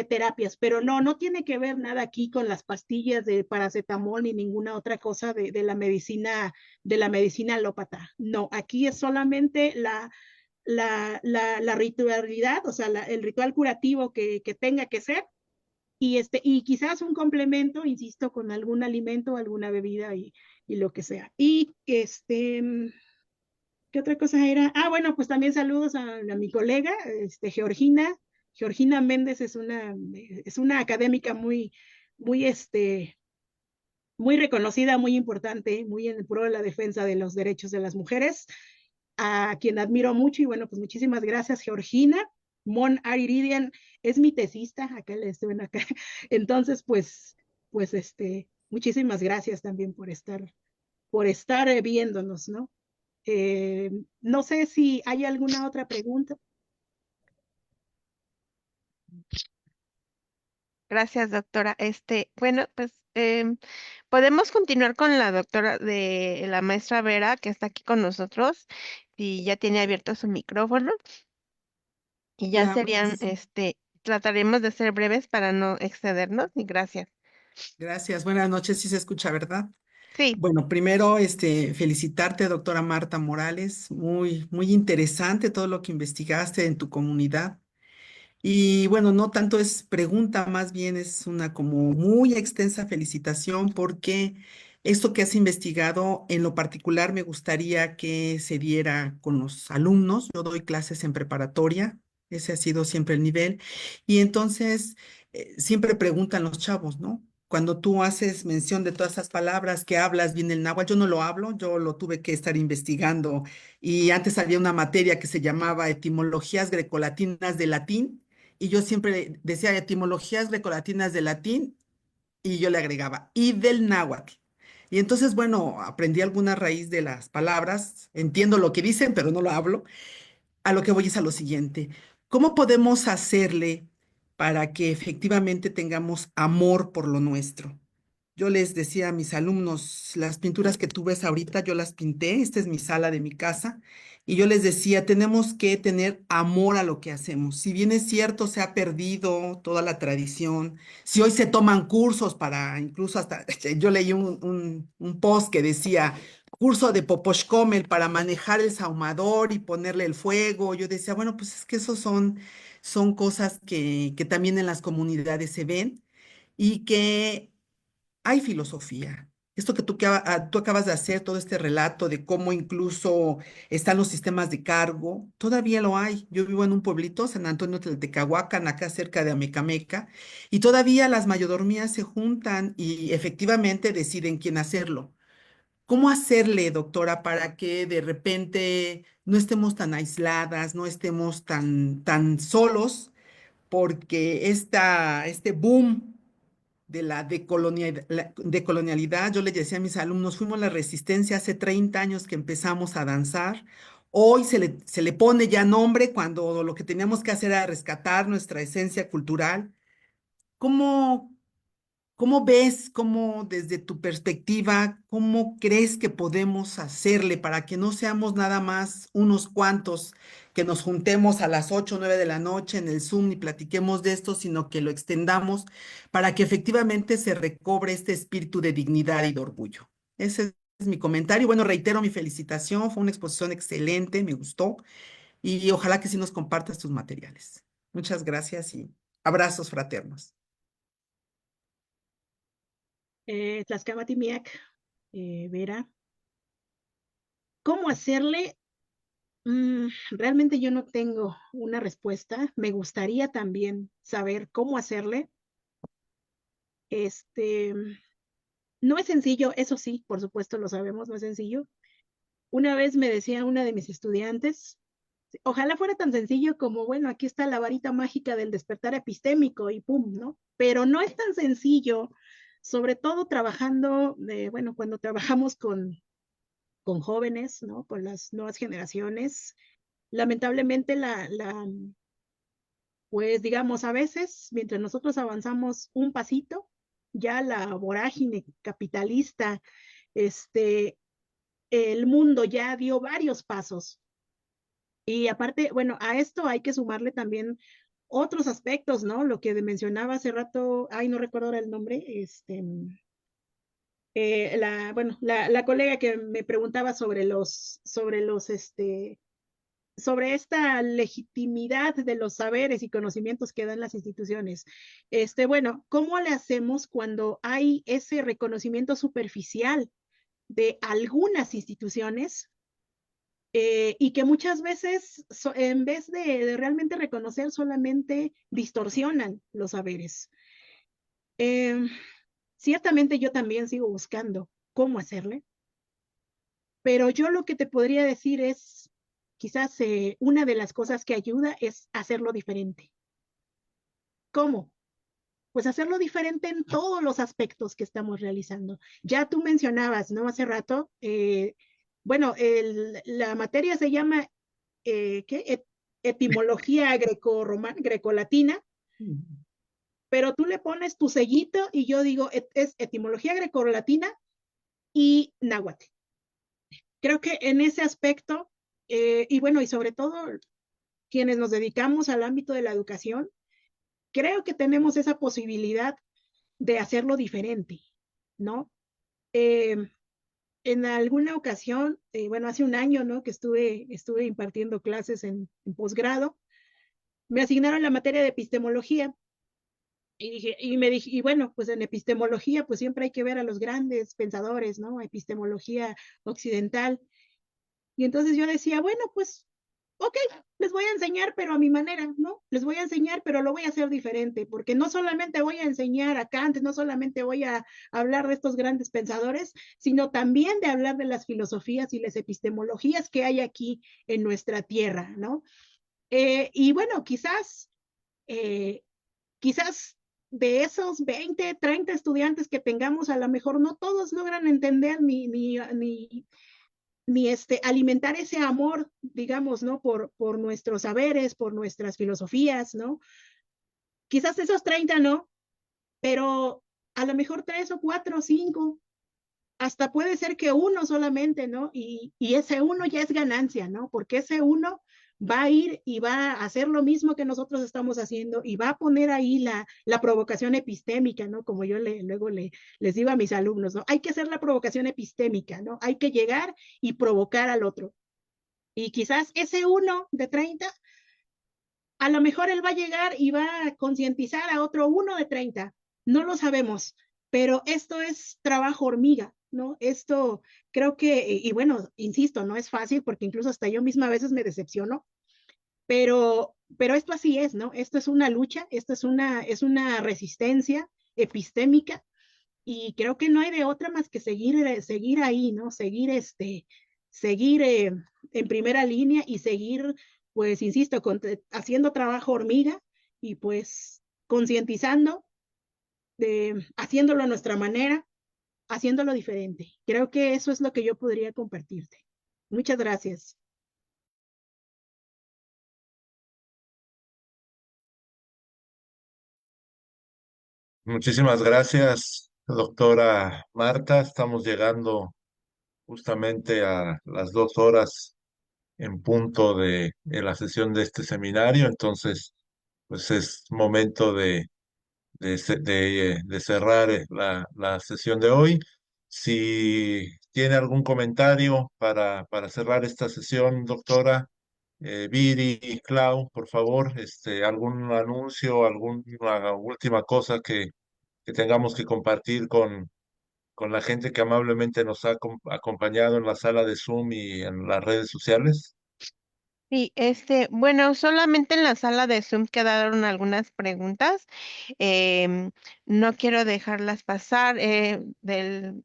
terapias, pero no tiene que ver nada aquí con las pastillas de paracetamol ni ninguna otra cosa de la medicina alópata. No, aquí es solamente la ritualidad, o sea, el ritual curativo que tenga que ser, y quizás un complemento, insisto, con algún alimento, alguna bebida y lo que sea. Y ¿qué otra cosa era? Ah, bueno, pues también saludos a mi colega, Georgina. Georgina Méndez es una académica muy, muy reconocida, muy importante, muy en pro de la defensa de los derechos de las mujeres. a quien admiro mucho, y bueno, pues muchísimas gracias, Georgina. Mon Ariridian es mi tesista, acá le estoy acá. Entonces, muchísimas gracias también por estar viéndonos, ¿no? No sé si hay alguna otra pregunta. Gracias, doctora. Bueno, pues podemos continuar con la doctora de la maestra Vera, que está aquí con nosotros, y ya tiene abierto su micrófono. Y ya Hola, serían, trataremos de ser breves para no excedernos, y gracias. gracias. Buenas noches, sí se escucha, ¿verdad? Sí, Bueno, primero, felicitarte, doctora Marta Morales. Muy interesante todo lo que investigaste en tu comunidad. Y bueno, no tanto es pregunta, más bien es una como muy extensa felicitación porque esto que has investigado en lo particular me gustaría que se diera con los alumnos. Yo doy clases en preparatoria, ese ha sido siempre el nivel. Y entonces siempre preguntan los chavos, ¿no? Cuando tú haces mención de todas esas palabras que hablas bien el náhuatl, yo no lo hablo, yo lo tuve que estar investigando. Y antes había una materia que se llamaba etimologías grecolatinas de latín y yo siempre decía etimologías grecolatinas del latín y yo le agregaba y del náhuatl. Y entonces, bueno, aprendí alguna raíz de las palabras, entiendo lo que dicen, pero no lo hablo. A lo que voy es a lo siguiente. ¿Cómo podemos hacerle para que efectivamente tengamos amor por lo nuestro? Yo les decía a mis alumnos, las pinturas que tú ves ahorita, yo las pinté, esta es mi sala de mi casa, y yo les decía, tenemos que tener amor a lo que hacemos. Si bien es cierto, se ha perdido toda la tradición, si hoy se toman cursos para, incluso hasta, yo leí un post que decía, curso de Poposhkomel para manejar el sahumador y ponerle el fuego. Yo decía, bueno, pues es que esos son cosas que también en las comunidades se ven y que hay filosofía. Esto que tú acabas de hacer, todo este relato de cómo incluso están los sistemas de cargo, todavía lo hay. Yo vivo en un pueblito, San Antonio Tlaltecahuacan, acá cerca de Amecameca, y todavía las mayordomías se juntan y efectivamente deciden quién hacerlo. ¿Cómo hacerle, doctora, para que de repente no estemos tan aisladas, no estemos tan solos? Porque este boom de la decolonialidad, yo le decía a mis alumnos, fuimos la resistencia hace 30 años que empezamos a danzar. Hoy se le pone ya nombre cuando lo que teníamos que hacer era rescatar nuestra esencia cultural. ¿Cómo, cómo ves, cómo desde tu perspectiva, cómo crees que podemos hacerle para que no seamos nada más unos cuantos que nos juntemos a las 8 o 9 de la noche en el Zoom y platiquemos de esto, sino que lo extendamos para que efectivamente se recobre este espíritu de dignidad y de orgullo? Ese es mi comentario. Bueno, reitero mi felicitación, fue una exposición excelente, me gustó y ojalá que sí nos compartas tus materiales. Muchas gracias y abrazos fraternos. Tlaxcamatimiac, Vera, ¿cómo hacerle? Realmente yo no tengo una respuesta. Me gustaría también saber cómo hacerle. Este, no es sencillo, eso sí, por supuesto lo sabemos, no es sencillo. Una vez me decía una de mis estudiantes, ojalá fuera tan sencillo como, bueno, aquí está la varita mágica del despertar epistémico y pum, ¿no? Pero no es tan sencillo, sobre todo trabajando, bueno, cuando trabajamos con jóvenes, ¿no? Con las nuevas generaciones. Lamentablemente pues digamos, a veces, mientras nosotros avanzamos un pasito, ya la vorágine capitalista, este, el mundo ya dio varios pasos. Y aparte, bueno, a esto hay que sumarle también otros aspectos, ¿no? Lo que mencionaba hace rato, ay, no recuerdo ahora el nombre, bueno, la colega que me preguntaba sobre esta legitimidad de los saberes y conocimientos que dan las instituciones. Bueno, ¿cómo le hacemos cuando hay ese reconocimiento superficial de algunas instituciones y que muchas veces, en vez de realmente reconocer, solamente distorsionan los saberes? Ciertamente yo también sigo buscando cómo hacerle, pero yo lo que te podría decir es quizás una de las cosas que ayuda es hacerlo diferente. ¿Cómo? Pues hacerlo diferente en todos los aspectos que estamos realizando. Ya tú mencionabas, ¿no? Hace rato, bueno, la materia se llama, ¿qué? Etimología grecolatina, pero tú le pones tu sellito y yo digo, es etimología grecolatina y náhuatl. Creo que en ese aspecto, y bueno, y sobre todo quienes nos dedicamos al ámbito de la educación, creo que tenemos esa posibilidad de hacerlo diferente, ¿no? En alguna ocasión, bueno, hace un año, ¿no? Que estuve impartiendo clases en posgrado, me asignaron la materia de epistemología y bueno, pues en epistemología, pues siempre hay que ver a los grandes pensadores, ¿no? Epistemología occidental. Y entonces yo decía, bueno, pues, ok, les voy a enseñar, pero a mi manera, ¿no? Les voy a enseñar, pero lo voy a hacer diferente, porque no solamente voy a enseñar a Kant, no solamente voy a hablar de estos grandes pensadores, sino también de hablar de las filosofías y las epistemologías que hay aquí en nuestra tierra, ¿no? Y bueno, eh, quizás de esos 20, 30 estudiantes que tengamos, a lo mejor no todos logran entender ni alimentar ese amor, digamos, ¿no? Por nuestros saberes, por nuestras filosofías, ¿no? Quizás esos 30 no, pero a lo mejor 3 o 4 o 5, hasta puede ser que uno solamente, ¿no? Y ese uno ya es ganancia, ¿no? Porque ese uno va a ir y va a hacer lo mismo que nosotros estamos haciendo y va a poner ahí la provocación epistémica, ¿no? Como yo luego les digo a mis alumnos, ¿no? Hay que hacer la provocación epistémica, ¿no? Hay que llegar y provocar al otro. Y quizás ese uno de 30, a lo mejor él va a llegar y va a concientizar a otro uno de 30. No lo sabemos, pero esto es trabajo hormiga, ¿no? Esto creo que, y bueno, insisto, no es fácil porque incluso hasta yo misma a veces me decepciono, pero esto así es, ¿no? Esto es una lucha, esto es una resistencia epistémica y creo que no hay de otra más que seguir ahí, ¿no? Seguir en primera línea y seguir, pues, insisto, haciendo trabajo hormiga y pues concientizando, haciéndolo a nuestra manera, haciéndolo diferente. Creo que eso es lo que yo podría compartirte. Muchas gracias. Muchísimas gracias, doctora Marta. Estamos llegando justamente a las 2 horas en punto de la sesión de este seminario, entonces, pues es momento de cerrar la sesión de hoy. Si tiene algún comentario para cerrar esta sesión, doctora, Viri, Clau, por favor, algún anuncio, alguna última cosa que tengamos que compartir con la gente que amablemente nos ha acompañado en la sala de Zoom y en las redes sociales. Sí, bueno, solamente en la sala de Zoom quedaron algunas preguntas. em, no quiero dejarlas pasar.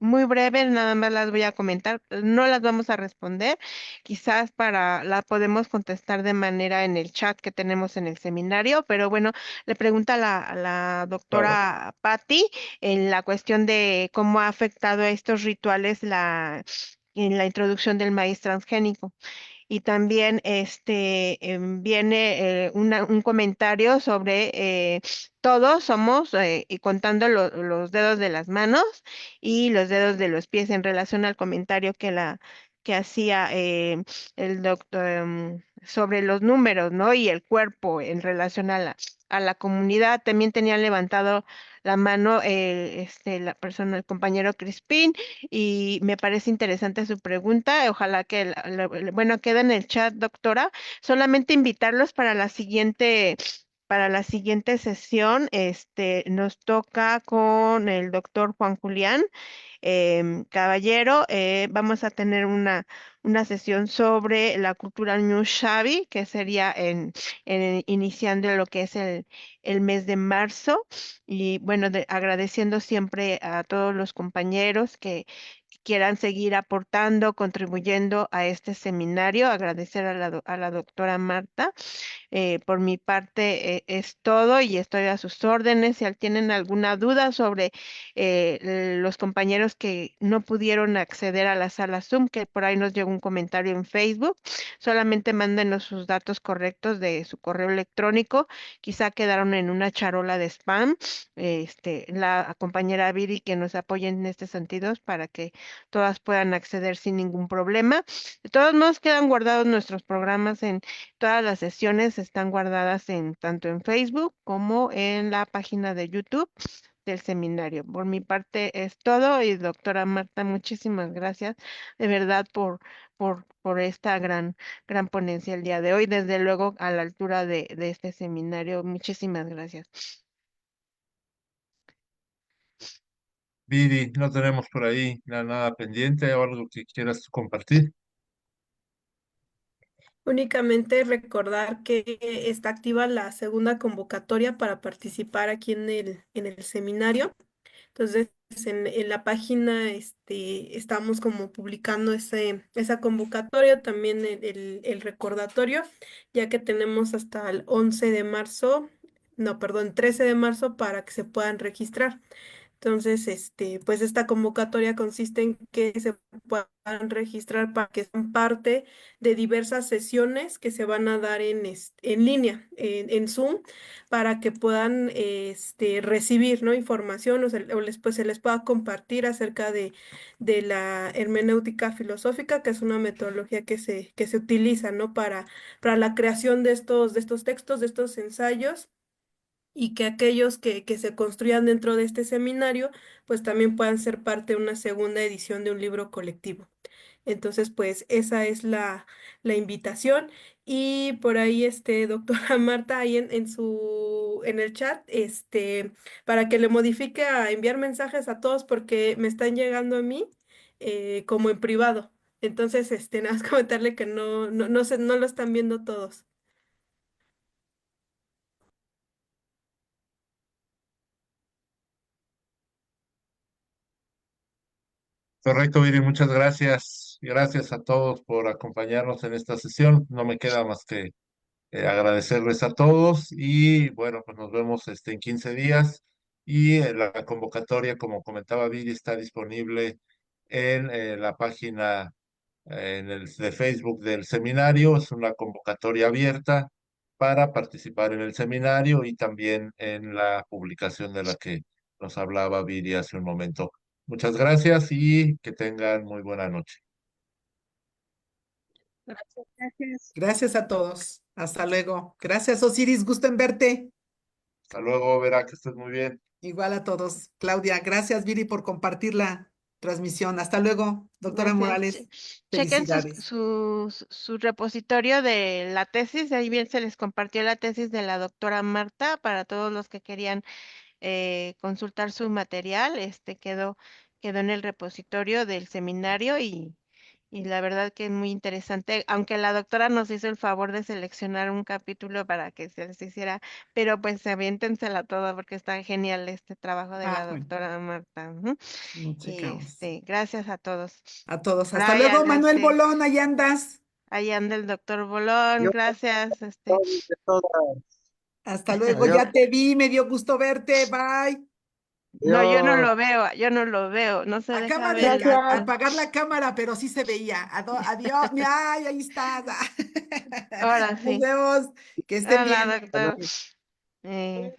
Muy breve, nada más las voy a comentar. No las vamos a responder. Quizás la podemos contestar de manera en el chat que tenemos en el seminario, pero bueno, le pregunta a la Claro. doctora Patti en la cuestión de cómo ha afectado a estos rituales en la introducción del maíz transgénico. Y también viene un comentario sobre todos somos, y contando los dedos de las manos y los dedos de los pies en relación al comentario que hacía el doctor sobre los números, ¿no? Y el cuerpo en relación a la comunidad. También tenía levantado la mano la persona, el compañero Crispín, y me parece interesante su pregunta. Ojalá que, bueno, queda en el chat, doctora. Solamente invitarlos para la siguiente sesión. Nos toca con el doctor Juan Julián Caballero. Vamos a tener una sesión sobre la cultura New Shavi, que sería iniciando lo que es el mes de marzo. Y bueno, agradeciendo siempre a todos los compañeros que quieran seguir aportando, contribuyendo a este seminario. Agradecer a la doctora Marta. Por mi parte es todo y estoy a sus órdenes. Si tienen alguna duda sobre los compañeros que no pudieron acceder a la sala Zoom, que por ahí nos llegó un comentario en Facebook, solamente mándenos sus datos correctos de su correo electrónico. Quizá quedaron en una charola de spam. La compañera Viri que nos apoye en este sentido para que todas puedan acceder sin ningún problema. De todos modos, quedan guardados nuestros programas en todas las sesiones, están guardadas tanto en Facebook como en la página de YouTube del seminario. Por mi parte es todo y doctora Marta, muchísimas gracias de verdad por esta gran ponencia el día de hoy, desde luego a la altura de este seminario. Muchísimas gracias. Viri, no tenemos por ahí nada pendiente o algo que quieras compartir. Únicamente recordar que está activa la segunda convocatoria para participar aquí en el seminario. Entonces, en la página estamos como publicando esa convocatoria, también el recordatorio, ya que tenemos hasta el 11 de marzo, no, perdón, 13 de marzo para que se puedan registrar. Entonces, pues esta convocatoria consiste en que se puedan registrar para que sean parte de diversas sesiones que se van a dar en línea, en Zoom, para que puedan recibir, ¿no? Información pues, se les pueda compartir acerca de la hermenéutica filosófica, que es una metodología que se utiliza, ¿no? Para la creación de estos textos, de estos ensayos y que aquellos que se construyan dentro de este seminario, pues también puedan ser parte de una segunda edición de un libro colectivo. Entonces, pues esa es la invitación. Y por ahí, doctora Marta, ahí en el chat, para que le modifique a enviar mensajes a todos porque me están llegando a mí como en privado. Entonces, nada más comentarle que no lo están viendo todos. Correcto, Viri, muchas gracias. Gracias a todos por acompañarnos en esta sesión. No me queda más que agradecerles a todos y bueno, pues nos vemos en 15 días y la convocatoria, como comentaba Viri, está disponible en la página de Facebook del seminario. Es una convocatoria abierta para participar en el seminario y también en la publicación de la que nos hablaba Viri hace un momento. Muchas gracias y que tengan muy buena noche. Gracias. Gracias a todos. Hasta luego. Gracias, Osiris. Gusto en verte. Hasta luego, Vera, que estés muy bien. Igual a todos. Claudia, gracias, Viri, por compartir la transmisión. Hasta luego, doctora Gracias. Morales. Chequen Felicidades. su repositorio de la tesis. Ahí bien se les compartió la tesis de la doctora Marta para todos los que querían consultar su material. Quedó en el repositorio del seminario y la verdad que es muy interesante, aunque la doctora nos hizo el favor de seleccionar un capítulo para que se les hiciera, pero pues aviéntensela toda porque está genial este trabajo de la Bueno, doctora Marta. Ujú. no Y checamos. gracias a todos. A todos. Hasta luego, Brian, Manuel Bolón, ahí andas. ahí anda el doctor Bolón, Yo, gracias. de todas. Hasta luego, Adiós. ya te vi, me dio gusto verte. Bye. No, yo no Adiós. lo veo, no se deja Acaba de ver. apagar la cámara, pero sí se veía. Adiós. Ay, ahí estás. Ahora Nos sí. vemos. Que estén Hola, bien. doctor. Eh,